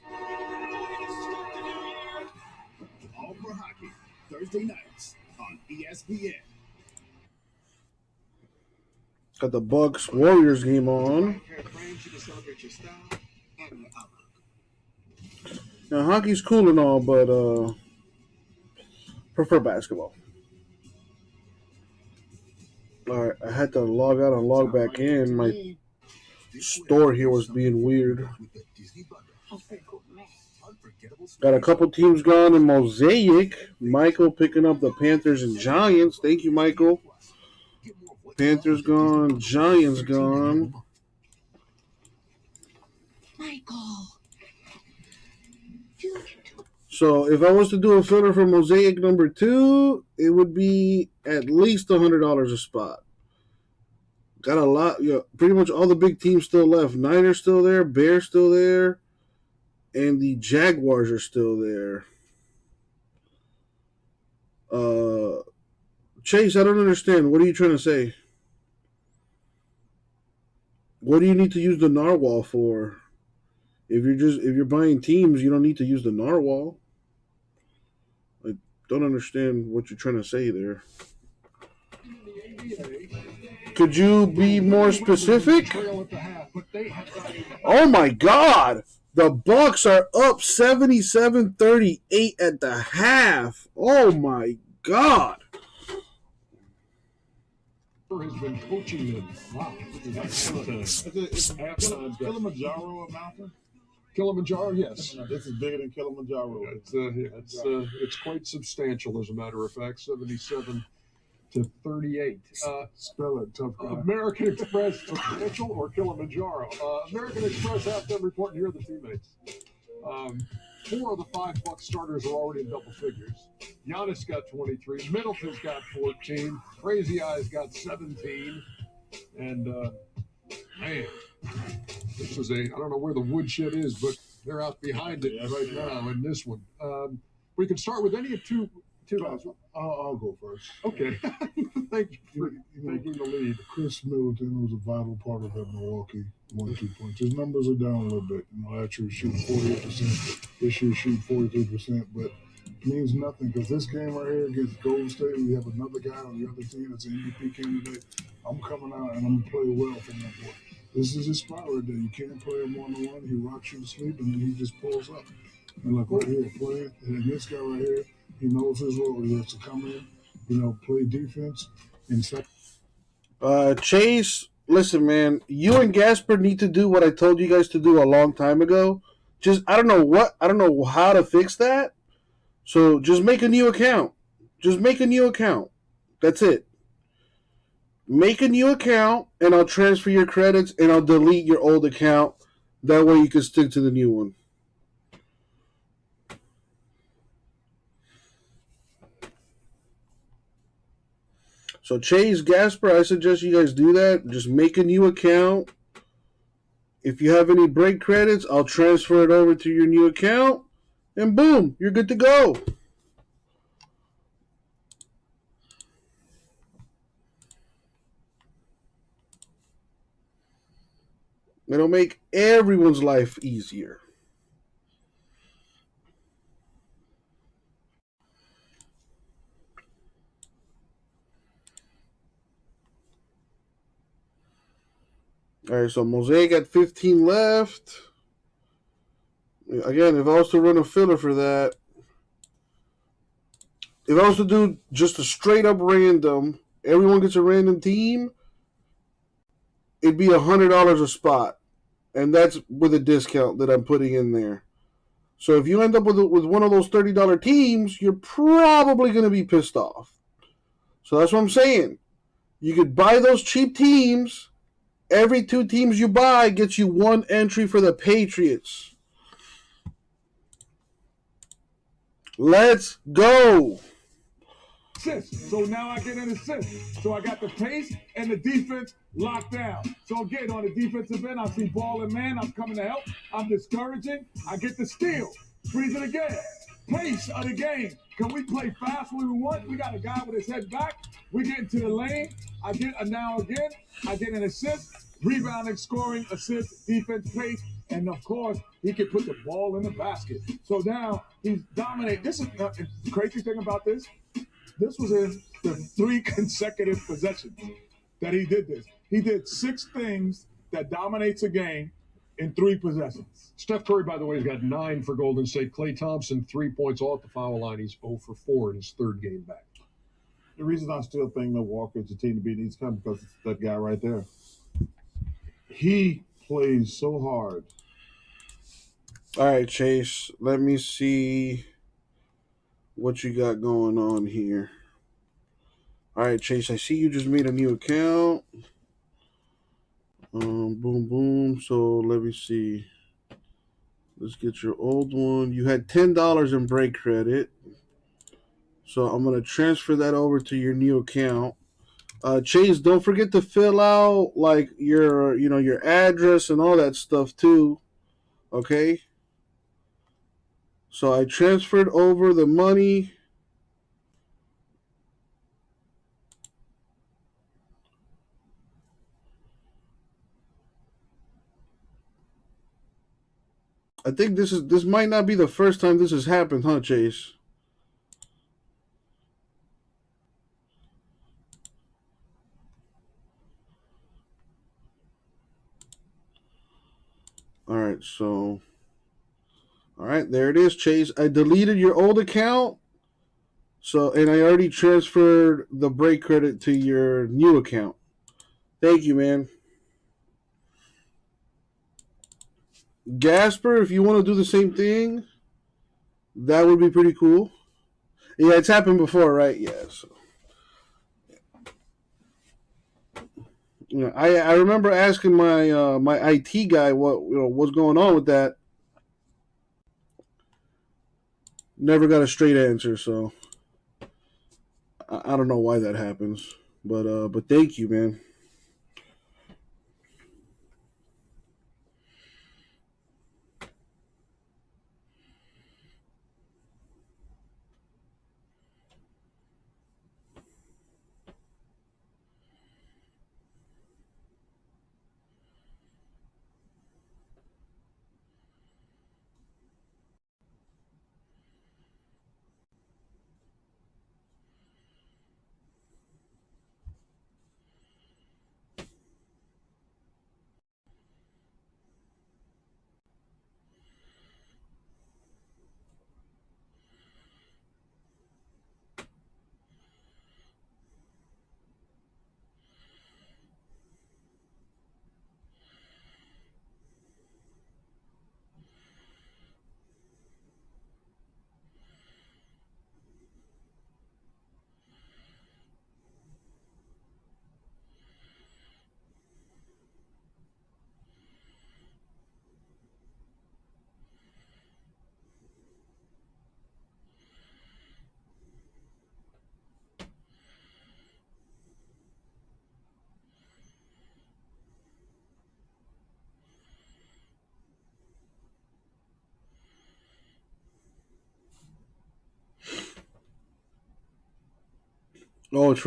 All for hockey, Thursday nights on ESPN. Got the Bucks Warriors game on. Now hockey's cool and all, but prefer basketball. Alright, I had to log out and log back in. My store here was being weird. Got a couple teams gone in Mosaic. Michael picking up the Panthers and Giants. Thank you, Michael. Panthers gone. Giants gone. Michael. So if I was to do a filler for Mosaic number 2, it would be at least $100 a spot. Got a lot. Pretty much all the big teams still left. Niners still there. Bears still there. And the Jaguars are still there. Chase, I don't understand. What are you trying to say? What do you need to use the narwhal for? If you're buying teams, you don't need to use the narwhal. I don't understand what you're trying to say there. Could you be more specific? Oh my God! The Bucks are up 77-38 at the half. Oh my God! Has been coaching them. Wow. Is Kilimanjaro a mountain? Kilimanjaro, yes. This is bigger than Kilimanjaro. It's quite substantial, as a matter of fact. 77-38. Spell it, tough guy. American Express substantial or Kilimanjaro? American Express halftime report, and here are the teammates. 4 of the 5 Bucks starters are already in double figures. Giannis got 23. Middleton's got 14. Crazy Eyes got 17. And, man, this is I don't know where the woodshed is, but they're out behind it right now in this one. We can start with any of two guys. I'll go first. Okay. Thank you for taking the lead. Chris Middleton was a vital part of that Milwaukee 1-2 punch. His numbers are down a little bit. Last year shooting 48%. This year shooting 43%, but it means nothing because this game right here against Golden State, we have another guy on the other team that's an MVP candidate. I'm coming out and I'm going to play well from that boy. This is his spot right there. You can't play him one-on-one. He rocks you to sleep, and then he just pulls up. And like right here, playing, and this guy right here, he knows his role. He has to come in, play defense. And Chase, listen, man, you and Gasper need to do what I told you guys to do a long time ago. I don't know how to fix that. So just make a new account. That's it. Make a new account, and I'll transfer your credits, and I'll delete your old account. That way you can stick to the new one. So Chase, Gasper, I suggest you guys do that. Just make a new account. If you have any break credits, I'll transfer it over to your new account. And boom, you're good to go. It'll make everyone's life easier. All right, so Mosaic at 15 left. Again, if I was to run a filler for that, if I was to do just a straight up random, everyone gets a random team, it'd be $100 a spot. And that's with a discount that I'm putting in there. So if you end up with one of those $30 teams, you're probably going to be pissed off. So that's what I'm saying. You could buy those cheap teams. Every 2 teams you buy gets you 1 entry for the Patriots. Let's go. Assist. So now I get an assist. So I got the pace and the defense locked down. So again, on the defensive end, I see ball and man. I'm coming to help. I'm discouraging. I get the steal. Freeze it again. Pace of the game. Can we play fast when we want? We got a guy with his head back. We get into the lane. I get a now again. I get an assist. Rebounding, scoring, assist, defense, pace. And of course, he can put the ball in the basket. So now he's dominating. This is the crazy thing about this. This was in the 3 consecutive possessions that he did this. He did 6 things that dominates a game in 3 possessions. Steph Curry, by the way, has got 9 for Golden State. Klay Thompson, 3 points off the foul line. He's 0 for 4 in his 3rd game back. The reason I still think Milwaukee is the team to beat needs to come because it's that guy right there. He plays so hard. All right, Chase, let me see what you got going on here. All right, Chase, I see you just made a new account. Boom, boom. So let me see. Let's get your old one. You had $10 in break credit. So I'm going to transfer that over to your new account. Chase, don't forget to fill out like your address and all that stuff too. Okay? So I transferred over the money. I think this might not be the first time this has happened, huh, Chase? All right, so all right, there it is, Chase. I deleted your old account. So, and I already transferred the break credit to your new account. Thank you, man. Gasper, if you want to do the same thing, that would be pretty cool. Yeah, it's happened before, right? Yeah. So, you know, I remember asking my my IT guy what's going on with that. Never got a straight answer, so I don't know why that happens. But thank you, man. Oh, it's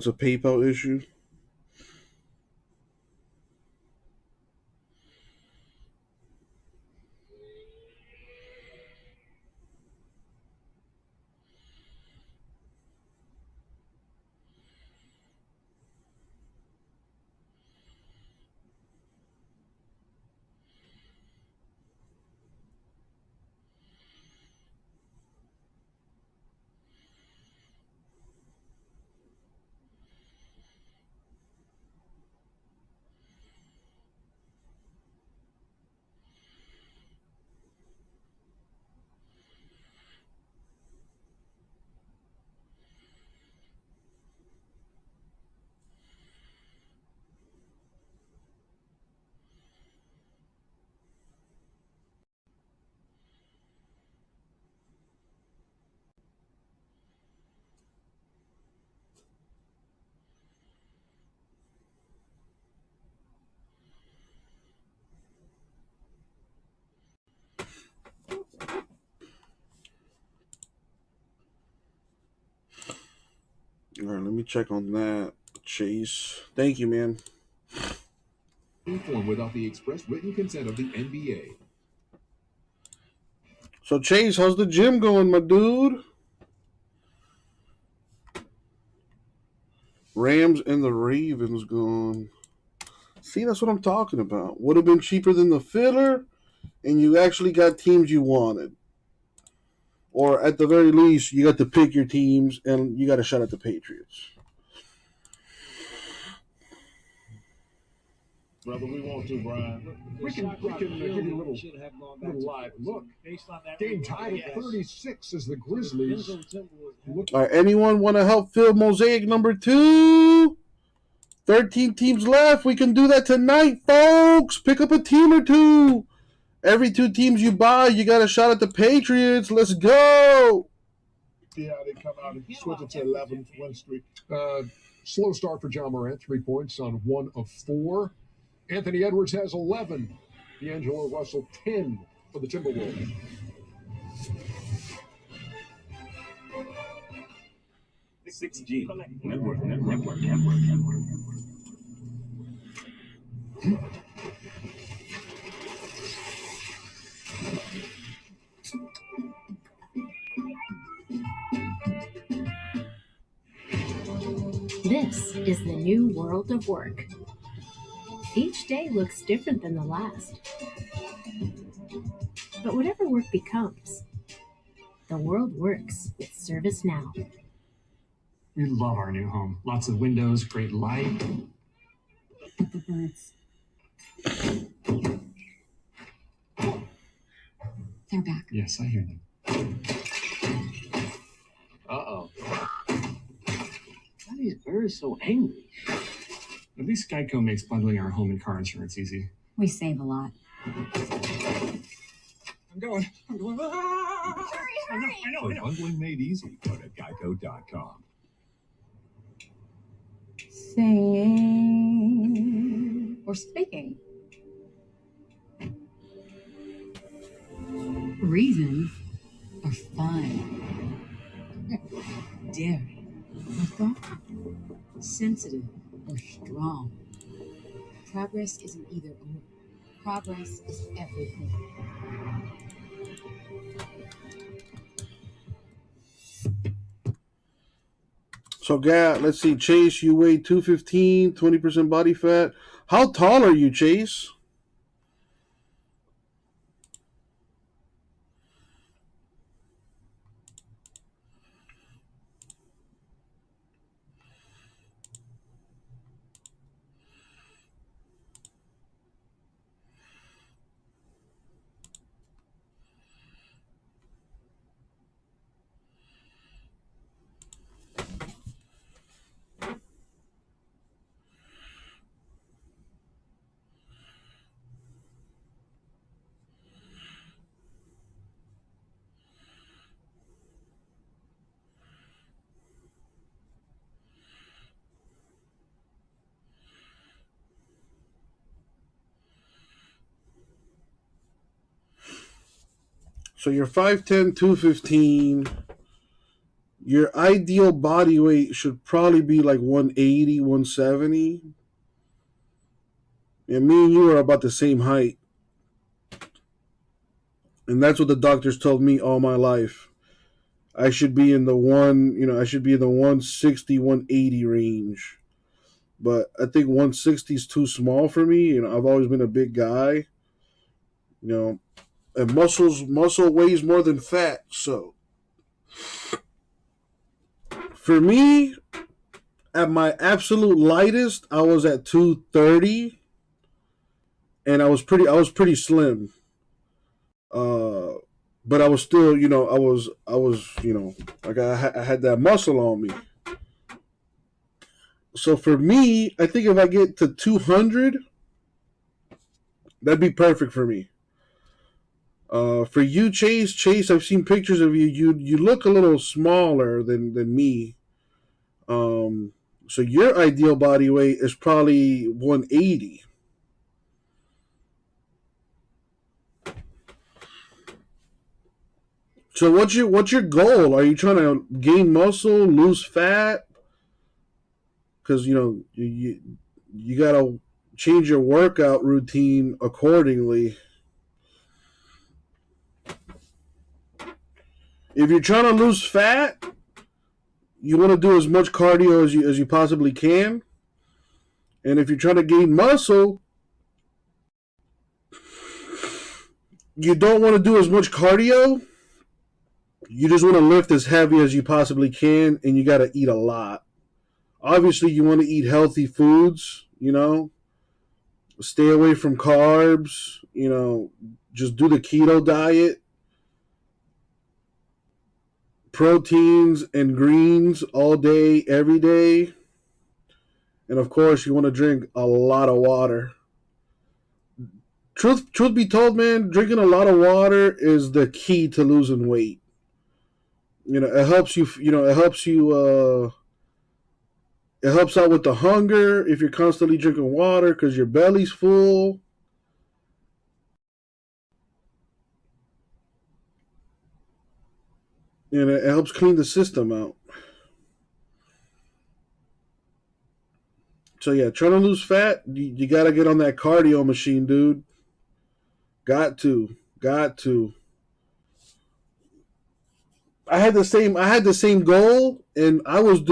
a PayPal issue. All right, let me check on that. Chase. Thank you, man. Form without the express written consent of the NBA. So, Chase, how's the gym going, my dude? Rams and the Ravens gone. See, that's what I'm talking about. Would have been cheaper than the filler, and you actually got teams you wanted. Or at the very least, you got to pick your teams, and you got a shot at the Patriots. Brother, we want to, Brian. We can give you a little live look. Game tied at 36 as the Grizzlies. All right, anyone want to help fill Mosaic number 2? 13 teams left. We can do that tonight, folks. Pick up a team or two. Every 2 teams you buy, you got a shot at the Patriots. Let's go. See how they come out and switch it to 11 win streak. Slow start for John Morant, 3 points on 1 of 4. Anthony Edwards has 11. D'Angelo Russell, 10 for the Timberwolves. Network. is the new world of work. Each day looks different than the last. But whatever work becomes, the world works with ServiceNow. We love our new home. Lots of windows, great light. But the birds, they're back. Yes, I hear them. Uh-oh. Why are these birds so angry? At least Geico makes bundling our home and car insurance easy. We save a lot. I'm going. Hurry! I know. For bundling made easy, go to geico.com. Singing or speaking. Reasons are fun. Daring or thoughtful. Sensitive or strong. Progress isn't either or. Progress is everything. So, let's see. Chase, you weigh 215, 20% body fat. How tall are you, Chase? So you're 5'10", 215. Your ideal body weight should probably be like 180, 170. And me and you are about the same height. And that's what the doctors told me all my life. I should be in the 160, 180 range. But I think 160 is too small for me. I've always been a big guy. And muscle weighs more than fat. So for me, at my absolute lightest, I was at 230, and I was pretty slim. But I was still, I was like I had that muscle on me. So for me, I think if I get to 200, that'd be perfect for me. For you, Chase, I've seen pictures of you. You look a little smaller than me. So your ideal body weight is probably 180. So what's your goal? Are you trying to gain muscle, lose fat? Because you gotta change your workout routine accordingly. If you're trying to lose fat, you want to do as much cardio as you possibly can. And if you're trying to gain muscle, you don't want to do as much cardio. You just want to lift as heavy as you possibly can, and you got to eat a lot. Obviously, you want to eat healthy foods, Stay away from carbs, just do the keto diet. Proteins and greens all day, every day. And of course, you want to drink a lot of water. Truth be told, man, drinking a lot of water is the key to losing weight. It helps you, it helps out with the hunger if you're constantly drinking water because your belly's full. And it helps clean the system out. So yeah, trying to lose fat, you got to get on that cardio machine, dude. Got to. I had the same goal, and I was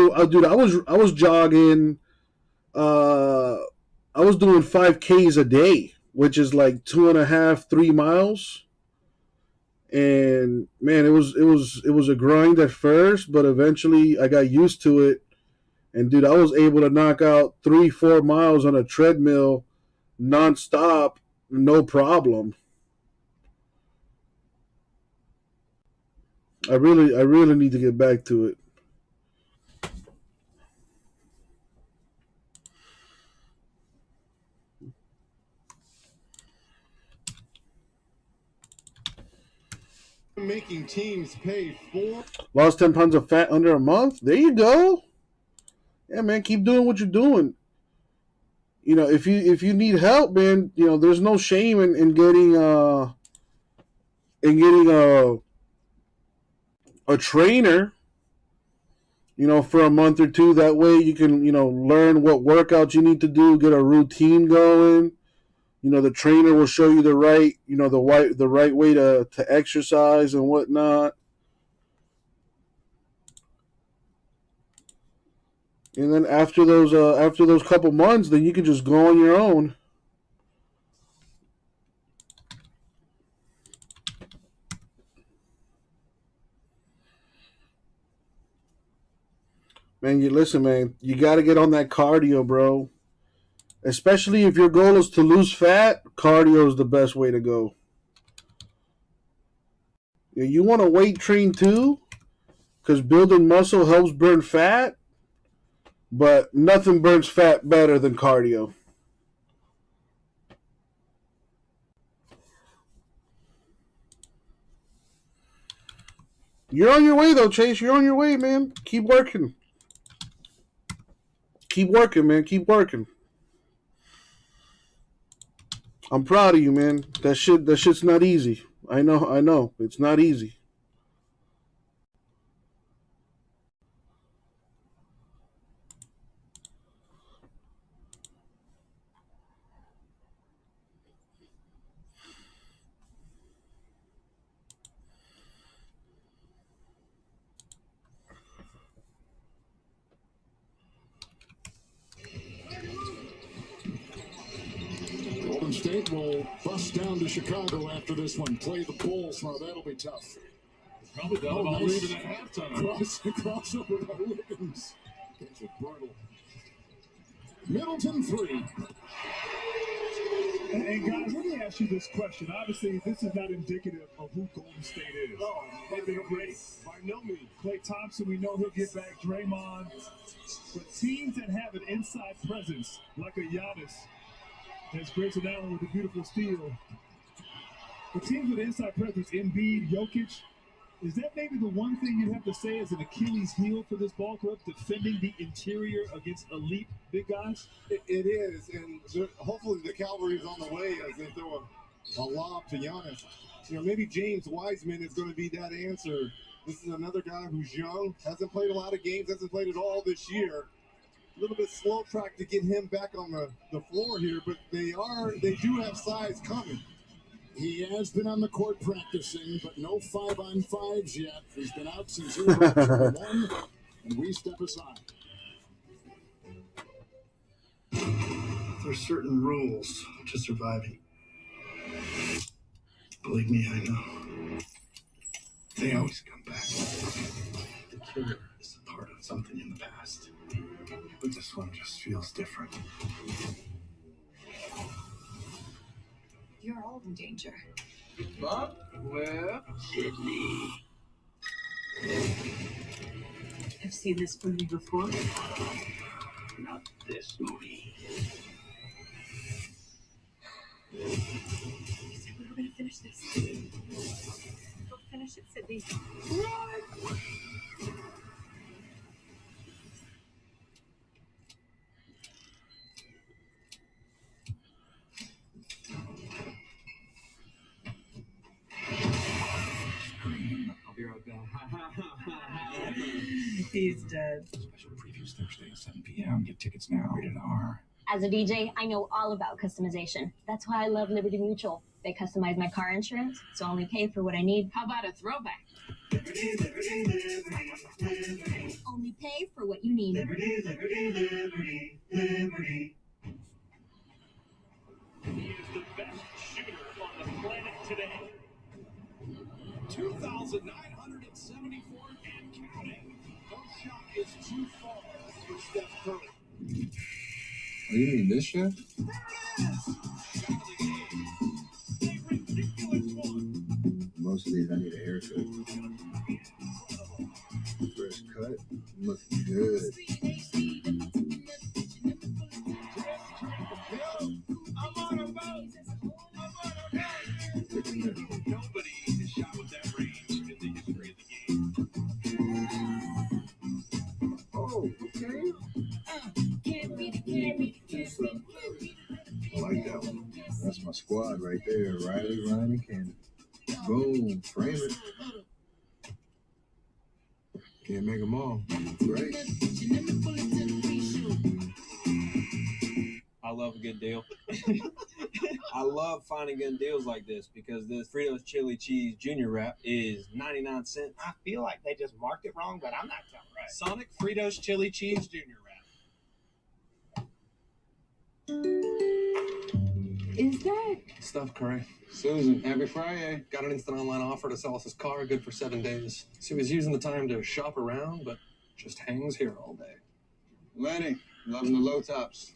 jogging I was doing 5Ks a day, which is like 2.5, 3 miles. And man, it was a grind at first, but eventually I got used to it. And dude, I was able to knock out 3-4 miles on a treadmill nonstop, no problem. I really need to get back to it. Making teams pay for. Lost 10 pounds of fat under a month. There you go. Yeah, man, keep doing what you're doing. You know, if you need help, man, you know, there's no shame in getting a trainer, you know, for a month or two. That way you can, you know, learn what workouts you need to do, get a routine going. You know, the trainer will show you the right, you know, the right way to exercise and whatnot. And then after those couple months, then you can just go on your own. Man, listen, man, you got to get on that cardio, bro. Especially if your goal is to lose fat, cardio is the best way to go. Yeah, you want to weight train too, because building muscle helps burn fat, but nothing burns fat better than cardio. You're on your way, though, Chase. You're on your way, man. Keep working. Keep working, man. Keep working. I'm proud of you, man. That shit's not easy. I know. It's not easy. Golden State will bust down to Chicago after this one. Play the Bulls. Now that'll be tough. Probably done about leaving at halftime. Crossover by Wiggins. Gets it brutal. Middleton 3. And guys, let me ask you this question. Obviously, this is not indicative of who Golden State is. No, they've been great. By no means. Klay Thompson, we know he'll get back. Draymond. But teams that have an inside presence, like a Giannis, as Grayson Allen with a beautiful steal. The teams with inside presence, Embiid, Jokic, is that maybe the one thing you'd have to say is an Achilles heel for this ball club, defending the interior against elite big guys? It is, and hopefully the cavalry's on the way as they throw a lob to Giannis. You know, maybe James Wiseman is going to be that answer. This is another guy who's young, hasn't played a lot of games, hasn't played at all this year. A little bit slow track to get him back on the floor here, but they do have size coming. He has been on the court practicing, but no 5-on-5s yet. He's been out since 1, and we step aside. There's certain rules to surviving. Believe me, I know. They always come back. The killer is a part of something in the past. But this one just feels different. You're all in danger. Bob? Where? Sydney. I've seen this movie before. Not this movie. You said we were going to finish this. We'll finish it, Sydney. Run! I'll be right back. He's dead. Special previews Thursday at 7 p.m. Get tickets now. Rated R. As a DJ, I know all about customization. That's why I love Liberty Mutual. They customize my car insurance, so I only pay for what I need. How about a throwback? Liberty, liberty, liberty, liberty. Only pay for what you need. Liberty, liberty, liberty, liberty. He is the best shooter on the planet today. 2,974 and counting. No shot is too far for Steph Curry. Oh, you mean this shit? Most of these I need a haircut. Fresh cut, looking good. Nobody has shot with that range in the history of the game. Oh, okay. I like that one. That's my squad right there. Riley, Ryan, and Cannon. Boom, frame it. Can't make them all. Great. I love a good deal. I love finding good deals like this because this Fritos Chili Cheese Junior Wrap is 99 cents. I feel like they just marked it wrong, but I'm not telling right. Sonic Fritos Chili Cheese Junior Wrap. Is that Steph Curry. Susan, happy Friday. Got an instant online offer to sell us his car, good for 7 days. So he was using the time to shop around, but just hangs here all day. Lenny, loving the low tops.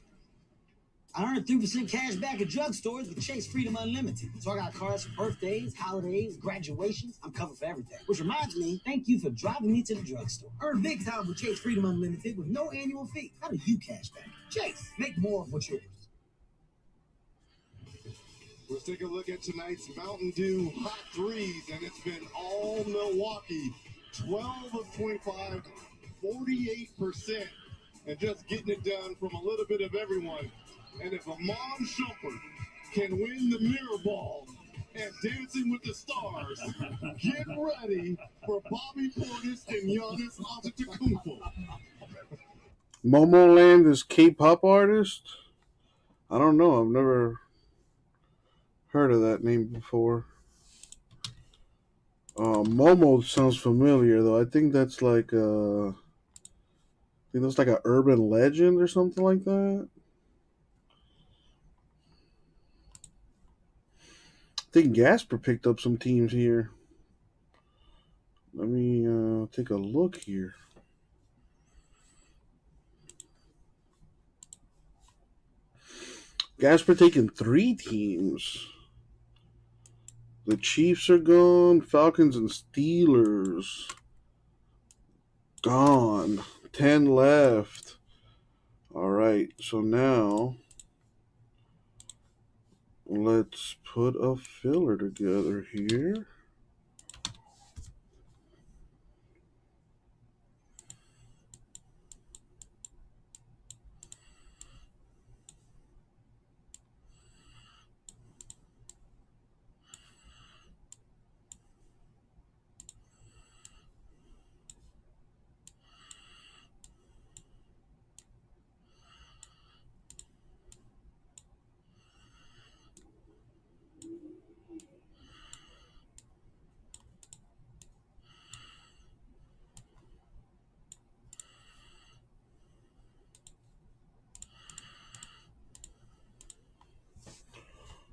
I earned 3% cash back at drugstores with Chase Freedom Unlimited. So I got cars for birthdays, holidays, graduations. I'm covered for everything. Which reminds me, thank you for driving me to the drugstore. Earn big time with Chase Freedom Unlimited with no annual fee. How do you cash back? Chase, make more of what's yours. Let's take a look at tonight's Mountain Dew hot threes, and it's been all Milwaukee. 12 of 25, 48%, and just getting it done from a little bit of everyone. And if Amon Shumpert can win the mirror ball and Dancing with the Stars, get ready for Bobby Portis and Giannis Antetokounmpo. Momoland is K-pop artist? I don't know. I've never heard of that name before. Momo sounds familiar though. I think that's like a urban legend or something like that. I think Gasper picked up some teams here. Let me take a look here. Gasper taking 3 teams. The Chiefs are gone. Falcons and Steelers gone. 10 left. All right, so now let's put a filler together here.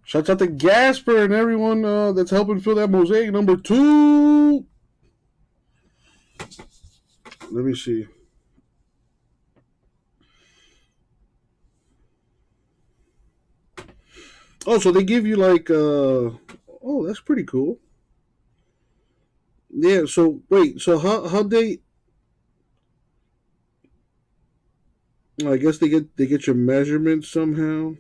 Shouts out to Gasper and everyone that's helping fill that mosaic number 2. Let me see. Oh, so they give you like, oh, that's pretty cool. Yeah, so wait, so how they, I guess they get your measurements somehow.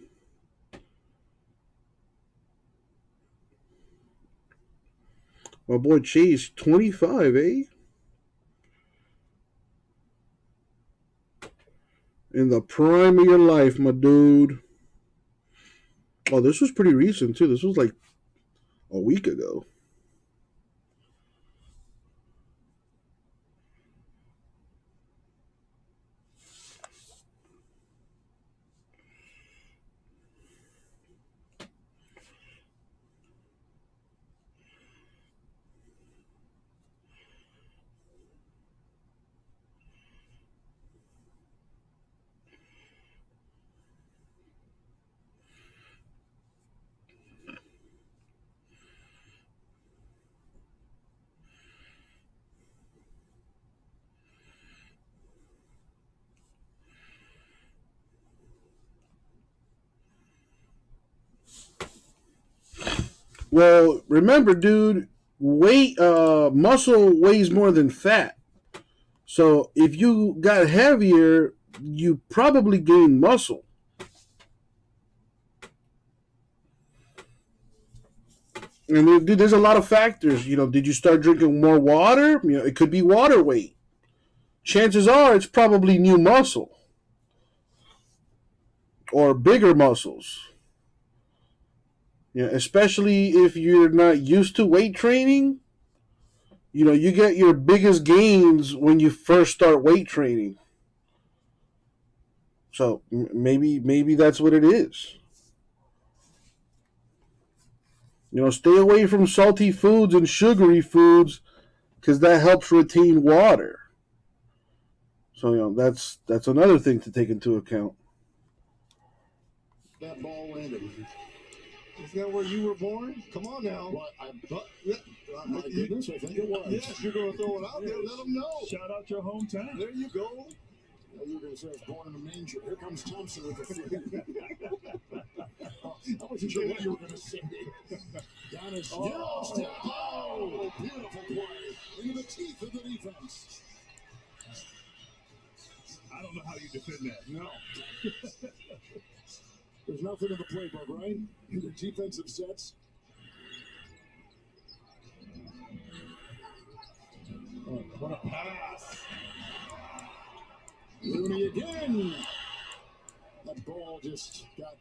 My boy Chase, 25, eh? In the prime of your life, my dude. Oh, this was pretty recent, too. This was like a week ago. Well, remember, dude, muscle weighs more than fat. So if you got heavier, you probably gained muscle. And dude, there's a lot of factors. Did you start drinking more water? It could be water weight. Chances are it's probably new muscle or bigger muscles. Especially if you're not used to weight training. You get your biggest gains when you first start weight training. So maybe that's what it is. Stay away from salty foods and sugary foods because that helps retain water. So that's another thing to take into account. That ball landed. Is that where you were born? Come on now. What? My goodness, I think it was. Yes, you're going to throw it out there. Let them know. Shout out your hometown. There you go. You were going to say I was born in a manger. Here comes Thompson with the free. I wasn't sure what you were going to say. Down is Step. Oh, beautiful play into the teeth of the defense. I don't know how you defend that. No. There's nothing in the playbook, right? In the defensive sets. Oh, what a pass. Looney again. That ball just got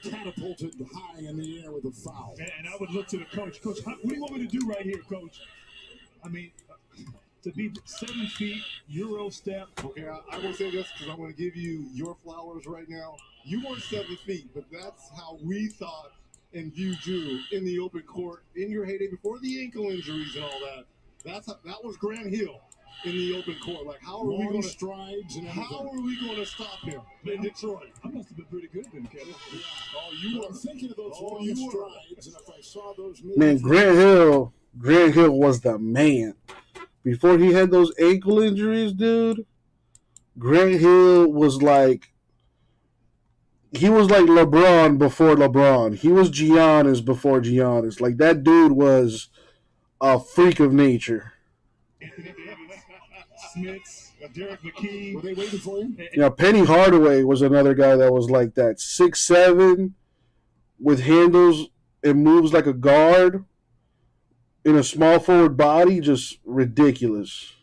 catapulted high in the air with a foul. And I would look to the coach. Coach, what do you want me to do right here, Coach? I mean, to be 7 feet, Euro step. Okay, I will say this because I'm going to give you your flowers right now. You weren't 7 feet, but that's how we thought and viewed you in the open court in your heyday before the ankle injuries and all that. That was Grant Hill in the open court. Like, how are we going to strides and everything. How are we going to stop him in Detroit? I must have been pretty good then, Kevin. Yeah. Oh, you were thinking of those long strides, and if I saw those moves, Man, Grant Hill was the man. Before he had those ankle injuries, dude, Grant Hill was like LeBron before LeBron. He was Giannis before Giannis. Like, that dude was a freak of nature. Smits, Derek McKee. Were they waiting for him? Penny Hardaway was another guy that was like that. 6'7", with handles and moves like a guard in a small forward body, just ridiculous.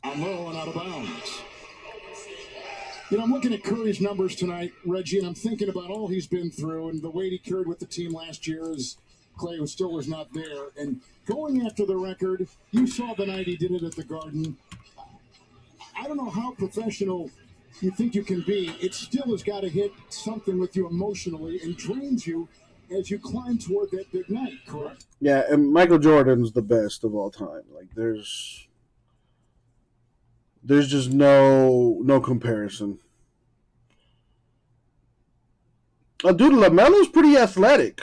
I'm rolling out of bounds. I'm looking at Curry's numbers tonight, Reggie, and I'm thinking about all he's been through and the weight he carried with the team last year as Clay still was not there. And going after the record, you saw the night he did it at the Garden. I don't know how professional you think you can be. It still has got to hit something with you emotionally and drains you as you climb toward that big night, correct? Yeah, and Michael Jordan's the best of all time. Like, there's just no comparison. Dude, LaMelo's pretty athletic.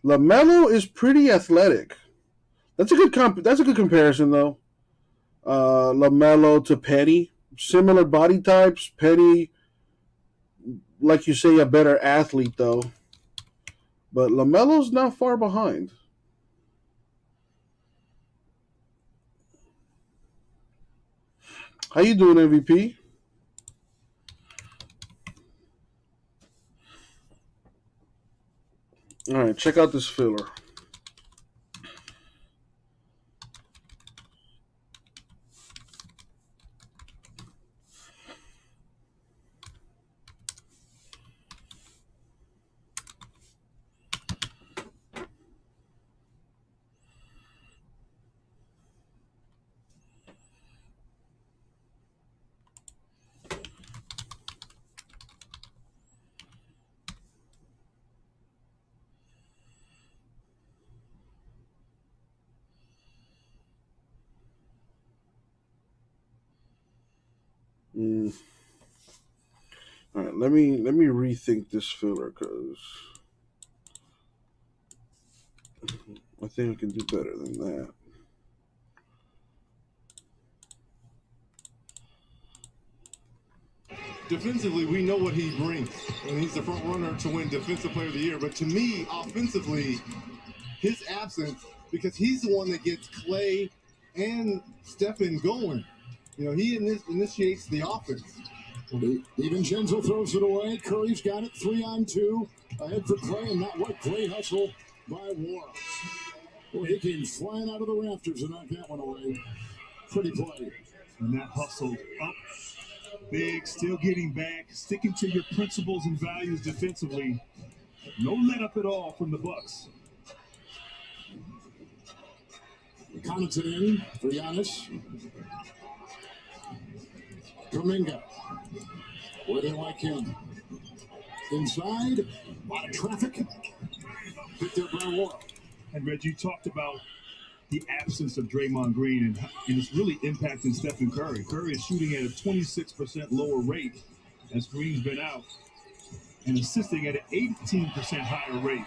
LaMelo is pretty athletic. That's a good comparison, though. LaMelo to Penny, similar body types. Penny, like you say, a better athlete, though. But LaMelo's not far behind. How you doing, MVP? All right, check out this filler. All right, let me rethink this filler because I think I can do better than that. defensively, we know what he brings, and he's the front runner to win Defensive Player of the Year. But to me, offensively, his absence, because he's the one that gets Clay and Stephen going. You know, he initiates the offense. DiVincenzo throws it away. Curry's got it 3-on-2. Ahead for Clay, and not what Clay hustle by Warren. Boy, he came flying out of the rafters and knocked that one away. Pretty play. And that hustle up big, still getting back, sticking to your principles and values defensively. No let up at all from the Bucks. Connaughton in for Giannis. Kuminga. Where they like him. Inside. A lot of traffic. Hit there by Warren. And Reg, you talked about the absence of Draymond Green, and it's really impacting Stephen Curry. Curry is shooting at a 26% lower rate as Green's been out, and assisting at an 18% higher rate.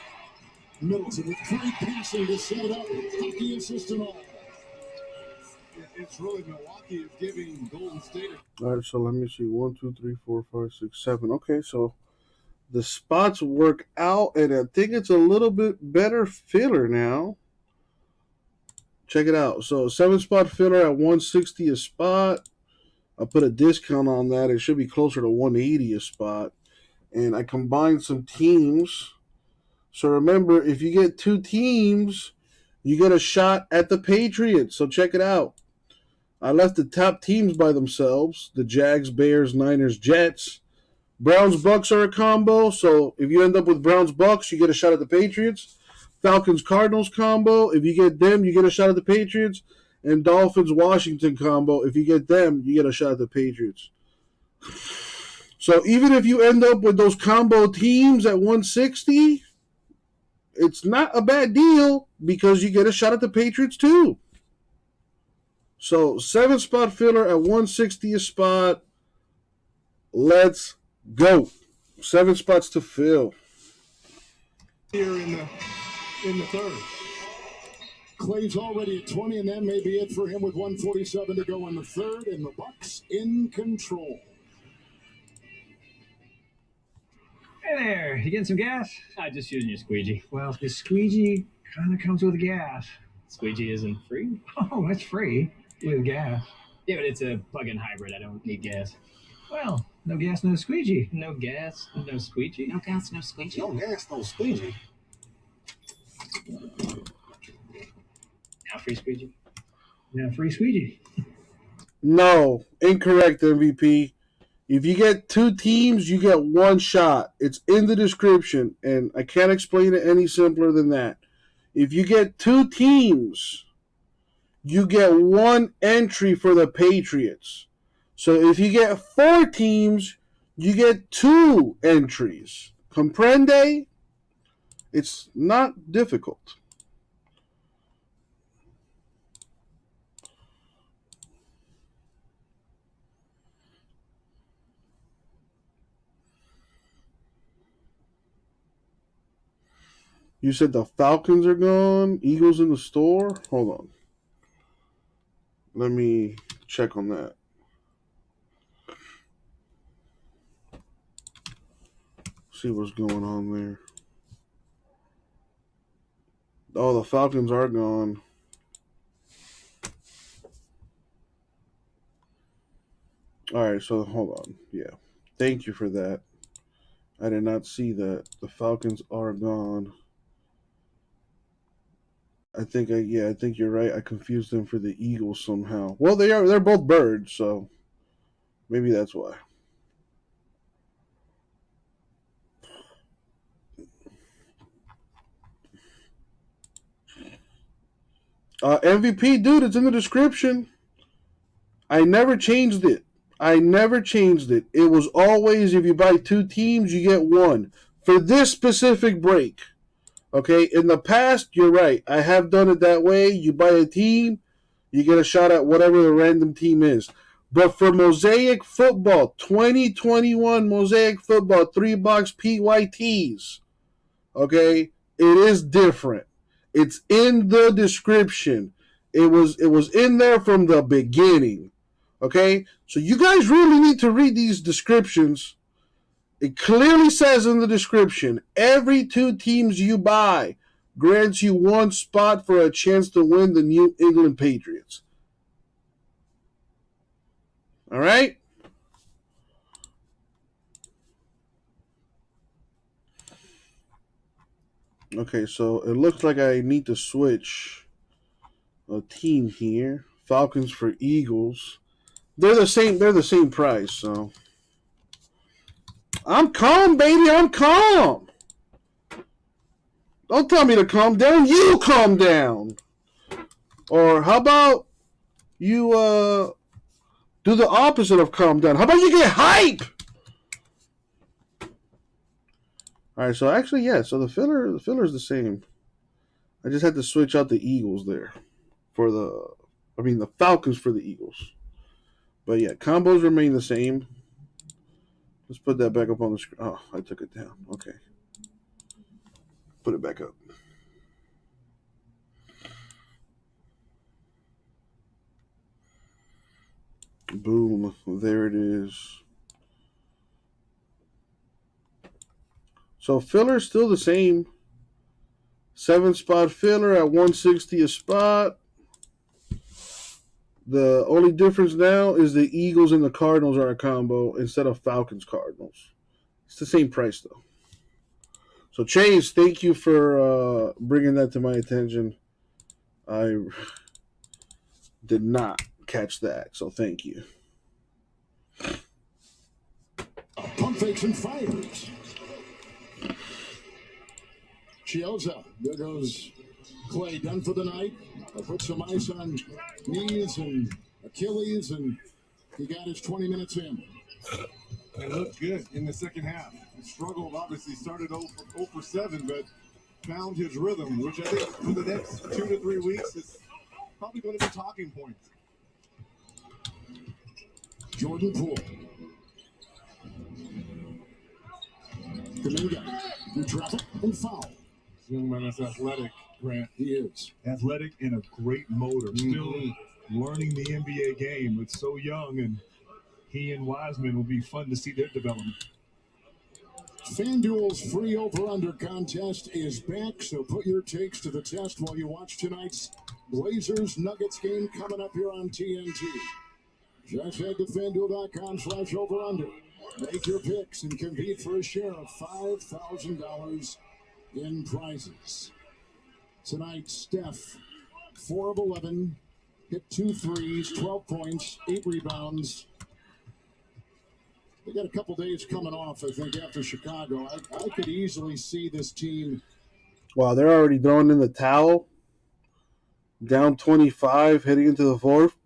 Middleton with great passing to set it up. Hockey assist and all. It's really Milwaukee is giving Golden State. All right, so let me see. 1, 2, 3, 4, 5, 6, 7. Okay, so the spots work out, and I think it's a little bit better filler now. Check it out. So 7-spot filler at 160 a spot. I put a discount on that. It should be closer to 180 a spot. And I combined some teams. So remember, if you get 2 teams, you get a shot at the Patriots. So check it out. I left the top teams by themselves. The Jags, Bears, Niners, Jets. Browns, Bucks are a combo. So if you end up with Browns, Bucks, you get a shot at the Patriots. Falcons, Cardinals combo. If you get them, you get a shot at the Patriots. And Dolphins, Washington combo. If you get them, you get a shot at the Patriots. So even if you end up with those combo teams at 160, it's not a bad deal because you get a shot at the Patriots too. So 7-spot filler at 160 a spot. Let's go. 7 spots to fill. Here in the third. Clay's already at 20, and that may be it for him with 1:47 to go in the third, and the Bucks in control. Hey there, you getting some gas? I'm just using your squeegee. Well, the squeegee kind of comes with gas. Squeegee isn't free? Oh, that's free with gas. Yeah, but it's a plug-in hybrid. I don't need gas. Well, no gas, no squeegee. No gas, no squeegee. No gas, no squeegee. No gas, no squeegee. Now free squeegee. Now free squeegee. No, incorrect, MVP. If you get 2 teams, you get 1 shot. It's in the description, and I can't explain it any simpler than that. If you get 2 teams, you get 1 entry for the Patriots. So if you get 4 teams, you get 2 entries. Comprende? It's not difficult. You said the Falcons are gone, Eagles in the store? Hold on. Let me check on that. See what's going on there. Oh, the Falcons are gone. All right, so hold on. Yeah. Thank you for that. I did not see that. The Falcons are gone. I think you're right. I confused them for the Eagles somehow. Well, they're both birds, so maybe that's why. MVP, dude, it's in the description. I never changed it. It was always, if you buy 2 teams, you get 1. For this specific break. Okay, in the past, you're right. I have done it that way. You buy a team, you get a shot at whatever the random team is. But for Mosaic Football, 2021 Mosaic Football, 3-box PYTs, okay, it is different. It's in the description. It was in there from the beginning. Okay? So you guys really need to read these descriptions. It clearly says in the description, every 2 teams you buy grants you 1 spot for a chance to win the New England Patriots. All right? Okay, so it looks like I need to switch a team here. Falcons for Eagles. They're the same price, so I'm calm, baby. I'm calm. Don't tell me to calm down. You calm down. Or how about you do the opposite of calm down? How about you get hype? All right, so actually, yeah. So the filler's the same. I just had to switch out the Eagles there for the Falcons for the Eagles. But yeah, combos remain the same. Let's put that back up on the screen. Oh, I took it down. Okay. Put it back up. Boom. There it is. So filler's still the same. 7-spot filler at $160 a spot. The only difference now is the Eagles and the Cardinals are a combo instead of Falcons Cardinals. It's the same price though. So Chase, thank you for bringing that to my attention. I did not catch that, so thank you. Pump fakes and fires. Chiozza. There goes Clay, done for the night. I put some ice on knees and Achilles, and he got his 20 minutes in. It looked good in the second half. He struggled, obviously, started 0 for 7, but found his rhythm, which I think for the next 2 to 3 weeks is probably going to be talking points. Jordan Poole. Domingo. You drop it and foul. Young man is athletic, Grant. He is. Athletic and a great motor. Still learning the NBA game. It's so young, and he and Wiseman will be fun to see their development. FanDuel's free over-under contest is back, so put your takes to the test while you watch tonight's Blazers-Nuggets game coming up here on TNT. Just head to FanDuel.com/over-under. Make your picks and compete for a share of $5,000 in prizes. Tonight, Steph, 4 of 11, hit 2 threes, 12 points, 8 rebounds. They got a couple days coming off, I think, after Chicago. I could easily see this team. Wow, they're already throwing in the towel. Down 25, heading into the fourth.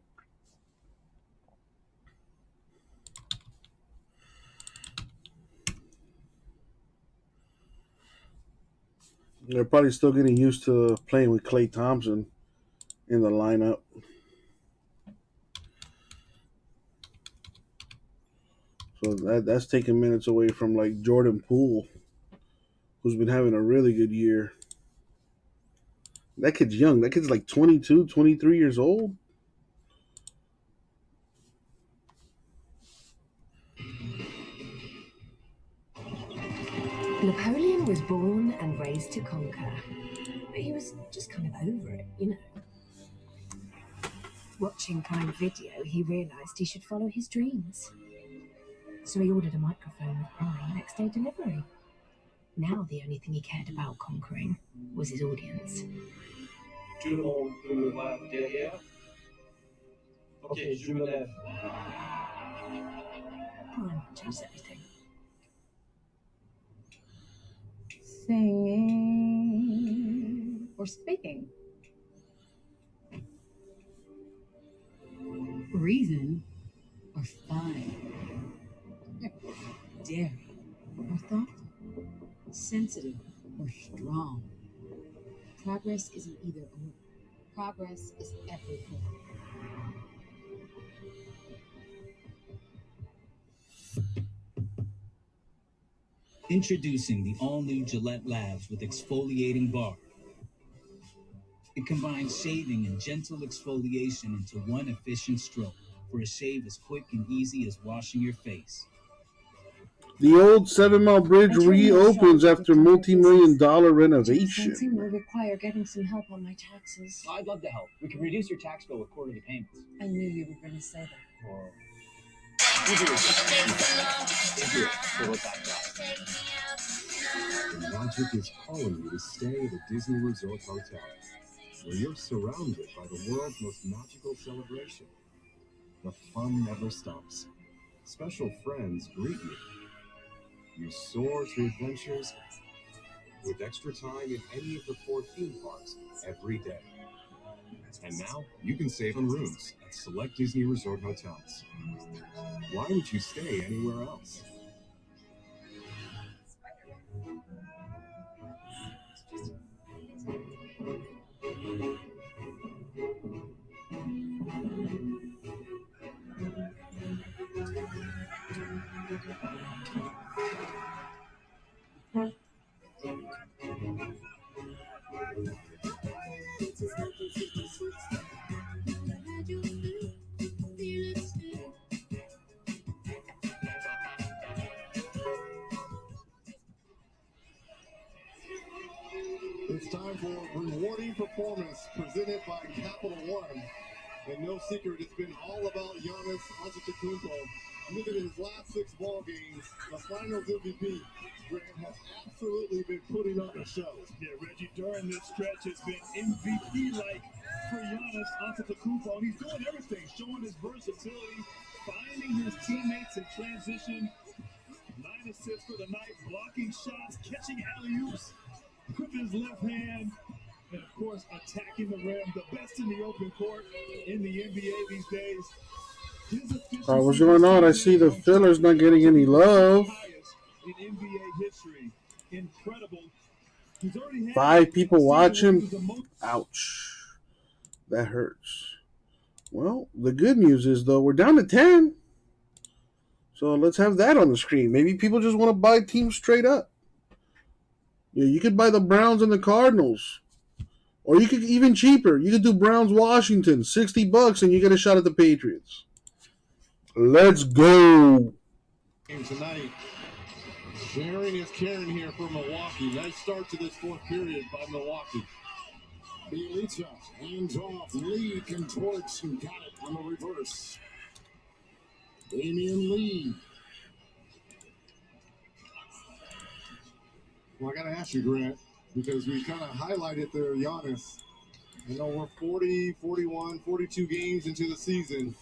They're probably still getting used to playing with Klay Thompson in the lineup. So that's taking minutes away from like Jordan Poole, who's been having a really good year. That kid's young. That kid's like 22, 23 years old. Napoleon was born and raised to conquer, but he was just kind of over it, you know. Watching Prime Video, he realised he should follow his dreams. So he ordered a microphone with Prime next day delivery. Now the only thing he cared about conquering was his audience. Tout le monde peut me voir derrière. Ok, je me lève. Prime changes everything. Singing or speaking. Reason or fun. Daring or thoughtful. Sensitive or strong. Progress isn't either or. Progress is everything. Introducing the all-new Gillette Labs with exfoliating bar. It combines shaving and gentle exfoliation into one efficient stroke. for a shave as quick and easy as washing your face. The old 7 Mile Bridge reopens after multi-million-dollar renovation. Fencing will require getting some help on my taxes. I'd love to help. We can reduce your tax bill with quarterly payments. I knew you were going to say that. Well, Magic is calling you to stay at a Disney Resort Hotel, where you're surrounded by the world's most magical celebration. The fun never stops. Special friends greet you. You soar to adventures with extra time in any of the 4 theme parks every day. And now you can save on rooms at select Disney Resort hotels. Why would you stay anywhere else? It's time for rewarding performance presented by Capital One. And no secret, it's been all about Giannis Antetokounmpo. Look at his last 6 ball games. The Finals MVP, Grant, has absolutely been putting on a show. Yeah, Reggie, during this stretch, it's been MVP-like for Giannis Antetokounmpo. He's doing everything, showing his versatility, finding his teammates in transition. 9 assists for the night, blocking shots, catching alley-oops with his left hand, and of course attacking the rim. The best in the open court in the NBA these days. All right, what's going on? I see the filler's not getting any love. In NBA history, incredible. He's already had 5 people watching. Ouch, that hurts. Well, the good news is though we're down to 10, so let's have that on the screen. Maybe people just want to buy teams straight up. Yeah, you could buy the Browns and the Cardinals. Or you could, even cheaper, you could do Browns-Washington, $60, and you get a shot at the Patriots. Let's go. Tonight, sharing is caring here for Milwaukee. Nice start to this 4th period by Milwaukee. Bielitsa, hands off, Lee contorts and got it on the reverse. Damian Lee. Well, I got to ask you, Grant, because we kind of highlighted there Giannis. You know, we're 40, 41, 42 games into the season.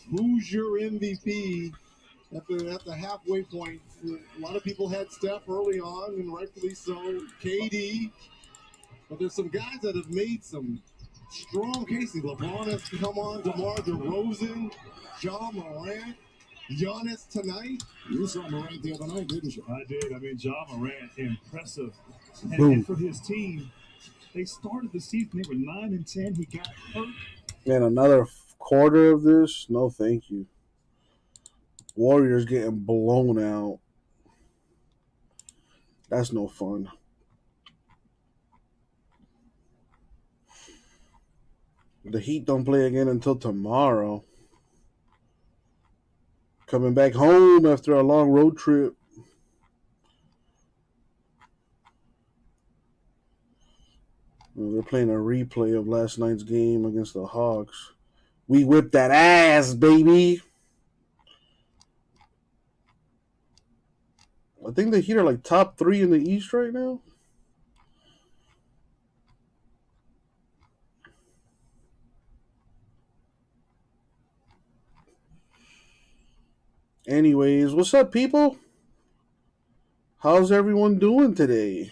Who's your MVP at the halfway point? A lot of people had Steph early on, and rightfully so. KD. But there's some guys that have made some strong cases. LeBron has come on, DeMar DeRozan, Ja Morant. Giannis tonight. You saw Morant the other night, didn't you? I did. I mean, Ja Morant, impressive. And for his team, they started the season, they were 9-10. He got hurt. And another quarter of this? No, thank you. Warriors getting blown out. That's no fun. The Heat don't play again until tomorrow. Coming back home after a long road trip. Well, they're playing a replay of last night's game against the Hawks. We whipped that ass, baby. I think the Heat are like top 3 in the East right now. Anyways, what's up, people? How's everyone doing today?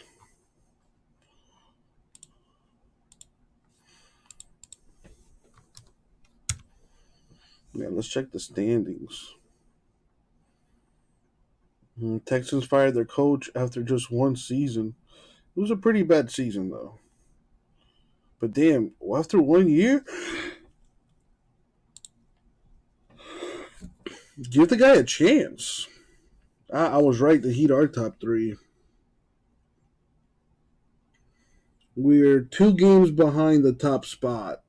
Yeah, let's check the standings. Texans fired their coach after just 1 season. It was a pretty bad season, though. But damn, after 1 year? Give the guy a chance. I was right. The Heat are top 3. We're 2 games behind the top spot.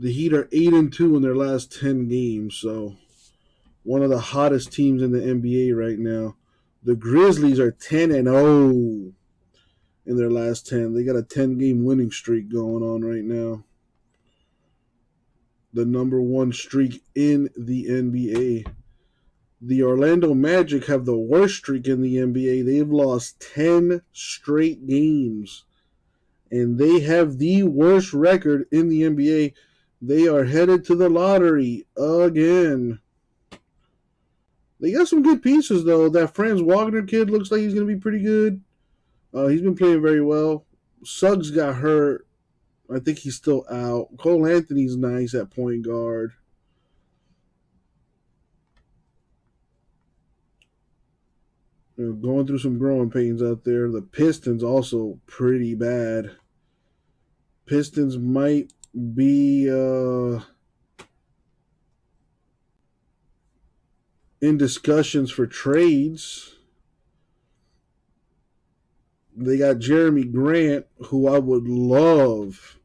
The Heat are 8-2 in their last 10 games, so one of the hottest teams in the NBA right now. The Grizzlies are 10-0 in their last 10. They got a 10-game winning streak going on right now. The number one streak in the NBA. The Orlando Magic have the worst streak in the NBA. They've lost 10 straight games. And they have the worst record in the NBA. They are headed to the lottery again. They got some good pieces, though. That Franz Wagner kid looks like he's going to be pretty good. He's been playing very well. Suggs got hurt. I think he's still out. Cole Anthony's nice at point guard. They're going through some growing pains out there. The Pistons also pretty bad. Pistons might be in discussions for trades. They got Jeremy Grant, who I would love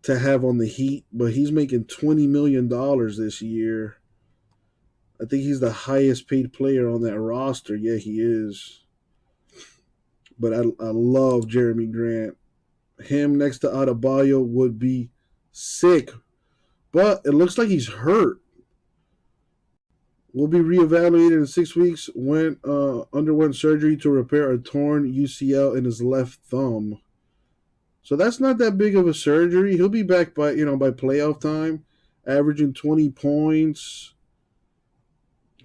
to have on the Heat, but he's making $20 million this year. I think he's the highest paid player on that roster. Yeah, he is. But I love Jeremy Grant. Him next to Adebayo would be sick. But it looks like he's hurt. Will be reevaluated in 6 weeks when underwent surgery to repair a torn UCL in his left thumb. So that's not that big of a surgery. He'll be back by playoff time, averaging 20 points,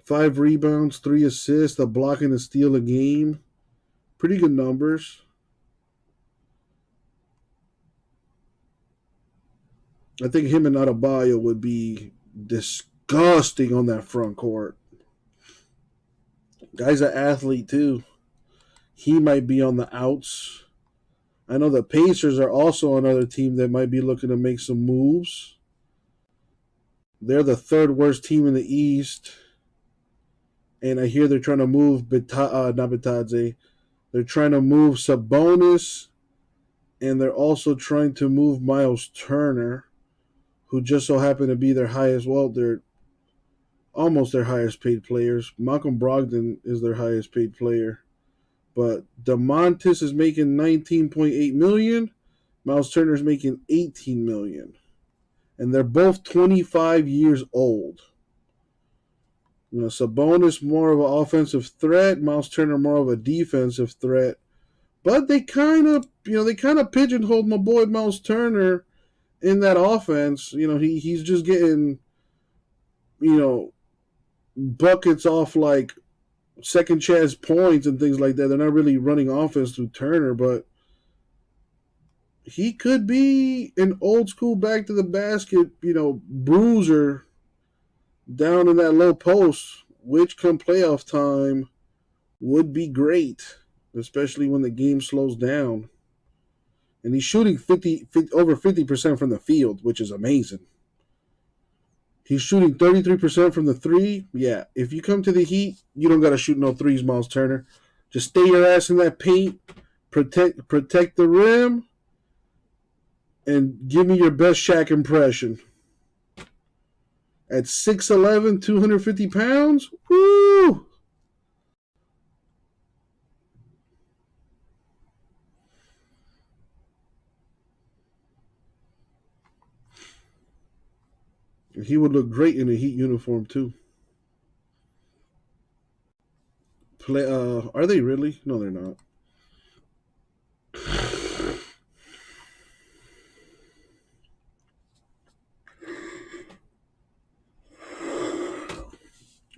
5 rebounds, 3 assists, a block and a steal a game. Pretty good numbers. I think him and Adebayo would be disgusting on that front court. Guy's an athlete too. He might be on the outs. I know the Pacers are also another team that might be looking to make some moves. They're the third worst team in the East. And I hear they're trying to move Bitadze. They're trying to move Sabonis. And they're also trying to move Miles Turner, who just so happened to be their highest, they're almost their highest paid players. Malcolm Brogdon is their highest paid player. But DeMontis is making $19.8 million. Miles Turner is making $18 million. And they're both 25 years old. Sabonis more of an offensive threat. Miles Turner more of a defensive threat. But they kind of pigeonholed my boy Miles Turner in that offense. He's just getting, buckets off like second chance points and things like that. They're not really running offense through Turner, but he could be an old school back to the basket, bruiser down in that low post, which come playoff time would be great, especially when the game slows down. And he's shooting over 50% from the field, which is amazing. He's shooting 33% from the three. Yeah, if you come to the Heat, you don't got to shoot no threes, Miles Turner. Just stay your ass in that paint, protect the rim, and give me your best Shaq impression. At 6'11", 250 pounds, woo! He would look great in a Heat uniform too. Are they really? No, they're not.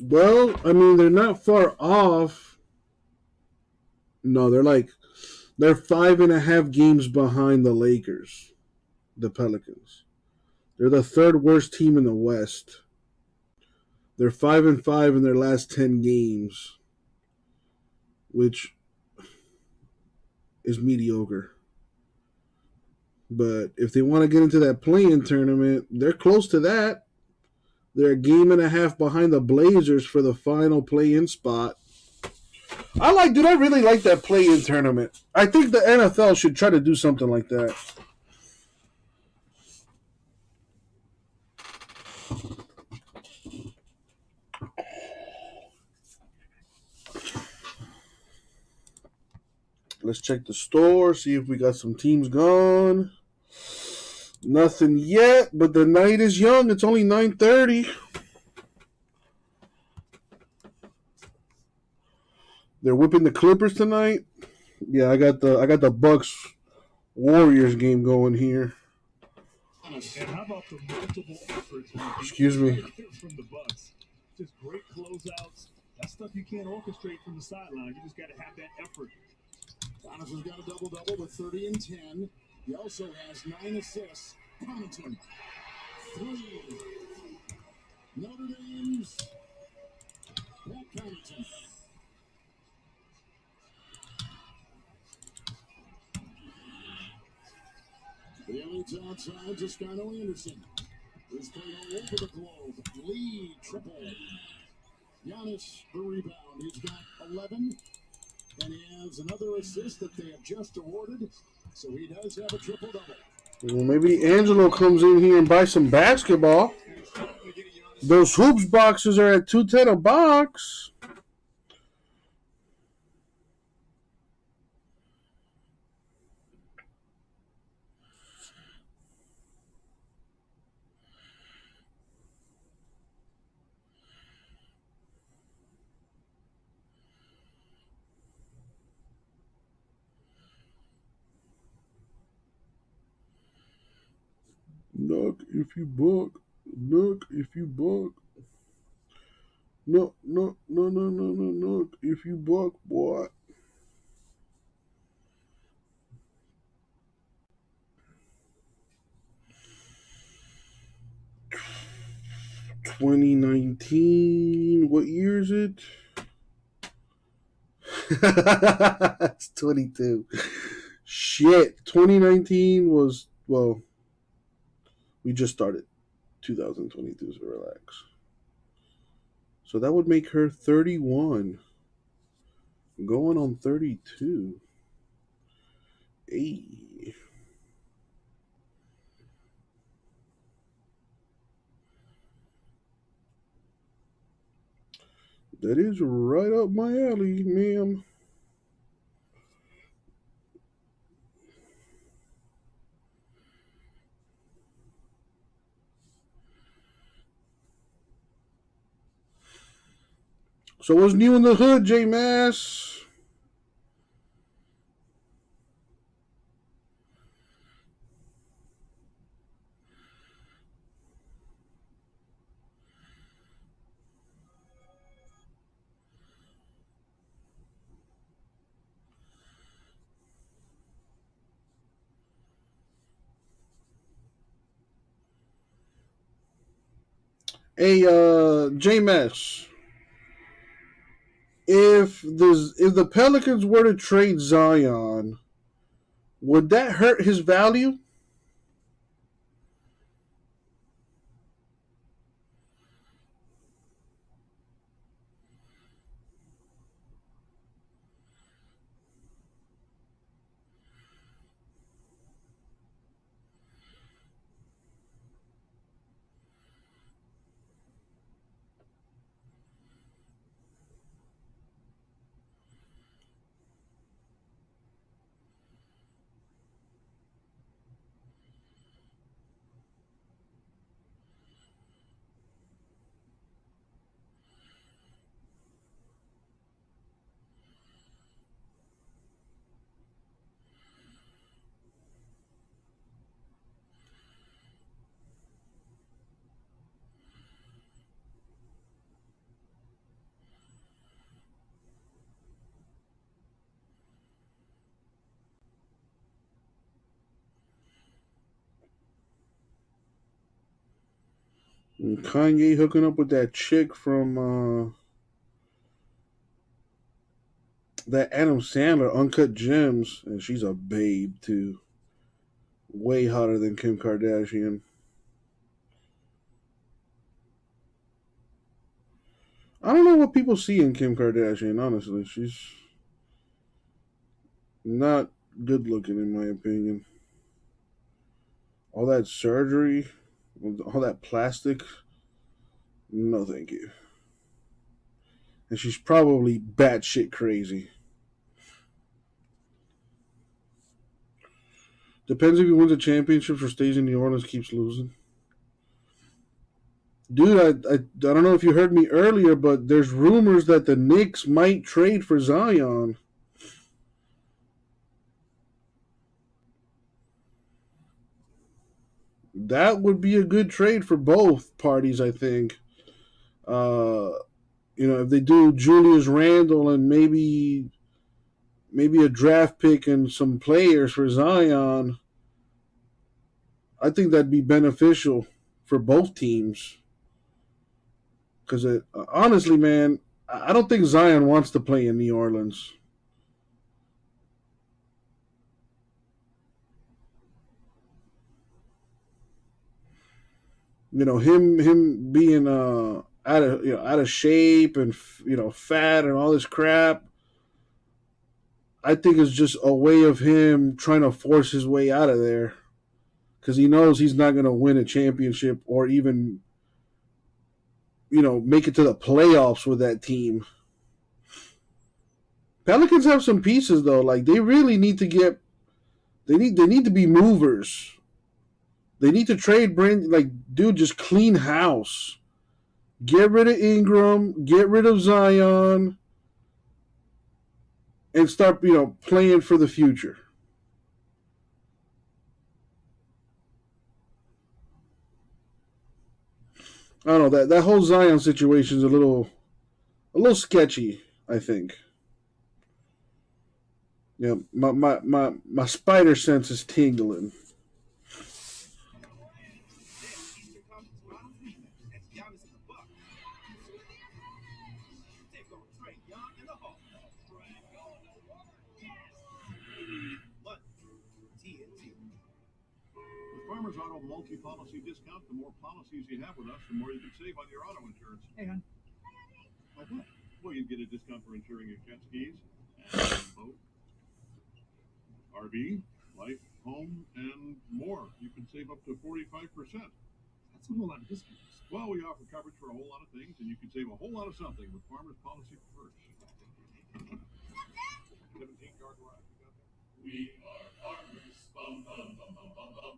Well, I mean, they're not far off. No, they're 5.5 games behind the Lakers, the Pelicans. They're the third worst team in the West. They're 5-5 in their last 10 games, which is mediocre. But if they want to get into that play-in tournament, they're close to that. They're a game and a half behind the Blazers for the final play-in spot. I really like that play-in tournament. I think the NFL should try to do something like that. Let's check the store, see if we got some teams gone. Nothing yet, but the night is young. It's only 9:30. They're whipping the Clippers tonight. Yeah, I got the Bucks Warriors game going here. And how about the multiple efforts? Excuse me. From the Bucks, just great closeouts. That's stuff you can't orchestrate from the sideline. You just got to have that effort. Donoson's got a double-double with 30 and 10. He also has 9 assists. Connaughton, 3. Notre Dame's Pat Connaughton. The elites outside to Skylar Anderson. He's played all over the globe. Lead triple. Giannis, the rebound. He's got 11. And he has another assist that they have just awarded. So he does have a triple-double. Well, maybe Angelo comes in here and buys some basketball. Those hoops boxes are at $2.10 a box. Knock if you buck. Knock if you buck. No, knock if you buck, boy. $2019. What year is it? It's 22. Shit. 2019 was, well, we just started 2022, so relax. So that would make her 31. Going on 32. Hey. That is right up my alley, ma'am. So what's new in the hood, J-Mass? Hey, J-Mass. If the Pelicans were to trade Zion, would that hurt his value? And Kanye hooking up with that chick from that Adam Sandler, Uncut Gems, and she's a babe too. Way hotter than Kim Kardashian. I don't know what people see in Kim Kardashian, honestly. She's not good looking in my opinion. All that surgery, all that plastic, no thank you. And she's probably batshit crazy. Depends if he wins the championships or stays in New Orleans, keeps losing. Dude, I don't know if you heard me earlier, but there's rumors that the Knicks might trade for Zion. That would be a good trade for both parties, I think. If they do Julius Randle and maybe a draft pick and some players for Zion, I think that'd be beneficial for both teams. Because honestly, man, I don't think Zion wants to play in New Orleans. Him being out of shape and fat and all this crap, I think it's just a way of him trying to force his way out of there, because he knows he's not going to win a championship or even make it to the playoffs with that team. Pelicans have some pieces though. Like, they really need to get. They need to be movers. They need to trade dude, just clean house. Get rid of Ingram, get rid of Zion, and start, playing for the future. I don't know, that whole Zion situation is a little sketchy, I think. Yeah, my spider sense is tingling. Farmers Auto multi-policy discount. The more policies you have with us, the more you can save on your auto insurance. Hey, hon. Like what? Well, you get a discount for insuring your jet skis, and boat, RV, life, home, and more. You can save up to 45%. That's a whole lot of discounts. Well, we offer coverage for a whole lot of things, and you can save a whole lot of something with Farmers Policy First. 17-yard drive. We are farmers. Bum, bum, bum, bum, bum, bum.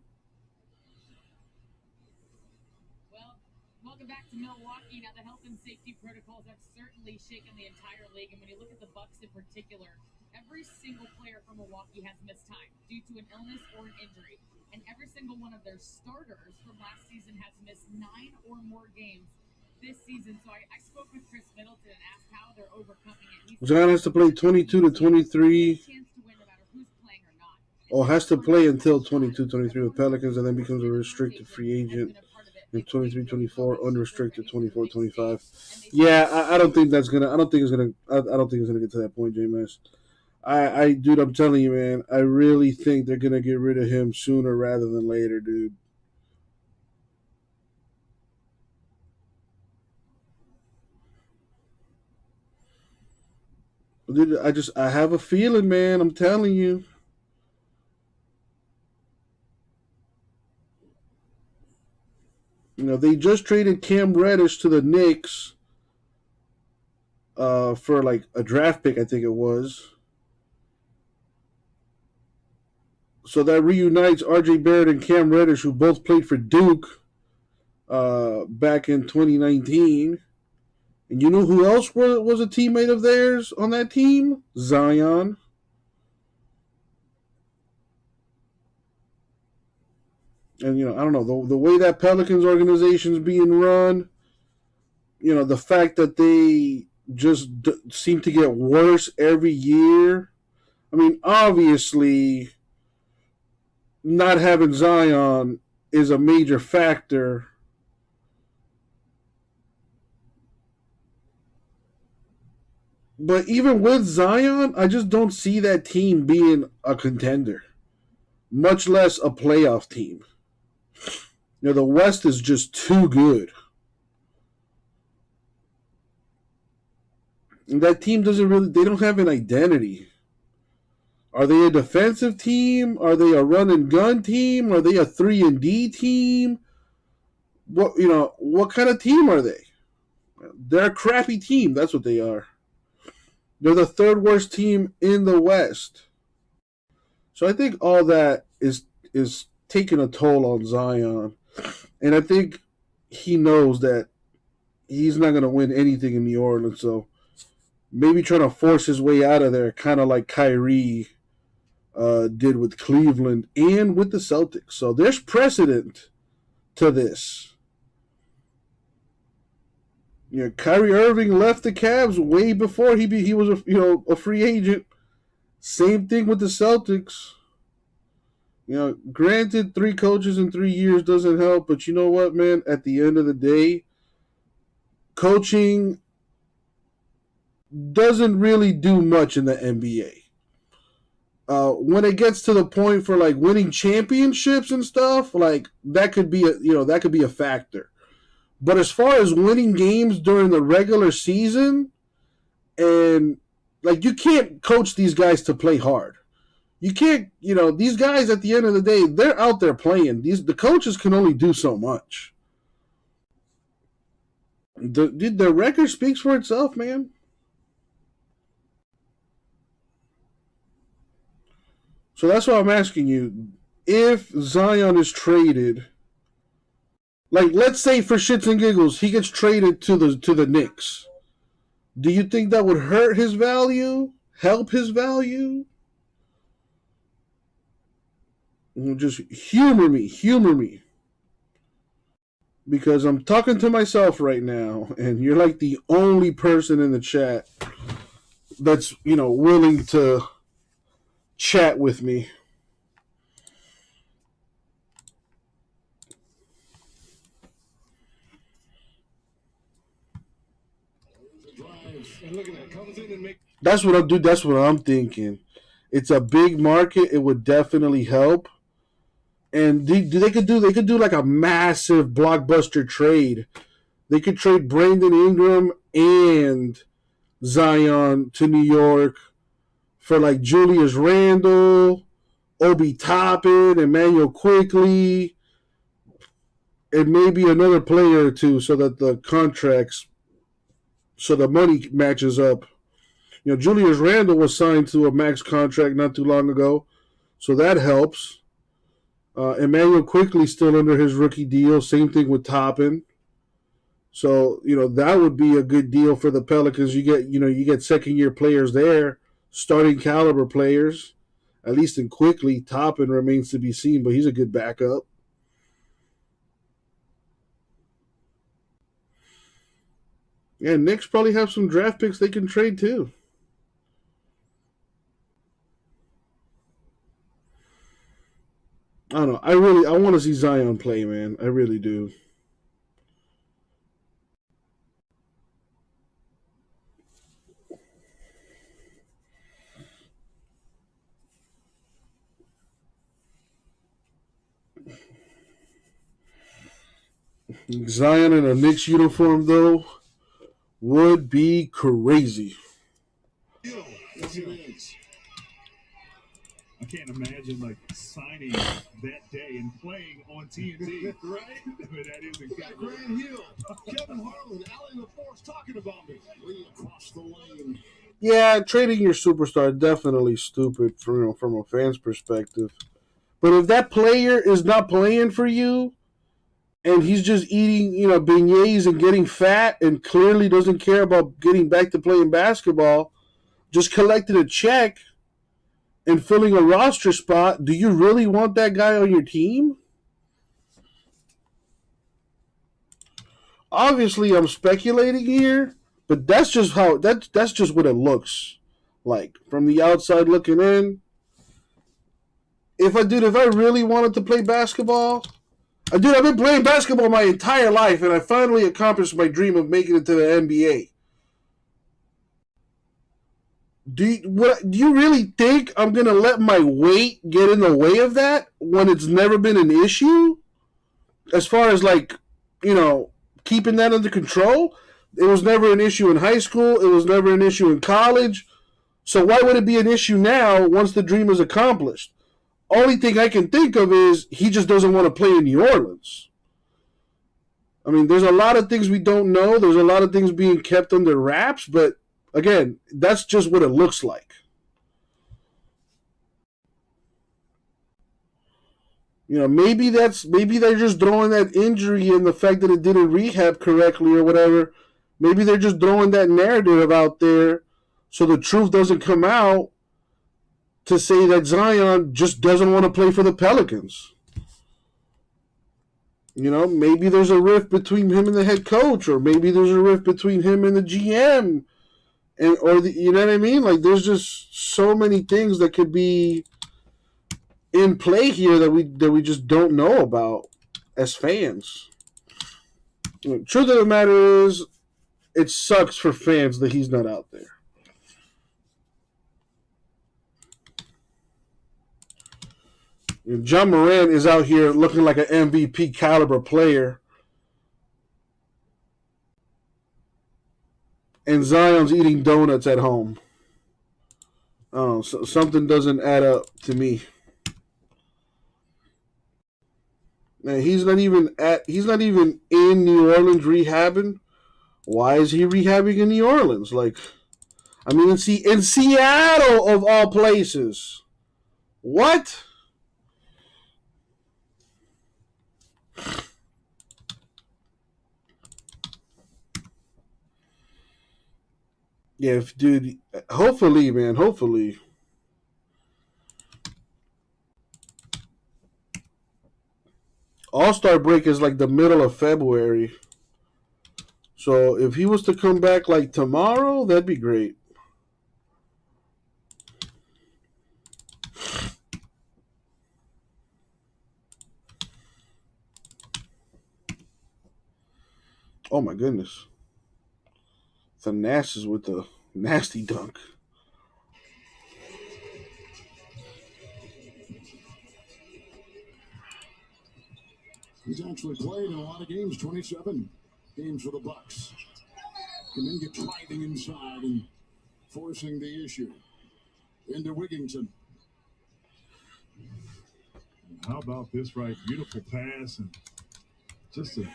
Welcome back to Milwaukee. Now, the health and safety protocols have certainly shaken the entire league. And when you look at the Bucks in particular, every single player from Milwaukee has missed time due to an illness or an injury. And every single one of their starters from last season has missed 9 or more games this season. So I spoke with Chris Middleton and asked how they're overcoming it. Zion has to play 22 to 23. Has to play until 22-23 with Pelicans, and then becomes a restricted free agent in 23-24, unrestricted 24-25. Yeah, I don't think it's gonna get to that point, JMS. Dude, I'm telling you, man, I really think they're gonna get rid of him sooner rather than later, dude. Dude, I have a feeling, man. I'm telling you. They just traded Cam Reddish to the Knicks for like a draft pick, I think it was. So that reunites R.J. Barrett and Cam Reddish, who both played for Duke back in 2019. And you know who else was a teammate of theirs on that team? Zion. And, I don't know, the way that Pelicans organization is being run, the fact that they just seem to get worse every year. I mean, obviously, not having Zion is a major factor. But even with Zion, I just don't see that team being a contender, much less a playoff team. The West is just too good. And that team they don't have an identity. Are they a defensive team? Are they a run and gun team? Are they a 3-and-D team? What kind of team are they? They're a crappy team. That's what they are. They're the third worst team in the West. So I think all that is is taking a toll on Zion. And I think he knows that he's not going to win anything in New Orleans. So maybe trying to force his way out of there, kind of like Kyrie did with Cleveland and with the Celtics. So there's precedent to this. You know, Kyrie Irving left the Cavs way before he was a free agent. Same thing with the Celtics. You know, granted, 3 coaches in 3 years doesn't help, but you know what, man? At the end of the day, coaching doesn't really do much in the NBA. When it gets to the point for like winning championships and stuff, like that could be a factor. But as far as winning games during the regular season, and like you can't coach these guys to play hard. You can't, these guys at the end of the day, they're out there playing. The coaches can only do so much. The record speaks for itself, man. So that's why I'm asking you, if Zion is traded, like let's say for shits and giggles, he gets traded to the Knicks. Do you think that would hurt his value? Help his value? Just humor me. Because I'm talking to myself right now, and you're like the only person in the chat that's, willing to chat with me. That's what I'm thinking. It's a big market. It would definitely help. And they could do like a massive blockbuster trade. They could trade Brandon Ingram and Zion to New York for like Julius Randle, Obi Toppin, Emmanuel Quickley, and maybe another player or two, so that the money matches up. Julius Randle was signed to a max contract not too long ago, so that helps. Emmanuel Quickley still under his rookie deal. Same thing with Toppin. So, that would be a good deal for the Pelicans. You get second-year players there, starting caliber players. At least in Quickley, Toppin remains to be seen, but he's a good backup. Yeah, Knicks probably have some draft picks they can trade too. I don't know. I want to see Zion play, man. I really do. Zion in a Knicks uniform, though, would be crazy. I can't imagine like signing that day and playing on TNT. Right? I mean, that is incredible. Grant Hill, Kevin Harlan, Allie LaForce talking about me. Lee across the lane. Yeah, trading your superstar definitely stupid from a fan's perspective. But if that player is not playing for you, and he's just eating, beignets and getting fat, and clearly doesn't care about getting back to playing basketball, just collected a check and filling a roster spot, do you really want that guy on your team? Obviously, I'm speculating here, but that's just what it looks like from the outside looking in. If I really wanted to play basketball, I've been playing basketball my entire life, and I finally accomplished my dream of making it to the NBA. Do you really think I'm going to let my weight get in the way of that when it's never been an issue? As far as keeping that under control? It was never an issue in high school. It was never an issue in college. So why would it be an issue now once the dream is accomplished? Only thing I can think of is he just doesn't want to play in New Orleans. I mean, there's a lot of things we don't know. There's a lot of things being kept under wraps, but again, that's just what it looks like. You know, maybe they're just throwing that injury and the fact that it didn't rehab correctly or whatever. Maybe they're just throwing that narrative out there so the truth doesn't come out to say that Zion just doesn't want to play for the Pelicans. You know, maybe there's a rift between him and the head coach, or maybe there's a rift between him and the GM, you know what I mean? Like, there's just so many things that could be in play here that we just don't know about as fans. The truth of the matter is, it sucks for fans that he's not out there. John Moran is out here looking like an MVP caliber player. And Zion's eating donuts at home. Oh, so something doesn't add up to me. Man, he's not even in New Orleans rehabbing. Why is he rehabbing in New Orleans? Like, I mean, in Seattle of all places. What? Yeah, dude. Hopefully, man. Hopefully. All-Star break is like the middle of February. So if he was to come back like tomorrow, that'd be great. Oh my goodness. Thanasis with the nasty dunk. He's actually played in a lot of games, 27 games for the Bucks. And then get driving inside and forcing the issue into Wigginton. How about this, right? Beautiful pass and just an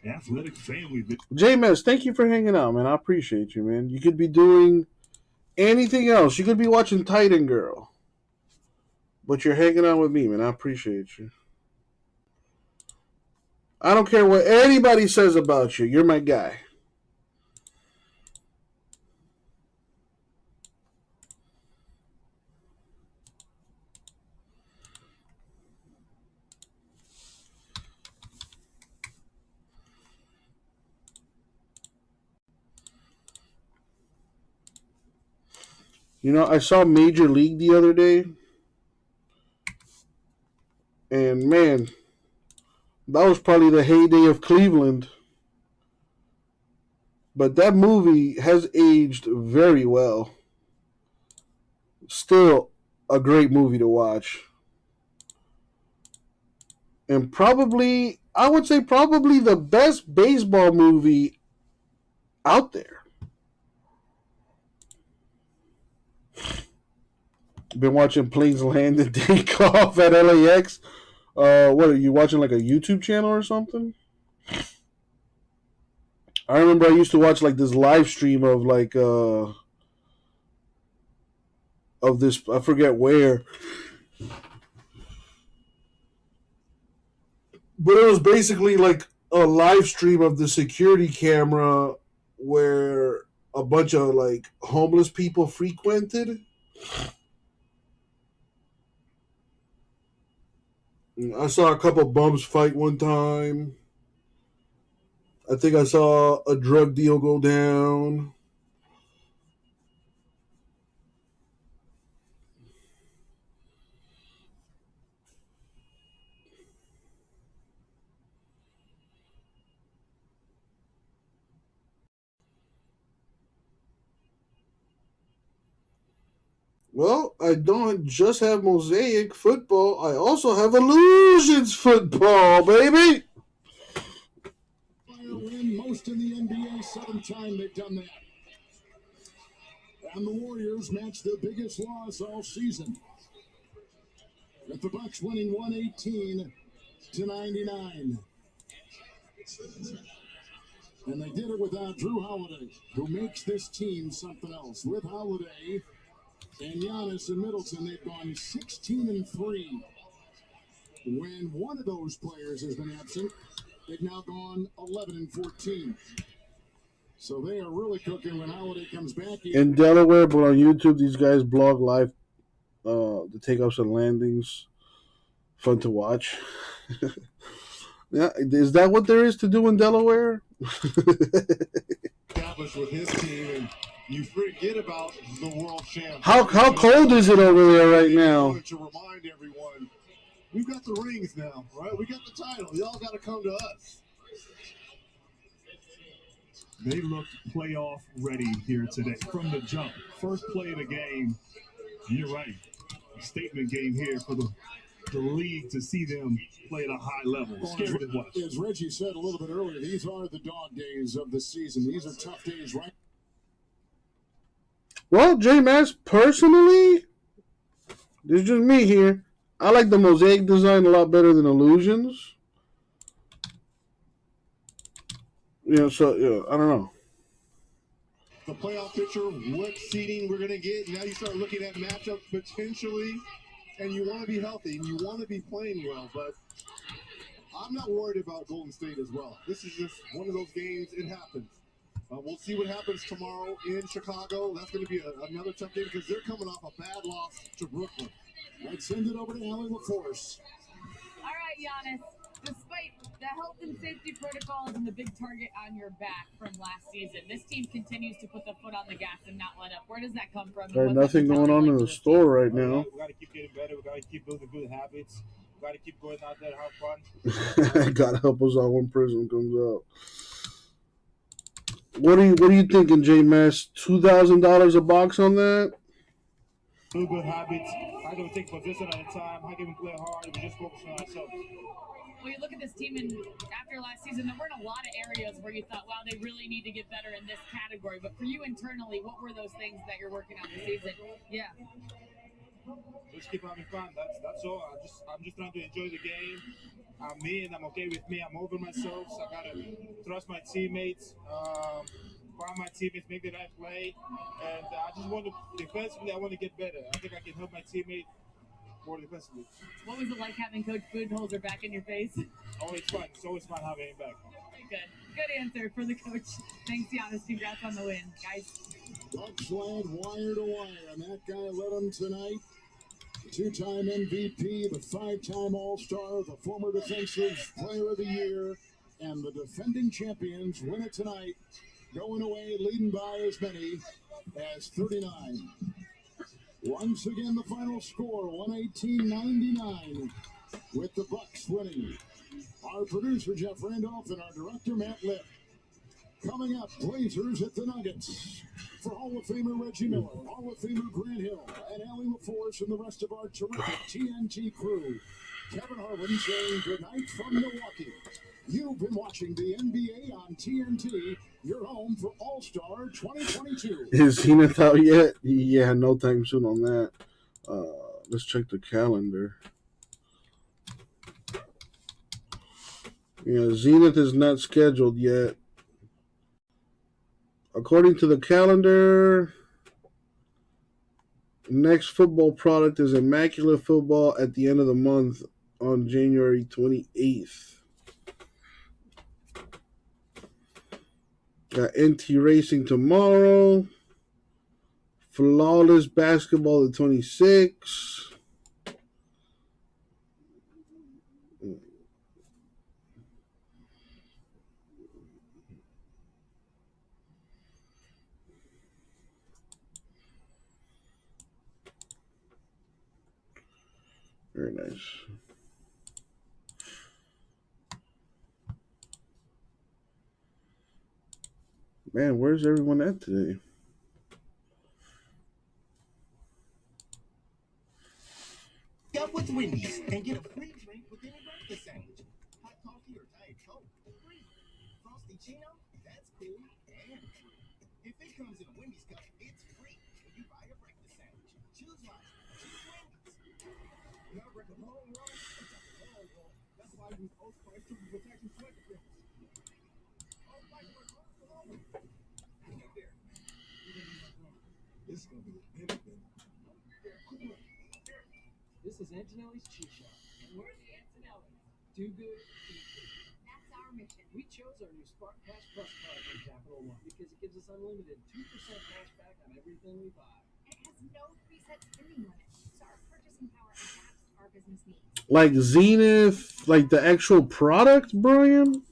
athletic family. J-Mess, thank you for hanging out, man. I appreciate you, man. You could be doing anything else. You could be watching Titan Girl. But you're hanging out with me, man. I appreciate you. I don't care what anybody says about you. You're my guy. You know, I saw Major League the other day. And, man, that was probably the heyday of Cleveland. But that movie has aged very well. Still a great movie to watch. And probably, I would say probably the best baseball movie out there. Been watching Planes Land and Take Off at LAX. What are you watching, like a YouTube channel or something? I remember I used to watch like this live stream of like of this, I forget where, but it was basically like a live stream of the security camera where a bunch of like homeless people frequented. I saw a couple bums fight one time. I think I saw a drug deal go down. Well, I don't just have Mosaic football. I also have Illusions football, baby. Win most in the NBA, 7th time they've done that. And the Warriors match their biggest loss all season, with the Bucks winning 118-99. And they did it without Drew Holiday, who makes this team something else. With Holiday and Giannis and Middleton, they've gone 16-3 When one of those players has been absent, they've now gone 11-14. So they are really cooking when Holiday comes back. In Delaware, but on YouTube, these guys blog live the takeoffs and landings. Fun to watch. Yeah, is that what there is to do in Delaware? Established with his team, and you forget about the world champ. How cold is it over there right now? To remind everyone, we've got the rings now, right? We got the title. Y'all got to come to us. They looked playoff ready here today from the jump. First play of the game. You're right. A statement game here for the league to see them play at a high level. Scary to watch. As Reggie said a little bit earlier, these are the dog days of the season. These are tough days, right? Well, J-Mass, personally, this is just me here. I like the Mosaic design a lot better than Illusions. Yeah, so, yeah, I don't know. The playoff picture, what seeding we're going to get. Now you start looking at matchups potentially, and you want to be healthy, and you want to be playing well, but I'm not worried about Golden State as well. This is just one of those games. It happens. We'll see what happens tomorrow in Chicago. That's going to be another tough game because they're coming off a bad loss to Brooklyn. Let's send it over to Allie LaForce. All right, Giannis. Despite the health and safety protocols and the big target on your back from last season, this team continues to put the foot on the gas and not let up. Where does that come from? There's nothing going on in the store right now. We got to keep getting better. We got to keep building good habits. We got to keep going out there and have fun. God help us all when Prism comes out. What are you thinking, J-Mass? $2,000 a box on that? Build good habits. I don't take position at a time. I can play hard. We just focus on ourselves. Well, you look at this team, and after last season, there weren't a lot of areas where you thought, wow, they really need to get better in this category. But for you internally, what were those things that you're working on this season? Yeah. Just keep having fun. That's all. I'm just trying to enjoy the game. I'm me, and I'm okay with me. I'm over myself, so I gotta trust my teammates. Find my teammates, make the right play, and I just want to defensively. I want to get better. I think I can help my teammate more defensively. What was it like having Coach Budenholzer back in your face? Oh, it's fun. It's always fun having him back. Good answer for the coach. Thanks, Giannis. Congrats on the win, guys. Bucks led wire to wire, and that guy led them tonight. The two-time MVP, the five-time All-Star, the former Defensive Player of the Year, and the defending champions win it tonight, going away leading by as many as 39. Once again, the final score, 118-99, with the Bucks winning. Our producer, Jeff Randolph, and our director, Matt Lipp. Coming up, Blazers at the Nuggets. For Hall of Famer Reggie Miller, Hall of Famer Grant Hill, and Allie LaForce, and the rest of our terrific TNT crew. Kevin Harlan saying goodnight from Milwaukee. You've been watching the NBA on TNT, your home for All-Star 2022. Is Zenith out yet? Yeah, no time soon on that. Let's check the calendar. Yeah, Zenith is not scheduled yet. According to the calendar, next football product is Immaculate Football at the end of the month on January 28th. Got NT Racing tomorrow. Flawless Basketball the 26th. Very nice. Man, where's everyone at today? Up with Wendy's and get a free drink with any breakfast sandwich. Hot coffee or Diet Coke, free. Frosty Chino, that's cool and free. If it comes in a Wendy's cup, it's free when you buy a breakfast sandwich. Choose life. Choose Wendy's. Now break a long run, it's a long run. That's why I use Old Spice Triple Protection Sweat Strips. Old Spice works all over. Get there. This is going to be a big thing. This is Antonelli's Cheese Shop, and Too good. That's our mission. We chose our new Spark Cash Plus card from Capital One because it gives us unlimited 2% cash back on everything we buy. It has no preset spending limit, so our purchasing power adapts to our business needs. Like Zenith, like the actual product, Brian?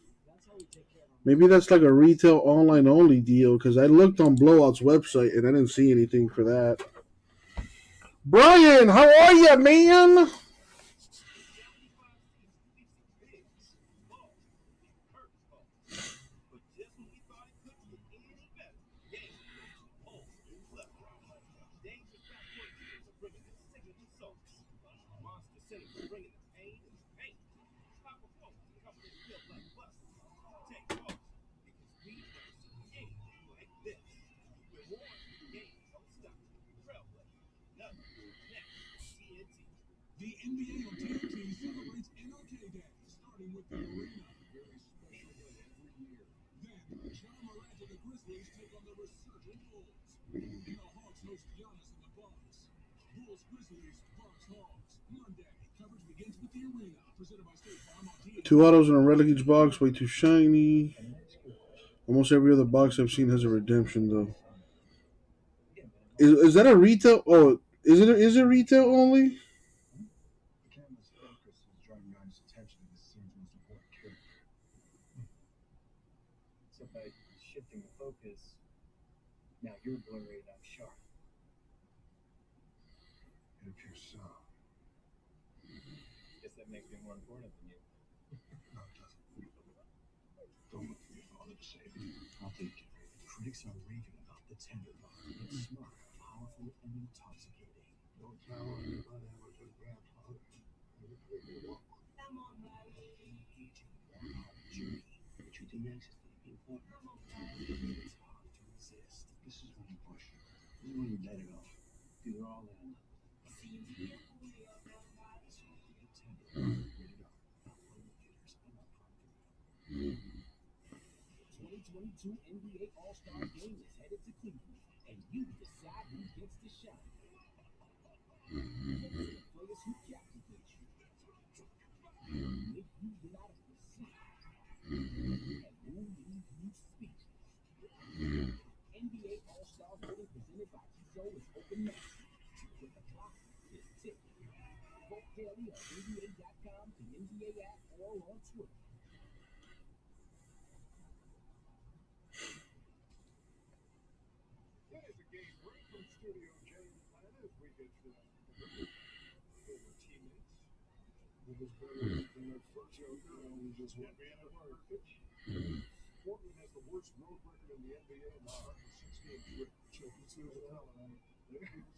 Maybe that's like a retail online only deal, because I looked on Blowout's website and I didn't see anything for that. Brian, how are you, man? The NBA on TNT celebrates NRK Day, starting with the arena. Very special day every year. Then, John Morant and the Grizzlies take on the resurgent Bulls. And the Hawks host Giannis and the Bucks. Bulls, Grizzlies, Bucks, Hawks. Monday, coverage begins with the arena, presented by State Farm on TNT. 2 autos in a relic each box, way too shiny. Almost every other box I've seen has a redemption, though. Is that a retail? Oh, is it retail only? Focus. Now you're blurry and I'm sharp. It appears so. Guess that makes me more important than you. No, it doesn't. Don't look for your father to save you. I'll take it. Critics are raving about the tender bar. It's smart, powerful, and intoxicating. Don't tell me about Amazon grandfather. Come on, buddy. Engaging one-hot journey. What you think next is going to be important. It's hard to resist. This is when you push. This is when you let it go. You're all in. Seems here. This will be a tender. Rated R. Not for indicators and not prone to 2022 NBA All-Star Game is headed to Cleveland, and you decide who gets to shine. Players who captivate you, make you get out of your seat, and who leave you speechless. NBA All-Star Voting presented by Tissot is open next. With the clock is ticking. Vote daily on NBA.com, the NBA app, or on Twitter. That is a game right from Studio J in Atlanta as we get to former teammates. It was better than their first show. We just went being a work pitch. Portland has the worst road record in the NBA in the 6-game trip. Children to the hell out of it.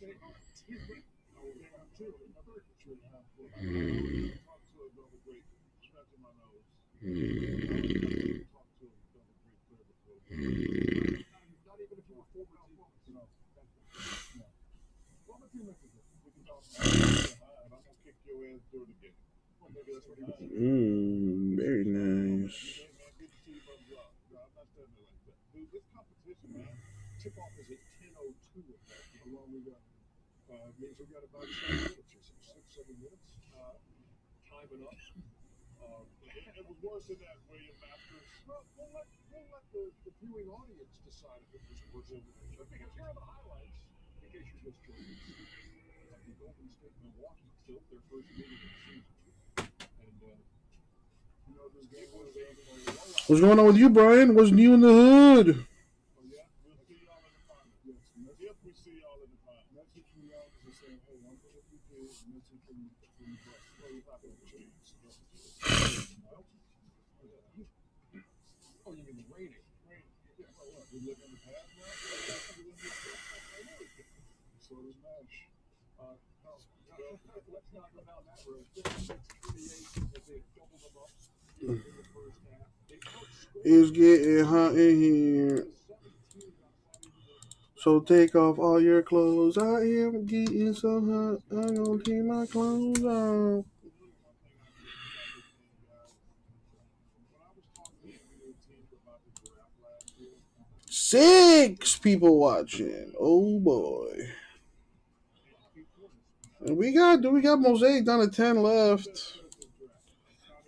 They are too. They are too. Another trip out there. Talk to a double great. Scratching my nose. Talk to a double great player before. Not even if you were former teammates. No. Former teammates is it. We can talk about it. I'm going to kick your ass during the game. Well, maybe that's what he does. Very nice. Dude, this competition, man, tip-off is at 10:02. How long we got? Means we got about 7 minutes or so, 6-7 minutes. Timing up. It was worse than that, William Masters. Well, we'll let the viewing audience decide if it was worse than that. Because here are the highlights, in case you're just joining us. The Golden State Milwaukee killed their first meeting of the season. And, you know, this game was What's going on with you, Brian? What's new in the hood? If we see y'all in the final. Message from y'all is saying, hey, one thing if you do, message from the bus. Well, you're not going to change. Oh, you mean the rating? Yeah, well, what? We live in the past now? So does MASH. Let's not go down that road. 56-28, they had doubled them up in the first half. It's getting hot in here. So take off all your clothes. I am getting so hot. I'm gonna take my clothes off. 6 people watching. Oh boy. And we got Mosaic down to 10 left.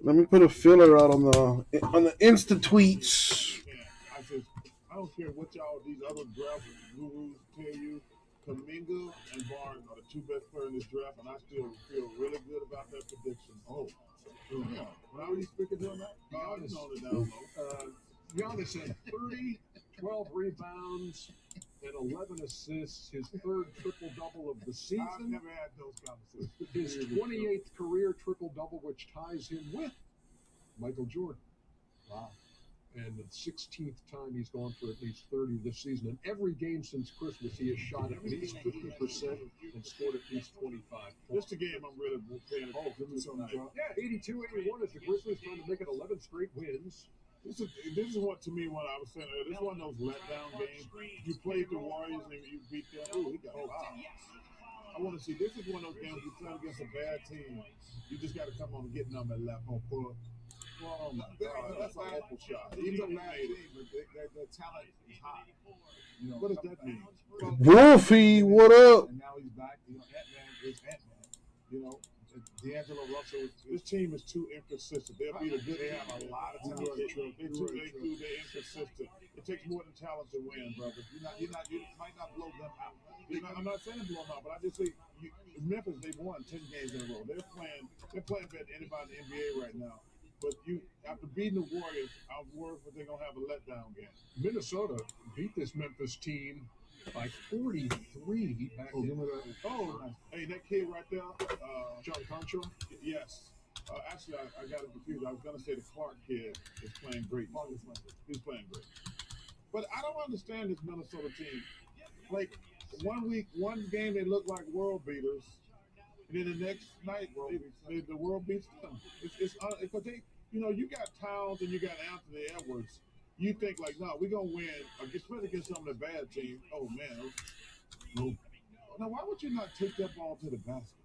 Let me put a filler out on the Insta tweets. I don't care what y'all these other draft gurus tell you. Kuminga and Barnes are the two best players in this draft, and I still feel really good about that prediction. Yeah. When I was speaking to him, Giannis on the down low. Giannis had 30, 12 rebounds, and 11 assists. His third triple-double of the season. I've never had those conversations. His 28th career triple-double, which ties him with Michael Jordan. Wow. And the 16th time he's gone for at least 30 this season. In every game since Christmas, he has shot at least 50% and scored at least 25 points. This is the game I'm really paying attention to. Yeah, 82-81 as the Grizzlies trying to make it 11 straight wins. This is what, to me, what I was saying earlier. This is one of those letdown games. You played the Warriors and you beat them. Oh, he got fouled. I want to see. This is one of those games you play against a bad team. You just got to come on and get number 11 on pull. Oh my God, that's an awful shot. He's a bad team, but their talent is high. You know, what does that mean? Wolfie, what up? And now he's back. You know, Ant-Man is Ant-Man. You know, D'Angelo Russell. This team is too inconsistent. They'll be the good. They have a lot of talent. They're inconsistent. It takes more than talent to win, brother. You might not blow them out. I'm not saying blow them out, but I just say Memphis. They've won 10 games in a row. They're playing better than anybody in the NBA right now. But after beating the Warriors, I'm worried that they're going to have a letdown game. Minnesota beat this Memphis team by 43 back in. Oh, nice. Hey, that kid right there, John Concho? Yes. Actually, I got it confused. I was going to say the Clark kid is playing great. He's playing great. But I don't understand this Minnesota team. Like, one game they look like world beaters. And then the next night, the world beats them. It's because they, you got Towns and you got Anthony Edwards. You think like, no, we're gonna win, especially against some of the bad teams. Oh man, no. Now why would you not take that ball to the basket?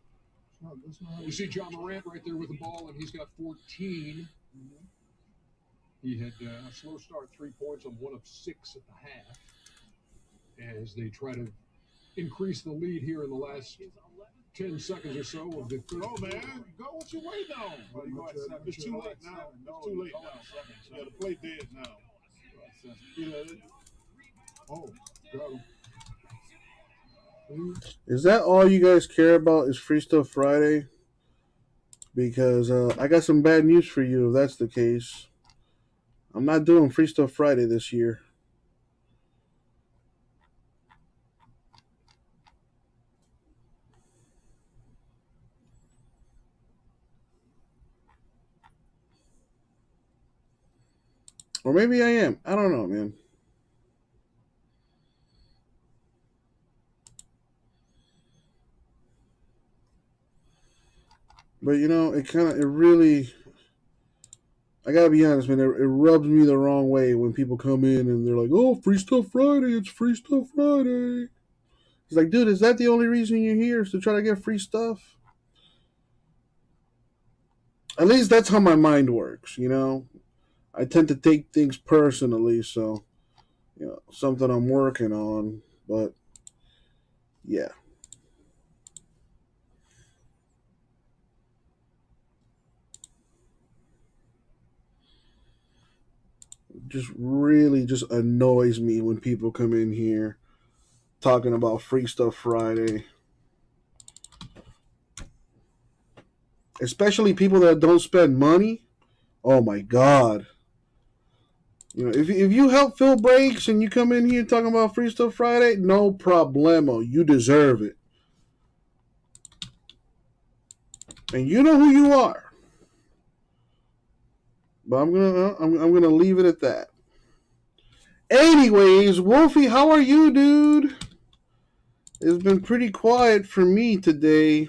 That's not you see John Morant right there with the ball, and he's got 14. Mm-hmm. He had a slow start, 3 points on 1 of 6 at the half, as they try to increase the lead here in the last 10 seconds or so of the third. Oh man, go what you waiting on. It's too late now. It's too late now. Yeah, the play dead now. Oh, got him. Is that all you guys care about is Free Stuff Friday? Because I got some bad news for you if that's the case. I'm not doing Free Stuff Friday this year. Or maybe I am. I don't know, man. But, it really, I gotta be honest, man, it rubs me the wrong way when people come in and they're like, oh, Free Stuff Friday, it's Free Stuff Friday. It's like, dude, is that the only reason you're here, is to try to get free stuff? At least that's how my mind works, I tend to take things personally, so, something I'm working on, but, yeah. Just really just annoys me when people come in here talking about Free Stuff Friday. Especially people that don't spend money. Oh my God. If you help fill breaks and you come in here talking about Free Stuff Friday, no problemo. You deserve it. And you know who you are. But I'm gonna leave it at that. Anyways, Wolfie, how are you, dude? It's been pretty quiet for me today.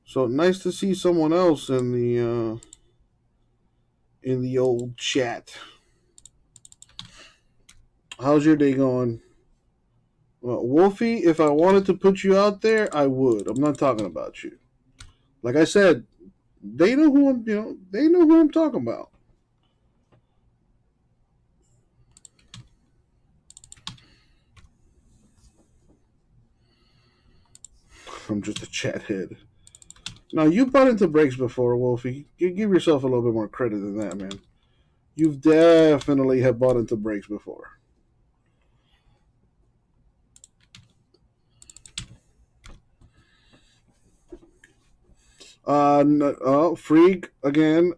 So nice to see someone else in the old chat. How's your day going? Well, Wolfie, if I wanted to put you out there, I would. I'm not talking about you. Like I said, they know who I'm talking about. from just a chat head. Now, you butt into breaks before, Wolfie. Give yourself a little bit more credit than that, man. You've definitely have bought into breaks before. Freak, again,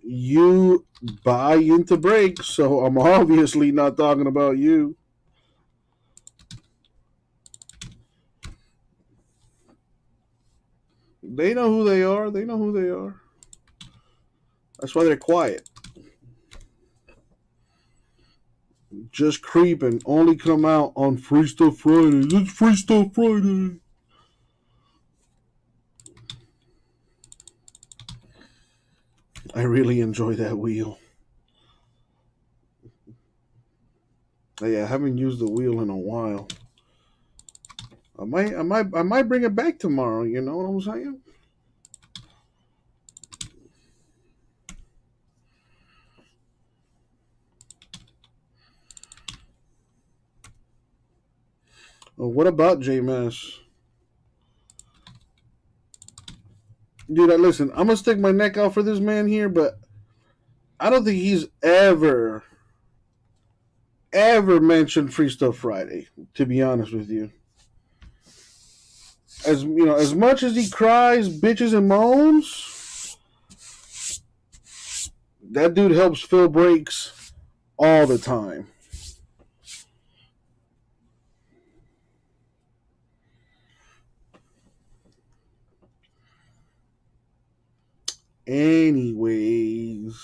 you buy into breaks, so I'm obviously not talking about you. They know who they are. They know who they are. That's why they're quiet. Just creeping. Only come out on Free Stuff Fridays. It's Free Stuff Friday. I really enjoy that wheel. Yeah, I haven't used the wheel in a while. I might bring it back tomorrow. You know what I'm saying? Well, what about J-Mass? Dude, listen, I'm going to stick my neck out for this man here, but I don't think he's ever mentioned Free Stuff Friday, to be honest with you. As you know, as much as he cries, bitches, and moans, that dude helps fill breaks all the time. Anyways,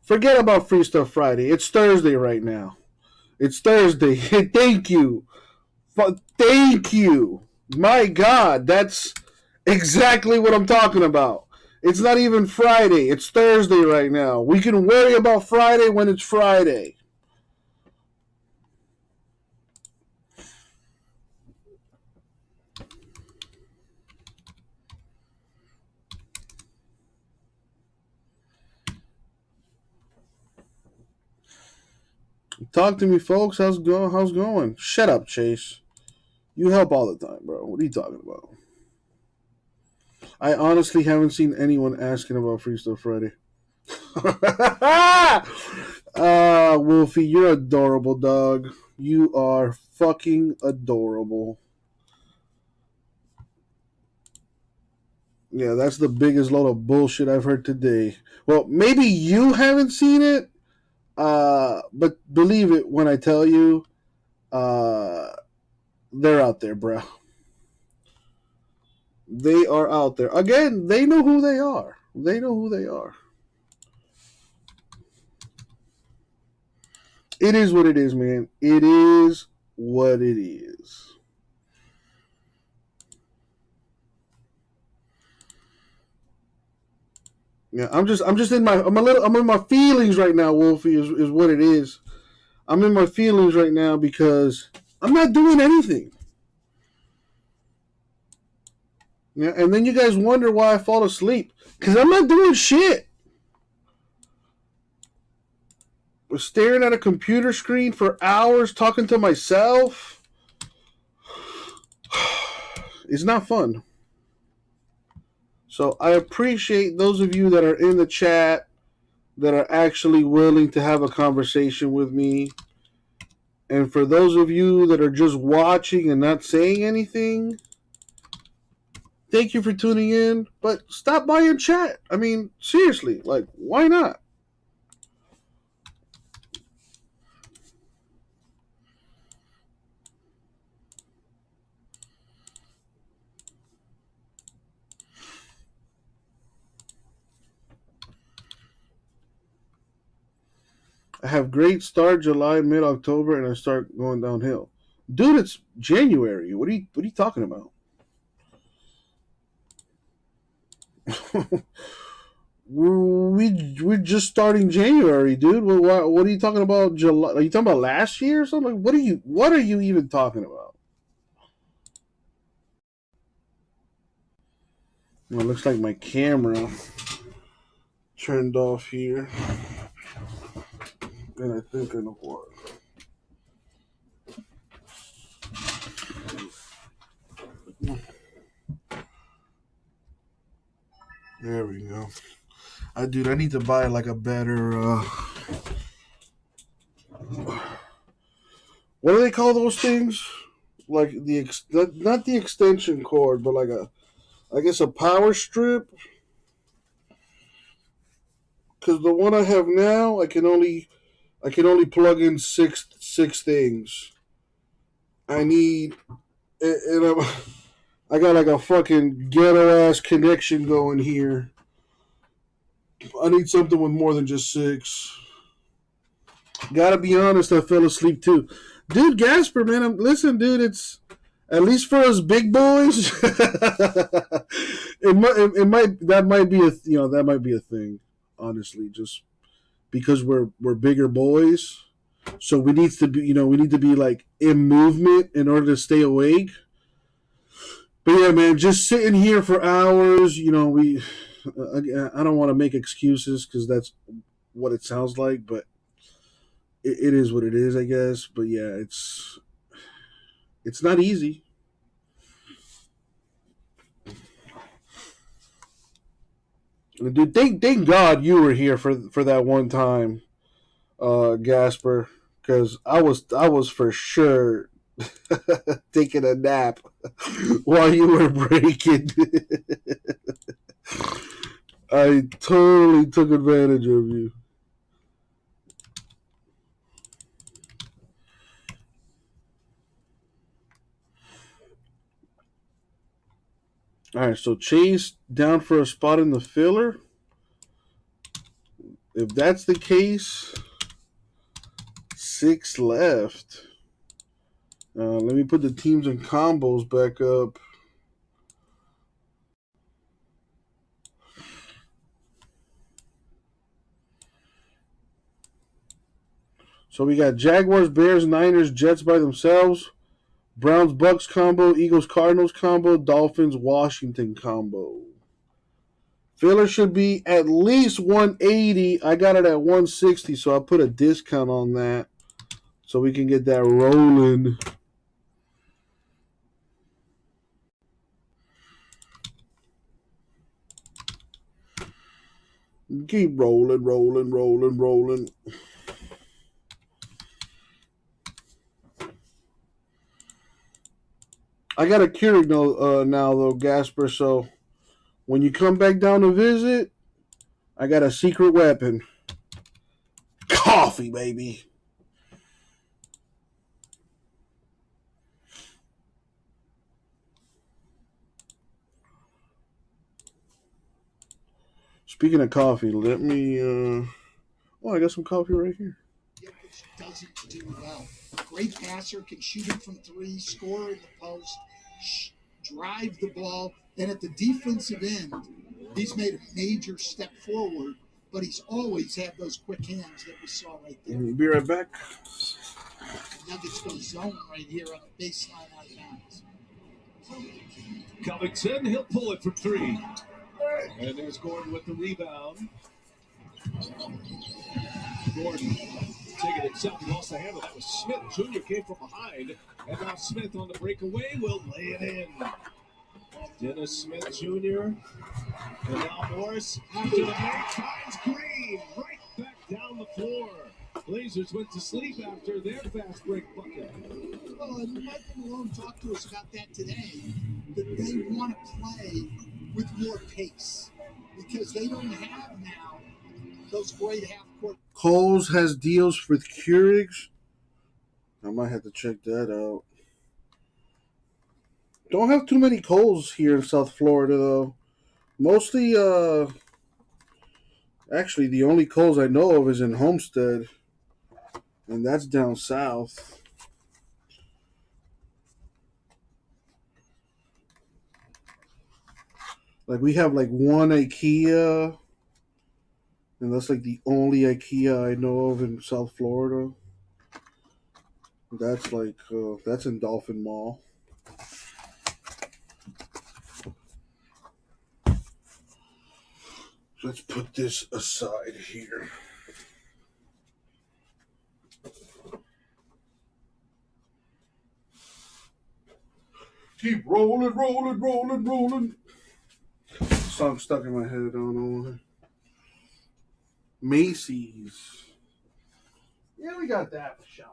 forget about Free Stuff Friday. It's Thursday right now. It's Thursday. Thank you. Thank you. My God, that's exactly what I'm talking about. It's not even Friday. It's Thursday right now. We can worry about Friday when it's Friday. Talk to me, folks. How's going? Shut up, Chase. You help all the time, bro. What are you talking about? I honestly haven't seen anyone asking about Free Stuff Friday. Wolfie, you're adorable, dog. You are fucking adorable. Yeah, that's the biggest load of bullshit I've heard today. Well, maybe you haven't seen it, but believe it when I tell you, they're out there, bro. They are out there. Again, they know who they are. They know who they are. It is what it is, man. It is what it is. Yeah, I'm in my feelings right now, Wolfie, is what it is. I'm in my feelings right now because I'm not doing anything. Yeah, and then you guys wonder why I fall asleep. Because I'm not doing shit. We're staring at a computer screen for hours talking to myself. It's not fun. So I appreciate those of you that are in the chat that are actually willing to have a conversation with me. And for those of you that are just watching and not saying anything, thank you for tuning in, but stop by and chat. I mean, seriously, like, why not? I have great start July, mid-October, and I start going downhill. Dude, it's January. What are you talking about? We're just starting January, dude. What are you talking about? July? Are you talking about last year or something? What are you even talking about? Well, it looks like my camera turned off here, and I think I know what. There we go. I need to buy like a better. What do they call those things? Like not the extension cord, but like I guess a power strip. Because the one I have now, I can only plug in six things. I need, and I got like a fucking ghetto ass connection going here. I need something with more than just 6. Gotta be honest, I fell asleep too. Dude, Gasper, man, listen, dude, it's, at least for us big boys, that might be a thing, honestly, just because we're bigger boys. So we need to be like in movement in order to stay awake. But yeah, man, just sitting here for hours, I don't want to make excuses because that's what it sounds like, but it is what it is, I guess. But yeah, it's not easy. Dude, thank God you were here for that one time, Gasper, because I was for sure taking a nap while you were breaking. I totally took advantage of you. All right, so Chase down for a spot in the filler. If that's the case, 6 left. Let me put the teams and combos back up. So we got Jaguars, Bears, Niners, Jets by themselves, Browns, Bucks combo, Eagles, Cardinals combo, Dolphins, Washington combo. Filler should be at least 180. I got it at 160, so I put a discount on that so we can get that rolling. Keep rolling. I got a Keurig now, though, Gasper, so when you come back down to visit, I got a secret weapon. Coffee, baby. Speaking of coffee, let me, I got some coffee right here. Doesn't do well. Great passer, can shoot it from 3, score in the post, drive the ball. And at the defensive end, he's made a major step forward, but he's always had those quick hands that we saw right there. Be right back. Nuggets go zone right here on the baseline out of bounds. Covington, he'll pull it for 3. And there's Gordon with the rebound. Gordon taking it himself. He lost the handle. That was Smith. Jr. came from behind. And now Smith on the breakaway will lay it in. Dennis Smith Jr. And now Morris after the break finds Green right back down the floor. Blazers went to sleep after their fast break bucket. Well, and Michael Malone talked to us about that today, that they want to play with more pace because they don't have now those great half-court. Kohl's has deals with Keurigs. I might have to check that out. Don't have too many Kohl's here in South Florida, though. Mostly, actually, the only Kohl's I know of is in Homestead, and that's down south. Like, we have, like, one IKEA, and that's, like, the only IKEA I know of in South Florida. That's, like, that's in Dolphin Mall. Let's put this aside here. Keep rolling. Sorry song stuck in my head. I don't know why. Macy's. Yeah, we got that for sure.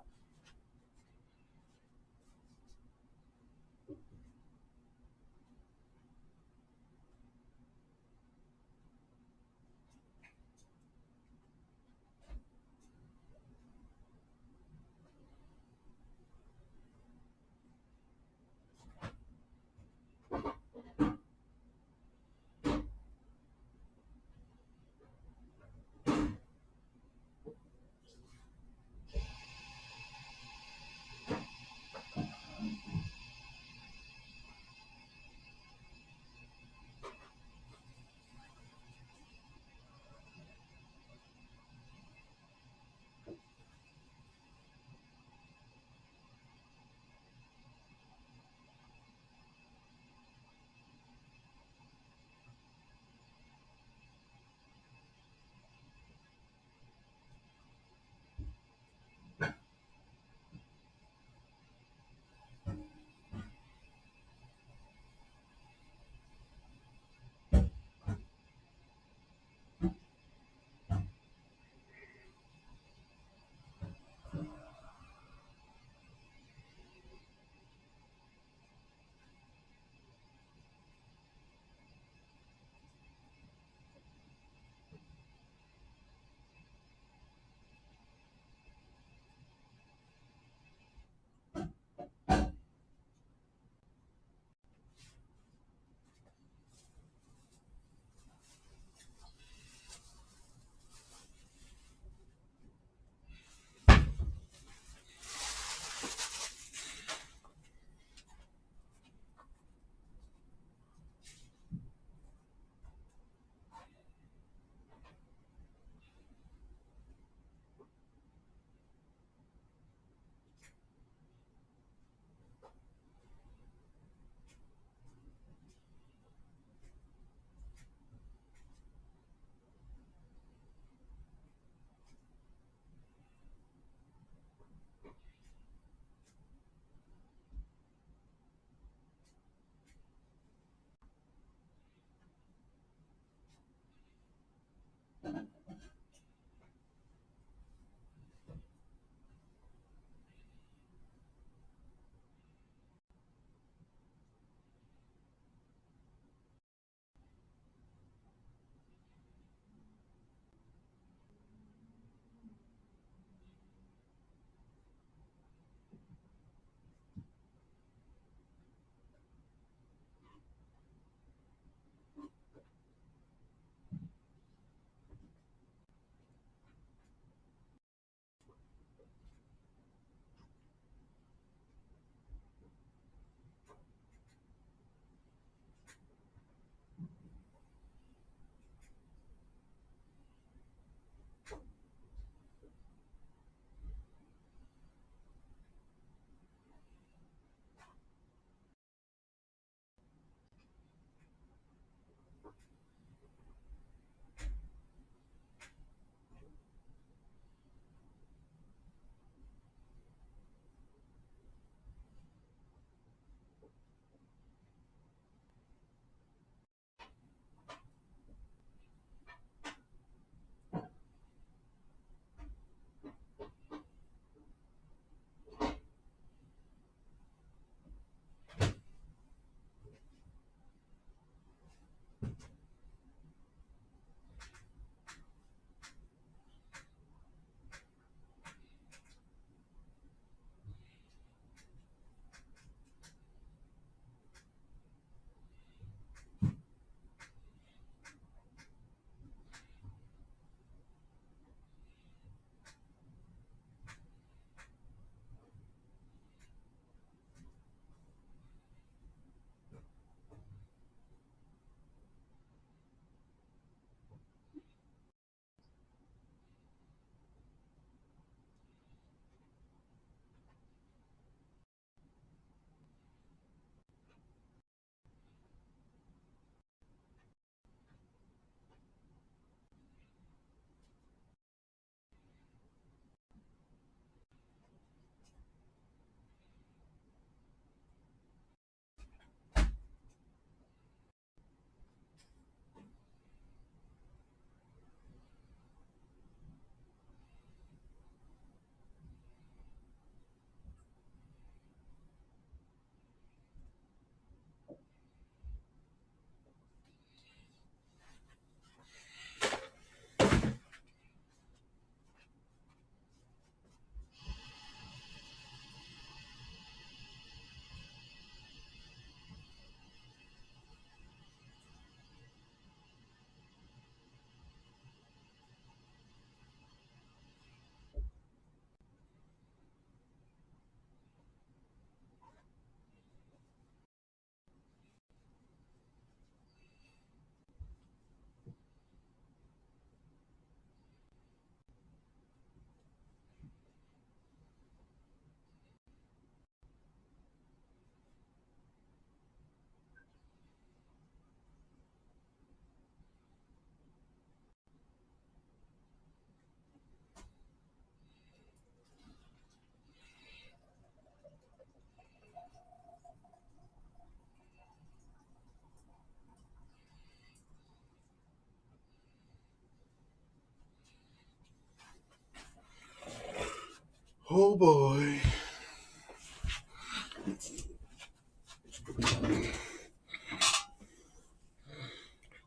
Oh boy.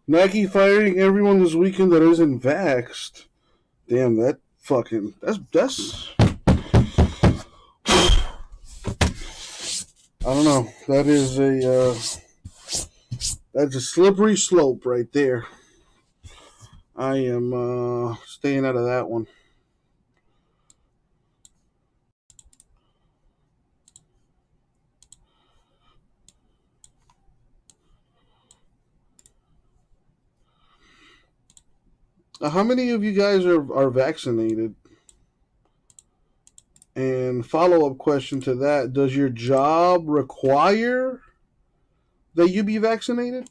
Nike firing everyone this weekend that isn't vaxxed. Damn, that's I don't know. That's a slippery slope right there. I am staying out of that one. How many of you guys are vaccinated? And follow-up question to that, does your job require that you be vaccinated?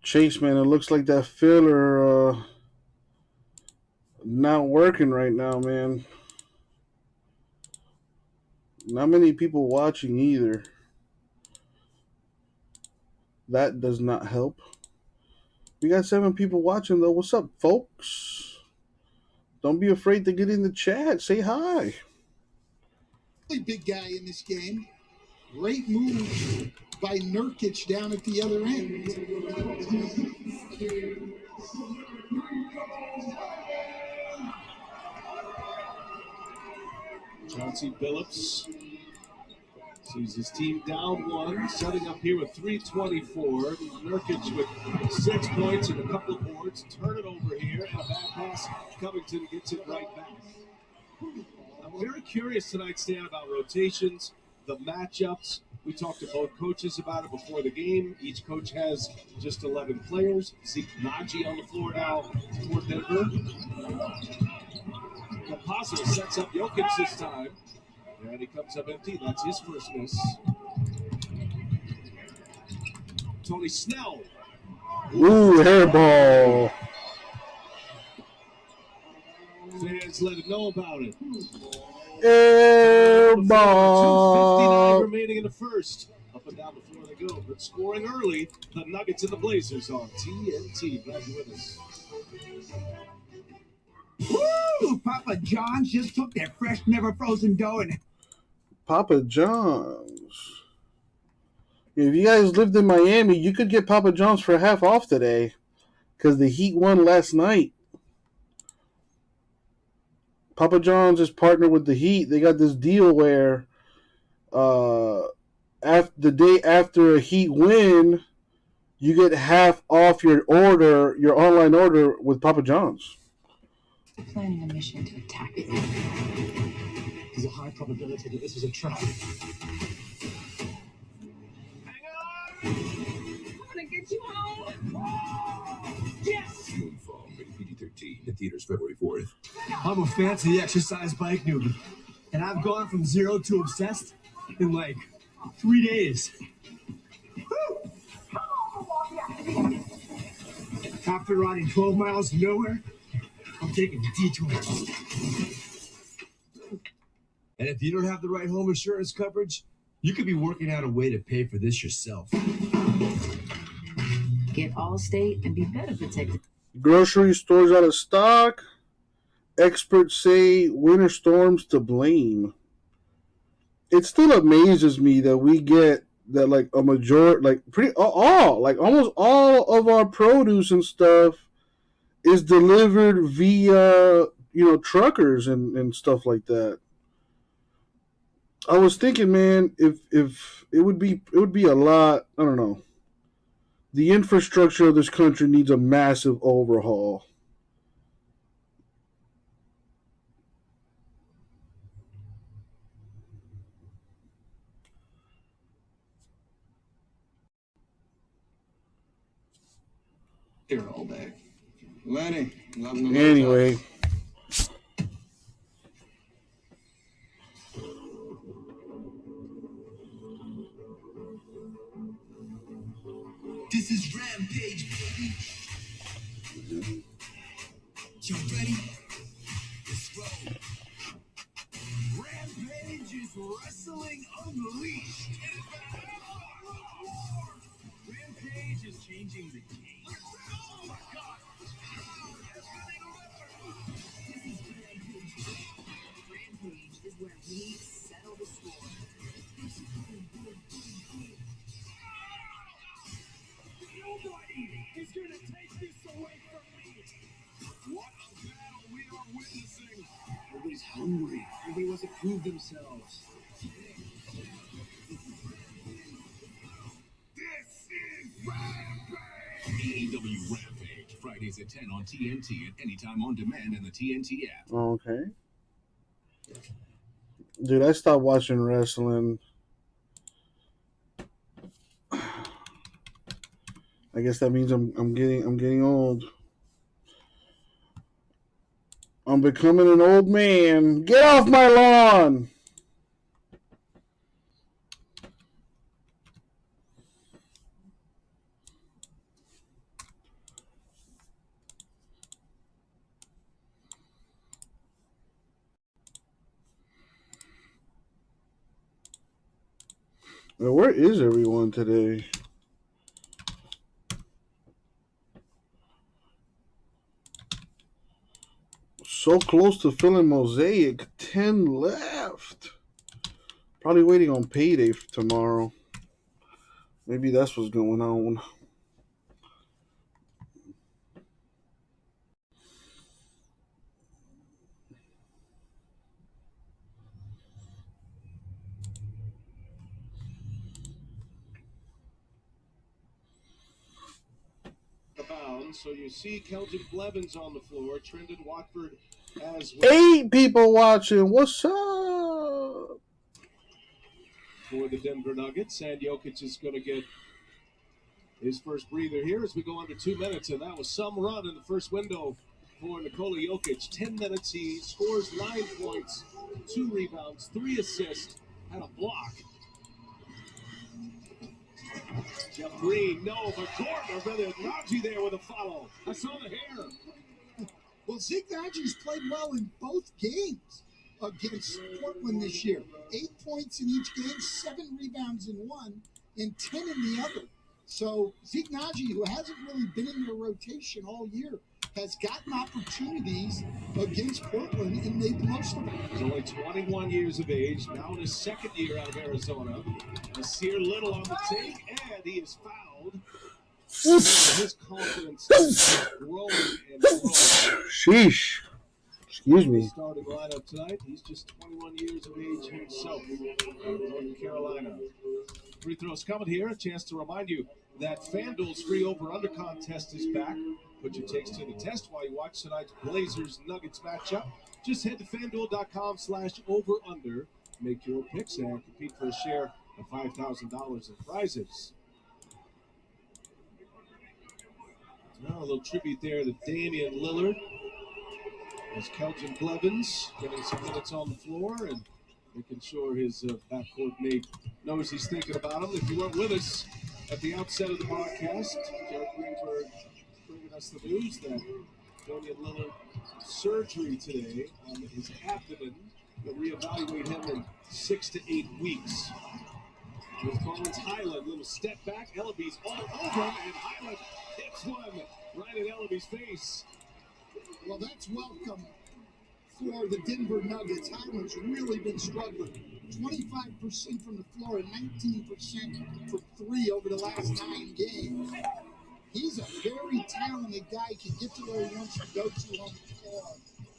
Chase, man, it looks like that filler not working right now, man. Not many people watching either. That does not help. We got 7 people watching, though. What's up, folks? Don't be afraid to get in the chat. Say hi. Really big guy in this game. Great move by Nurkic down at the other end. Chauncey Billups sees his team down 1, setting up here with 3:24. Nurkic with 6 points and a couple of boards. Turn it over here, and a bad pass. Covington gets it right back. I'm very curious tonight, Stan, about rotations, the matchups. We talked to both coaches about it before the game. Each coach has just 11 players. Zeke Naji on the floor now for Denver. Campazzo sets up Jokic this time. And he comes up empty. That's his first miss. Tony Snell. Ooh, hairball. Fans let him know about it. Airball. 2:59 remaining in the first. Up and down the floor they go. But scoring early, the Nuggets and the Blazers on TNT. Glad you're with us. Woo! Papa John's just took their fresh, never frozen dough and... Papa John's. If you guys lived in Miami, you could get Papa John's for half off today because the Heat won last night. Papa John's is partnered with the Heat. They got this deal where the day after a Heat win, you get half off your order, your online order with Papa John's. Planning a mission to attack it. There's a high probability that this was a trap. I'm gonna get you home. Yes! Moonfall, rated PG-13, in theaters February 4th. I'm a fancy exercise bike newbie, and I've gone from 0 to obsessed in like 3 days. After riding 12 miles to nowhere, I'm taking a detour. And if you don't have the right home insurance coverage, you could be working out a way to pay for this yourself. Get Allstate and be better protected. Grocery stores out of stock. Experts say winter storms to blame. It still amazes me that we get that like a majority, like almost all of our produce and stuff is delivered via, truckers and stuff like that. I was thinking, man, if it would be a lot, I don't know. The infrastructure of this country needs a massive overhaul. Here all day. Lenny, Anyway. This is Rampage, baby. You ready? Let's roll. Rampage is wrestling unleashed. Rampage is changing the game. Oh my God! This is Rampage. Rampage is where we settle the score. Nobody is gonna take this away from me. What a battle we are witnessing. Everybody's hungry. Everybody wants to prove themselves. This is Rampage! AEW Rampage, Fridays at 10 on TNT and anytime on demand in the TNT app. Okay. Dude, I stopped watching wrestling. I guess that means I'm getting old. I'm becoming an old man. Get off my lawn! Well, where is everyone today? So close to filling Mosaic. 10 left. Probably waiting on payday for tomorrow. Maybe that's what's going on. So you see Kelton Blevins on the floor. Trendon Watford as well. 8 people watching. What's up? For the Denver Nuggets, and Jokic is going to get his first breather here as we go under 2 minutes, and that was some run in the first window for Nikola Jokic. 10 minutes, he scores 9 points, 2 rebounds, 3 assists, and a block. Jeff Green, no, but Gordon, or rather Naji there with a follow. I saw the hair. Well, Zeke Naji's played well in both games against Portland this year. 8 points in each game, 7 rebounds in one, and 10 in the other. So Zeke Naji, who hasn't really been in their rotation all year, has gotten opportunities against Portland and made the most of it. He's only 21 years of age, now in his second year out of Arizona. Nasir Little on the take, and he is fouled. His confidence is growing and growing. Sheesh. Excuse me. Starting lineup tonight. He's just 21 years of age himself out of North Carolina. Free throws coming here. A chance to remind you that FanDuel's free over-under contest is back. Put your takes to the test while you watch tonight's Blazers-Nuggets matchup. Just head to FanDuel.com/over-under. Make your picks and compete for a share of $5,000 in prizes. Now a little tribute there to Damian Lillard. As Kelton Blevins getting some minutes on the floor and making sure his backcourt mate knows he's thinking about him. If you weren't with us at the outset of the broadcast, Jared Greenberg bringing us the news that Damian Lillard surgery today on his abdomen. They'll reevaluate him in 6 to 8 weeks. With Collins Highland, little step back. Ellaby's all over him, and Highland hits one right at Ellaby's face. Well, that's welcome for the Denver Nuggets. Highland's really been struggling. 25% from the floor and 19% from 3 over the last 9 games. He's a very talented guy. He can get to where he wants to go to on the floor.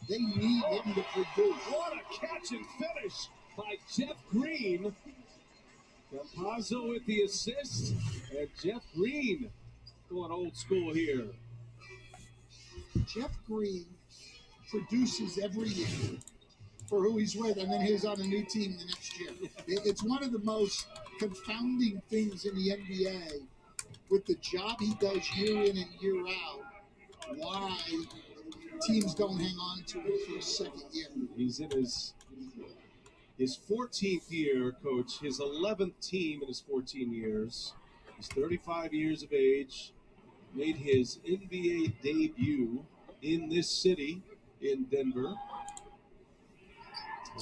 They need him to produce. What a catch and finish by Jeff Green. Campazzo with the assist, and Jeff Green going old school here. Jeff Green produces every year for who he's with, and then he's on a new team the next year. It's one of the most confounding things in the NBA with the job he does year in and year out, why teams don't hang on to him for a second year. He's in his 14th year, Coach, his 11th team in his 14 years. He's 35 years of age, made his NBA debut in this city, in Denver.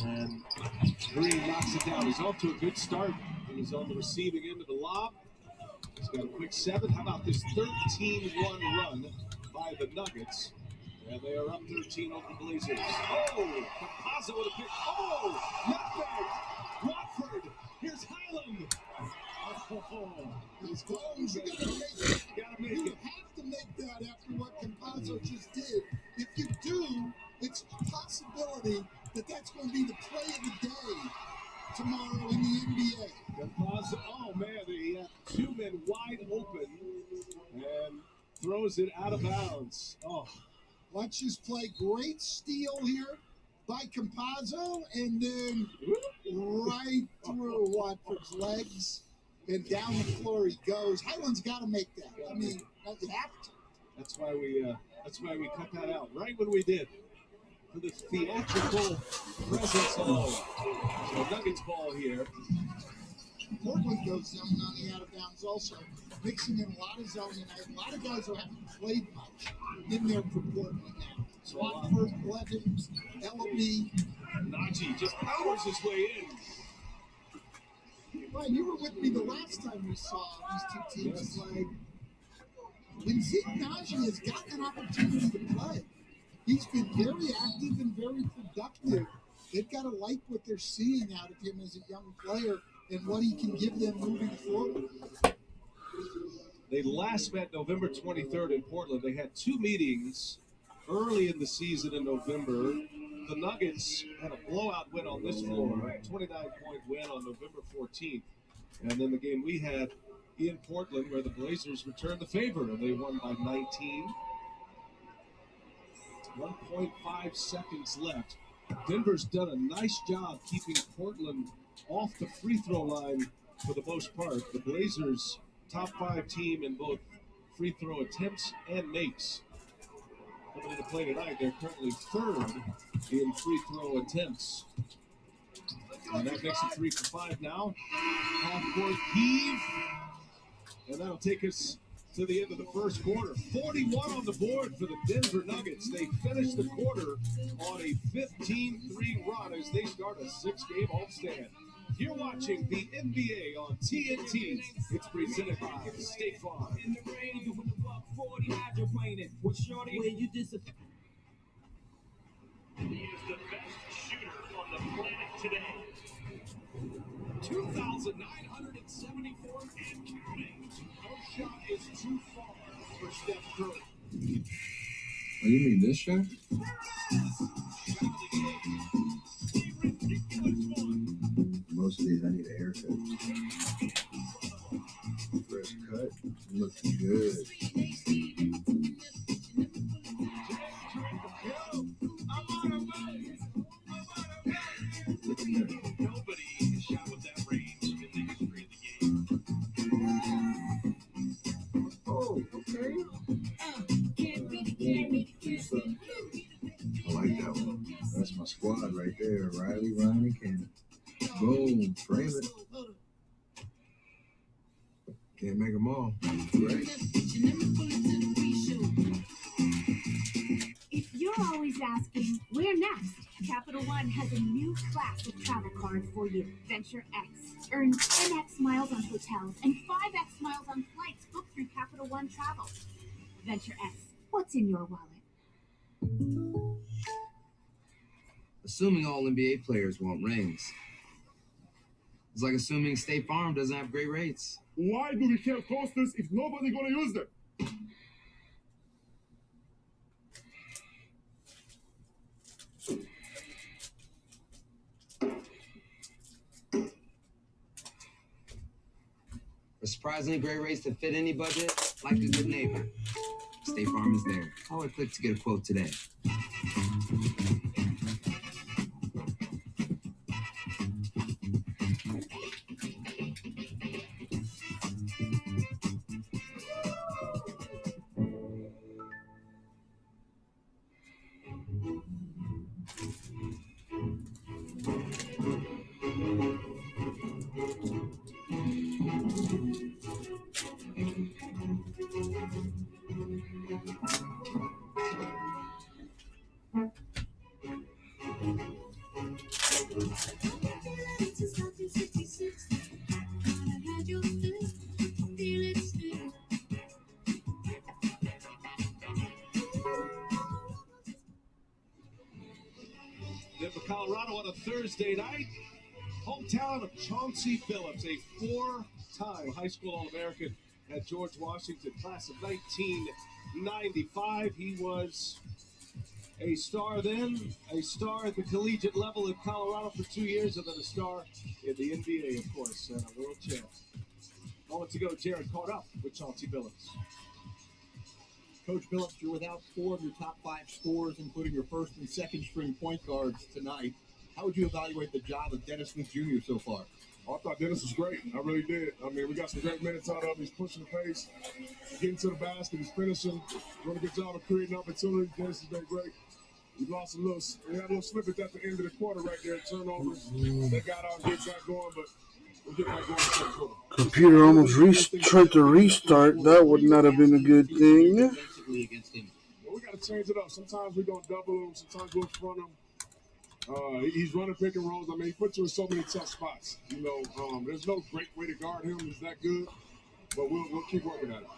And Green knocks it down. He's off to a good start. He's on the receiving end of the lob. He's got a quick 7. How about this 13-1 run by the Nuggets? And they are up 13 over the Blazers. Oh, Campazzo with a pick. Oh, not bad. Watford. Here's Highland. Oh, it's close. You gotta make it. You have to make that after what Campazzo just did. If you do, it's a possibility that that's going to be the play of the day tomorrow in the NBA. Campazzo, oh man, he had 2 men wide open and throws it out of bounds. Oh. Watch this play. Great steal here by Campazzo, and then right through Watford's legs, and down the floor he goes. Highland's got to make that. I mean, you have to. That's why we cut that out right when we did. For the theatrical presence of the Nuggets ball here. Portland goes zone on the out of bounds also, mixing in a lot of zone, and a lot of guys who haven't played much in there for Portland now. Watford, Blevins, Ellaby. Najee just powers his way in. Ryan, you were with me the last time we saw these two teams play. When Zeke Najee has gotten an opportunity to play, he's been very active and very productive. They've got to like what they're seeing out of him as a young player and what he can give them moving forward. They last met November 23rd in Portland. They had 2 meetings early in the season in November. The Nuggets had a blowout win on this floor, a 29-point win on November 14th. And then the game we had in Portland where the Blazers returned the favor, and they won by 19. 1.5 seconds left. Denver's done a nice job keeping Portland off the free throw line for the most part. The Blazers, top 5 team in both free throw attempts and makes. Coming into play tonight, they're currently 3rd in free throw attempts. And that makes it 3 for 5 now. Half-court heave. And that'll take us to the end of the first quarter. 41 on the board for the Denver Nuggets. They finish the quarter on a 15-3 run as they start a 6-game homestand. You're watching the NBA on TNT. It's presented by State Farm. In the rain, doing the buck 40 hydroplaning. With shorty, where you disappear. He is the best shooter on the planet today. 2,974 and counting. No shot is too far for Steph Curry. Oh, you mean this shot? Most of these I need a haircut. Fresh cut, looking good. Nobody has shot with that range in the history of the game. Oh, okay. I like that one. That's my squad right there. Riley, Ryan, and Cannon. Boom, frame it. Can't make them all. Right? If you're always asking, where next? Capital One has a new class of travel cards for you. Venture X. Earn 10x miles on hotels and 5x miles on flights booked through Capital One Travel. Venture X. What's in your wallet? Assuming all NBA players want rings. It's like assuming State Farm doesn't have great rates. Why do we have coasters if nobody's gonna use them? For surprisingly great rates that fit any budget, like a good neighbor, State Farm is there. Call or click to get a quote today. Denver, Colorado on a Thursday night. Hometown of Chauncey Billups, a four-time high school All-American at George Washington, class of 1995. He was a star then, a star at the collegiate level in Colorado for 2 years, and then a star in the NBA, of course, and a world champ. Moments ago, Jared caught up with Chauncey Billups. Coach Billups, you're without 4 of your top 5 scorers, including your first and second string point guards tonight. How would you evaluate the job of Dennis Smith Jr. so far? I thought Dennis was great. I really did. I mean, we got some great minutes out of him. He's pushing the pace, getting to the basket, he's finishing. Doing a good job of creating opportunities. Dennis has been great. We lost we had a little slippage at the end of the quarter right there, turnovers. They got out and get back going, but we'll get back going in the second quarter. Computer almost tried to restart. That would not have been a good thing. Well, we got to change it up. Sometimes we're going to double him. Sometimes we'll front him. He's running pick and rolls. I mean, he puts you in so many tough spots. You know, there's no great way to guard him. He's that good. But we'll keep working at it.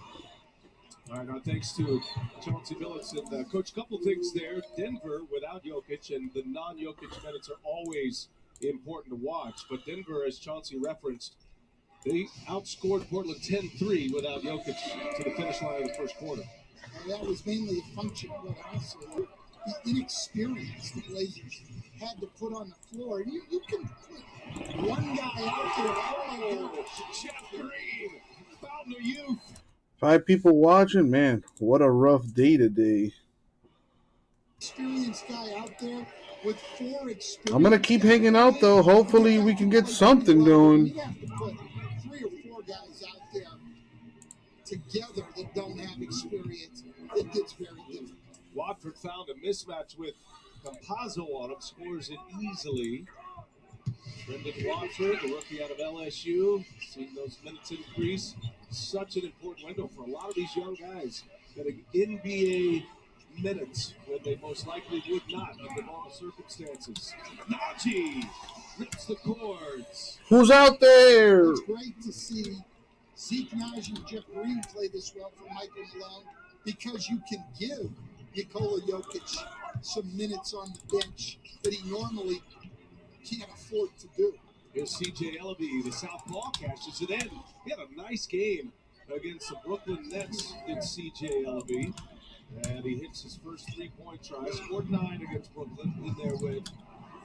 All right, now thanks to Chauncey Billups. And Coach, a couple things there. Denver without Jokic, and the non-Jokic minutes are always important to watch. But Denver, as Chauncey referenced, they outscored Portland 10-3 without Jokic to the finish line of the first quarter. That was mainly a function of what also the inexperience the Blazers had to put on the floor. And you can put one guy out there. Oh, Jeff Green, fountain of youth. 5 people watching, man. What a rough day today. Experienced guy out there with 4 experience. I'm gonna keep hanging out though. Hopefully we can get something going. You have to put 3 or 4 guys out there together that don't have experience. It gets very difficult. Watford found a mismatch with Campazzo on him, scores it easily. Brendan Watford, the rookie out of LSU, seeing those minutes increase. Such an important window for a lot of these young guys getting NBA minutes when they most likely would not under normal circumstances. Najee rips the cords. Who's out there? It's great to see Zeke Najee and Jeff Green play this well for Michael Malone because you can give Nikola Jokic some minutes on the bench that he normally can't afford to do. Here's C.J. Ellaby, the southpaw, cashes it in. He had a nice game against the Brooklyn Nets in C.J. Ellaby. And he hits his first 3-point try. Scored 9 against Brooklyn in their win.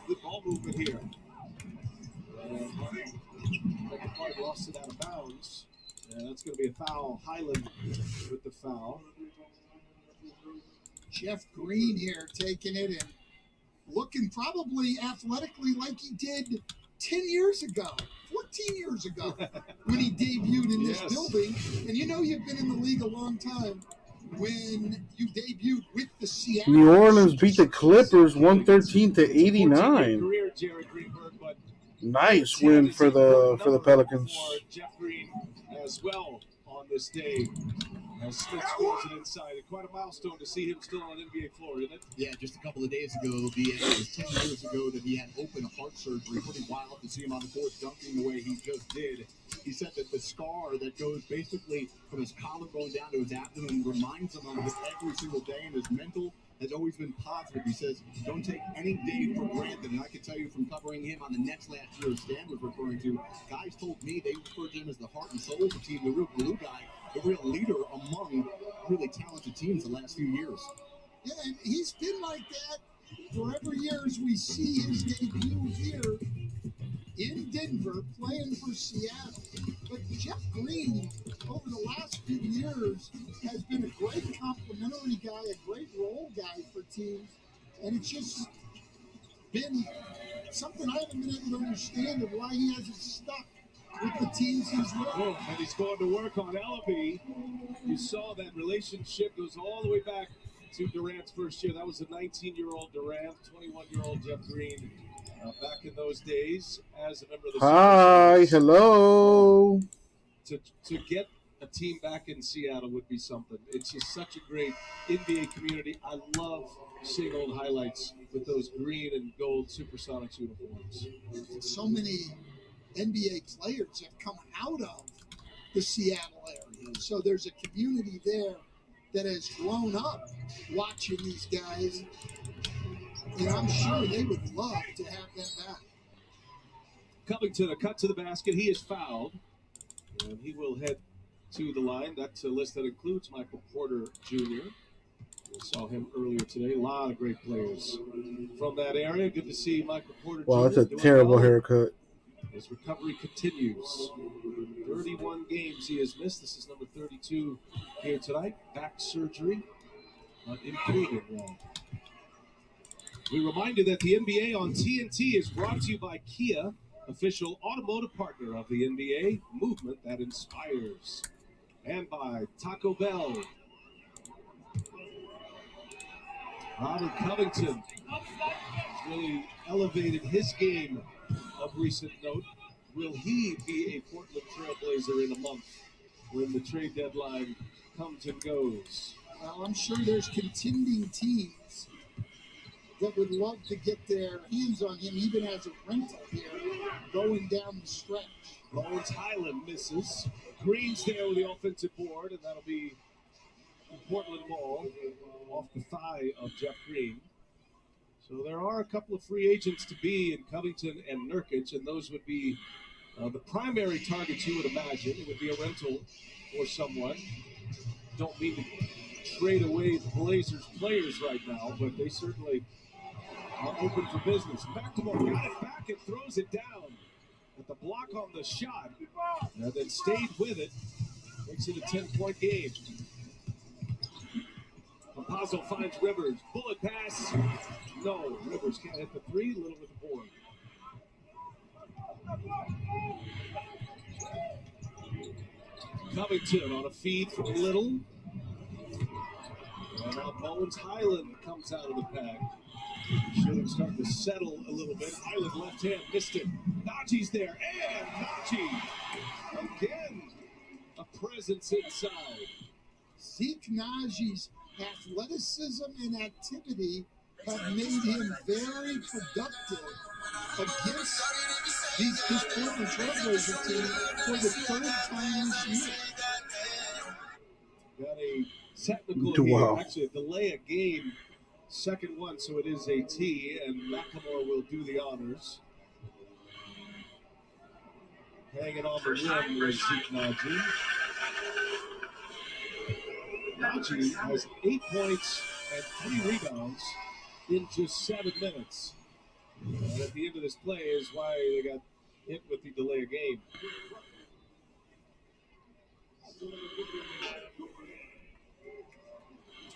Good ball movement here. And McIntyre lost it out of bounds. And that's going to be a foul. Highland with the foul. Jeff Green here taking it and looking probably athletically like he did 10 years ago, 14 years ago when he debuted in this building. And you know you've been in the league a long time when you debuted with the Seattle. New Orleans beat the Clippers 113-89. Career, Jared Greenberg, but Nice win for the Pelicans. for Jeff Green as well on this day. As Smith scores it inside. And quite a milestone to see him still on NBA floor, isn't it? Yeah, just a couple of days ago, it was 10 years ago that he had open heart surgery. Pretty wild to see him on the court dunking the way he just did. He said that the scar that goes basically from his collarbone down to his abdomen reminds him of it every single day, and his mental has always been positive. He says, don't take any day for granted. And I can tell you from covering him on the Nets last year, as Stan was referring to, guys told me they referred to him as the heart and soul of the team, the real glue guy, the real leader among really talented teams the last few years. Yeah, and he's been like that for every year as we see his debut here in Denver playing for Seattle. But Jeff Green, over the last few years, has been a great complimentary guy, a great role guy for teams. And it's just been something I haven't been able to understand of why he hasn't stuck with the teams he's with. Oh, and he's going to work on Ellaby. You saw that relationship goes all the way back to Durant's first year. That was a 19-year-old Durant, 21-year-old Jeff Green. Back in those days as a member of the Hi, hello. to get a team back in Seattle would be something. It's just such a great NBA community. I love seeing old highlights with those green and gold Supersonics uniforms. So many NBA players have come out of the Seattle area. So there's a community there that has grown up watching these guys. And I'm sure they would love to have them back. Covington, a cut to the basket. He is fouled. And he will head to the line. That's a list that includes Michael Porter Jr. We saw him earlier today. A lot of great players from that area. Good to see Michael Porter Jr. Wow, that's a terrible haircut. His recovery continues. 31 games he has missed. This is number 32 here tonight. Back surgery on improving wrong. We remind you that the NBA on TNT is brought to you by Kia, official automotive partner of the NBA, movement that inspires. And by Taco Bell. Robert Covington has really elevated his game of recent note. Will he be a Portland Trailblazer in a month when the trade deadline comes and goes? Well, I'm sure there's contending teams that would love to get their hands on him, even as a rental here, going down the stretch. Bones Highland misses. Green's there with the offensive board, and that'll be a Portland ball off the thigh of Jeff Green. So there are a couple of free agents to be in Covington and Nurkic, and those would be the primary targets you would imagine. It would be a rental for someone. Don't mean to trade away the Blazers players right now, but they certainly are open for business. McLemore got it back and throws it down. But the block on the shot, and then stayed with it, makes it a 10-point game. Campazzo finds Rivers. Bullet pass. No, Rivers can't hit the three. Little with the board. Covington on a feed from Little. And now Bones Highland comes out of the pack. Should start to settle a little bit. Highland left hand missed it. Najee's there. And Najee again. A presence inside. Zeke Najee's athleticism and activity have made him very productive against this Portland Trailblazer team for the third time this year. Got a technical here. Actually, a delay a game. Second one, so it is a T, and McLemore will do the honors. Hanging on the rim with Zeke Najee. Najee has 8 points and 3 rebounds in just 7 minutes. And at the end of this play is why they got hit with the delay of game.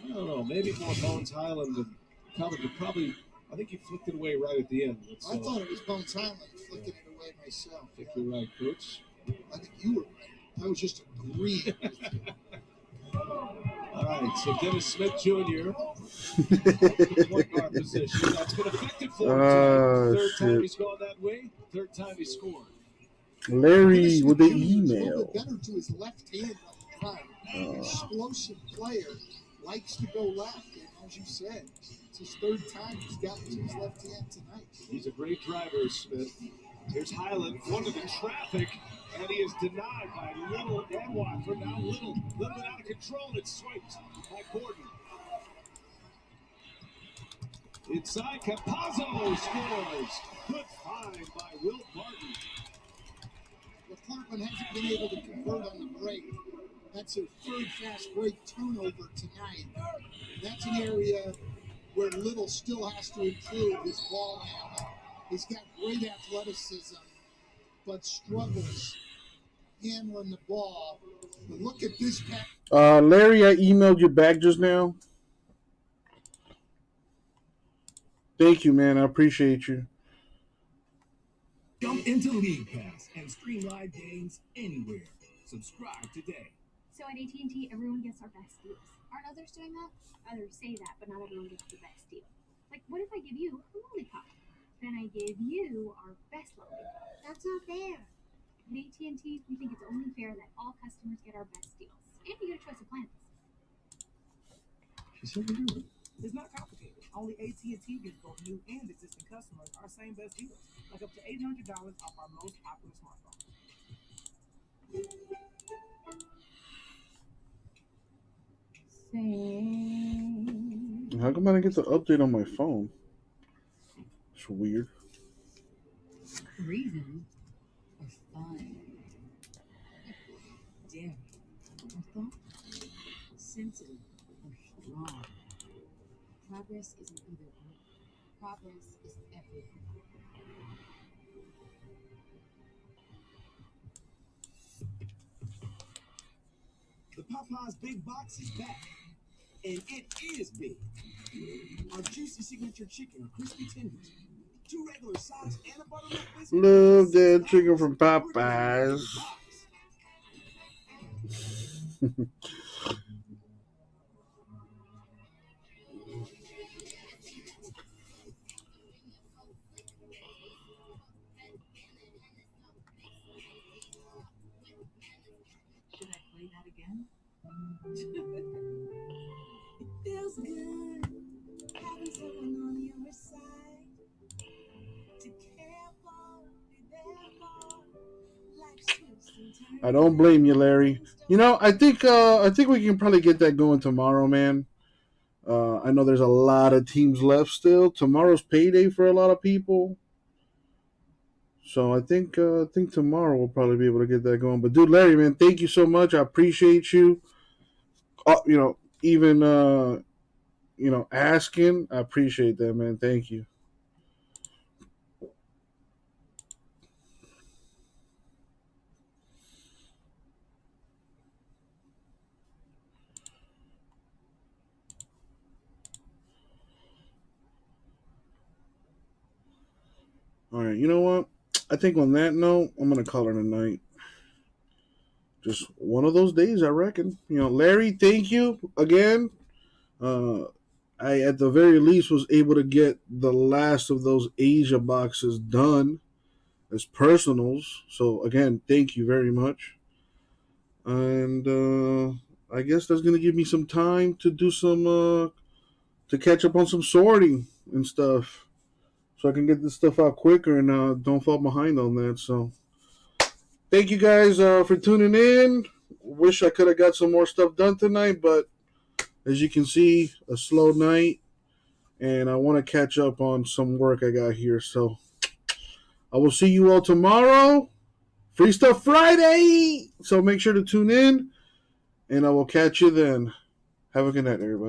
I don't know, maybe more Bones Highland than Covington. Probably, I think he flicked it away right at the end. I thought it was Bones Highland flicking it away myself. I think you're right, Coach. I think you were right. I was just agreeing. All right, so Dennis Smith Jr. point guard position. That's been effective for him. Third time he's gone that way. Third time he scored. Larry with the email. Better to his left hand on the drive. Explosive player. Likes to go left, and as you said, it's his third time he's gotten to his left hand tonight. He's a great driver, Smith. Here's Highland, one of the traffic, and he is denied by Little and Watford. Now Little bit out of control, and it's swiped by Gordon. Inside, Campazzo scores. Good find by Will Barton. Well, Portland hasn't been able to convert on the break. That's a third fast break turnover tonight. That's an area where Little still has to improve his ball handling. He's got great athleticism, but struggles handling the ball. But look at this pass. Larry, I emailed you back just now. Thank you, man. I appreciate you. Jump into League Pass and stream live games anywhere. Subscribe today. So at AT&T, everyone gets our best deals. Aren't others doing that? Others say that, but not everyone gets the best deal. Like, what if I give you a lollipop? Then I give you our best lollipop. That's not fair. At AT&T, we think it's only fair that all customers get our best deals. And you get a choice of plans. She said we do. It's not complicated. Only AT&T gives both new and existing customers our same best deals, like up to $800 off our most popular smartphone. How come I didn't get the update on my phone? It's weird. Reasons are fun. Daring or thoughtful. Sensitive or strong. Progress isn't either or. Progress is everything. The Popeyes Big Box is back, and it is big. Our juicy signature chicken, crispy tenders, 2 regular sides, and a buttermilk biscuit. Love that chicken from Popeyes. Should I play that again? It feels good having someone on your side to care for, be there for. Life's twists and turns. I don't blame you, Larry. You know, I think we can probably get that going tomorrow, man. I know there's a lot of teams left still. Tomorrow's payday for a lot of people. So I think tomorrow we'll probably be able to get that going. But dude, Larry, man, thank you so much. I appreciate you. Even asking. I appreciate that, man. Thank you. All right, you know what? I think on that note, I'm going to call it a night. Just one of those days, I reckon. Larry, thank you again. I, at the very least, was able to get the last of those Asia boxes done as personals. So, again, thank you very much. And I guess that's going to give me some time to do to catch up on some sorting and stuff. So I can get this stuff out quicker and don't fall behind on that. So thank you guys for tuning in. Wish I could have got some more stuff done tonight, but as you can see, a slow night. And I want to catch up on some work I got here. So I will see you all tomorrow. Free Stuff Friday. So make sure to tune in. And I will catch you then. Have a good night, everybody.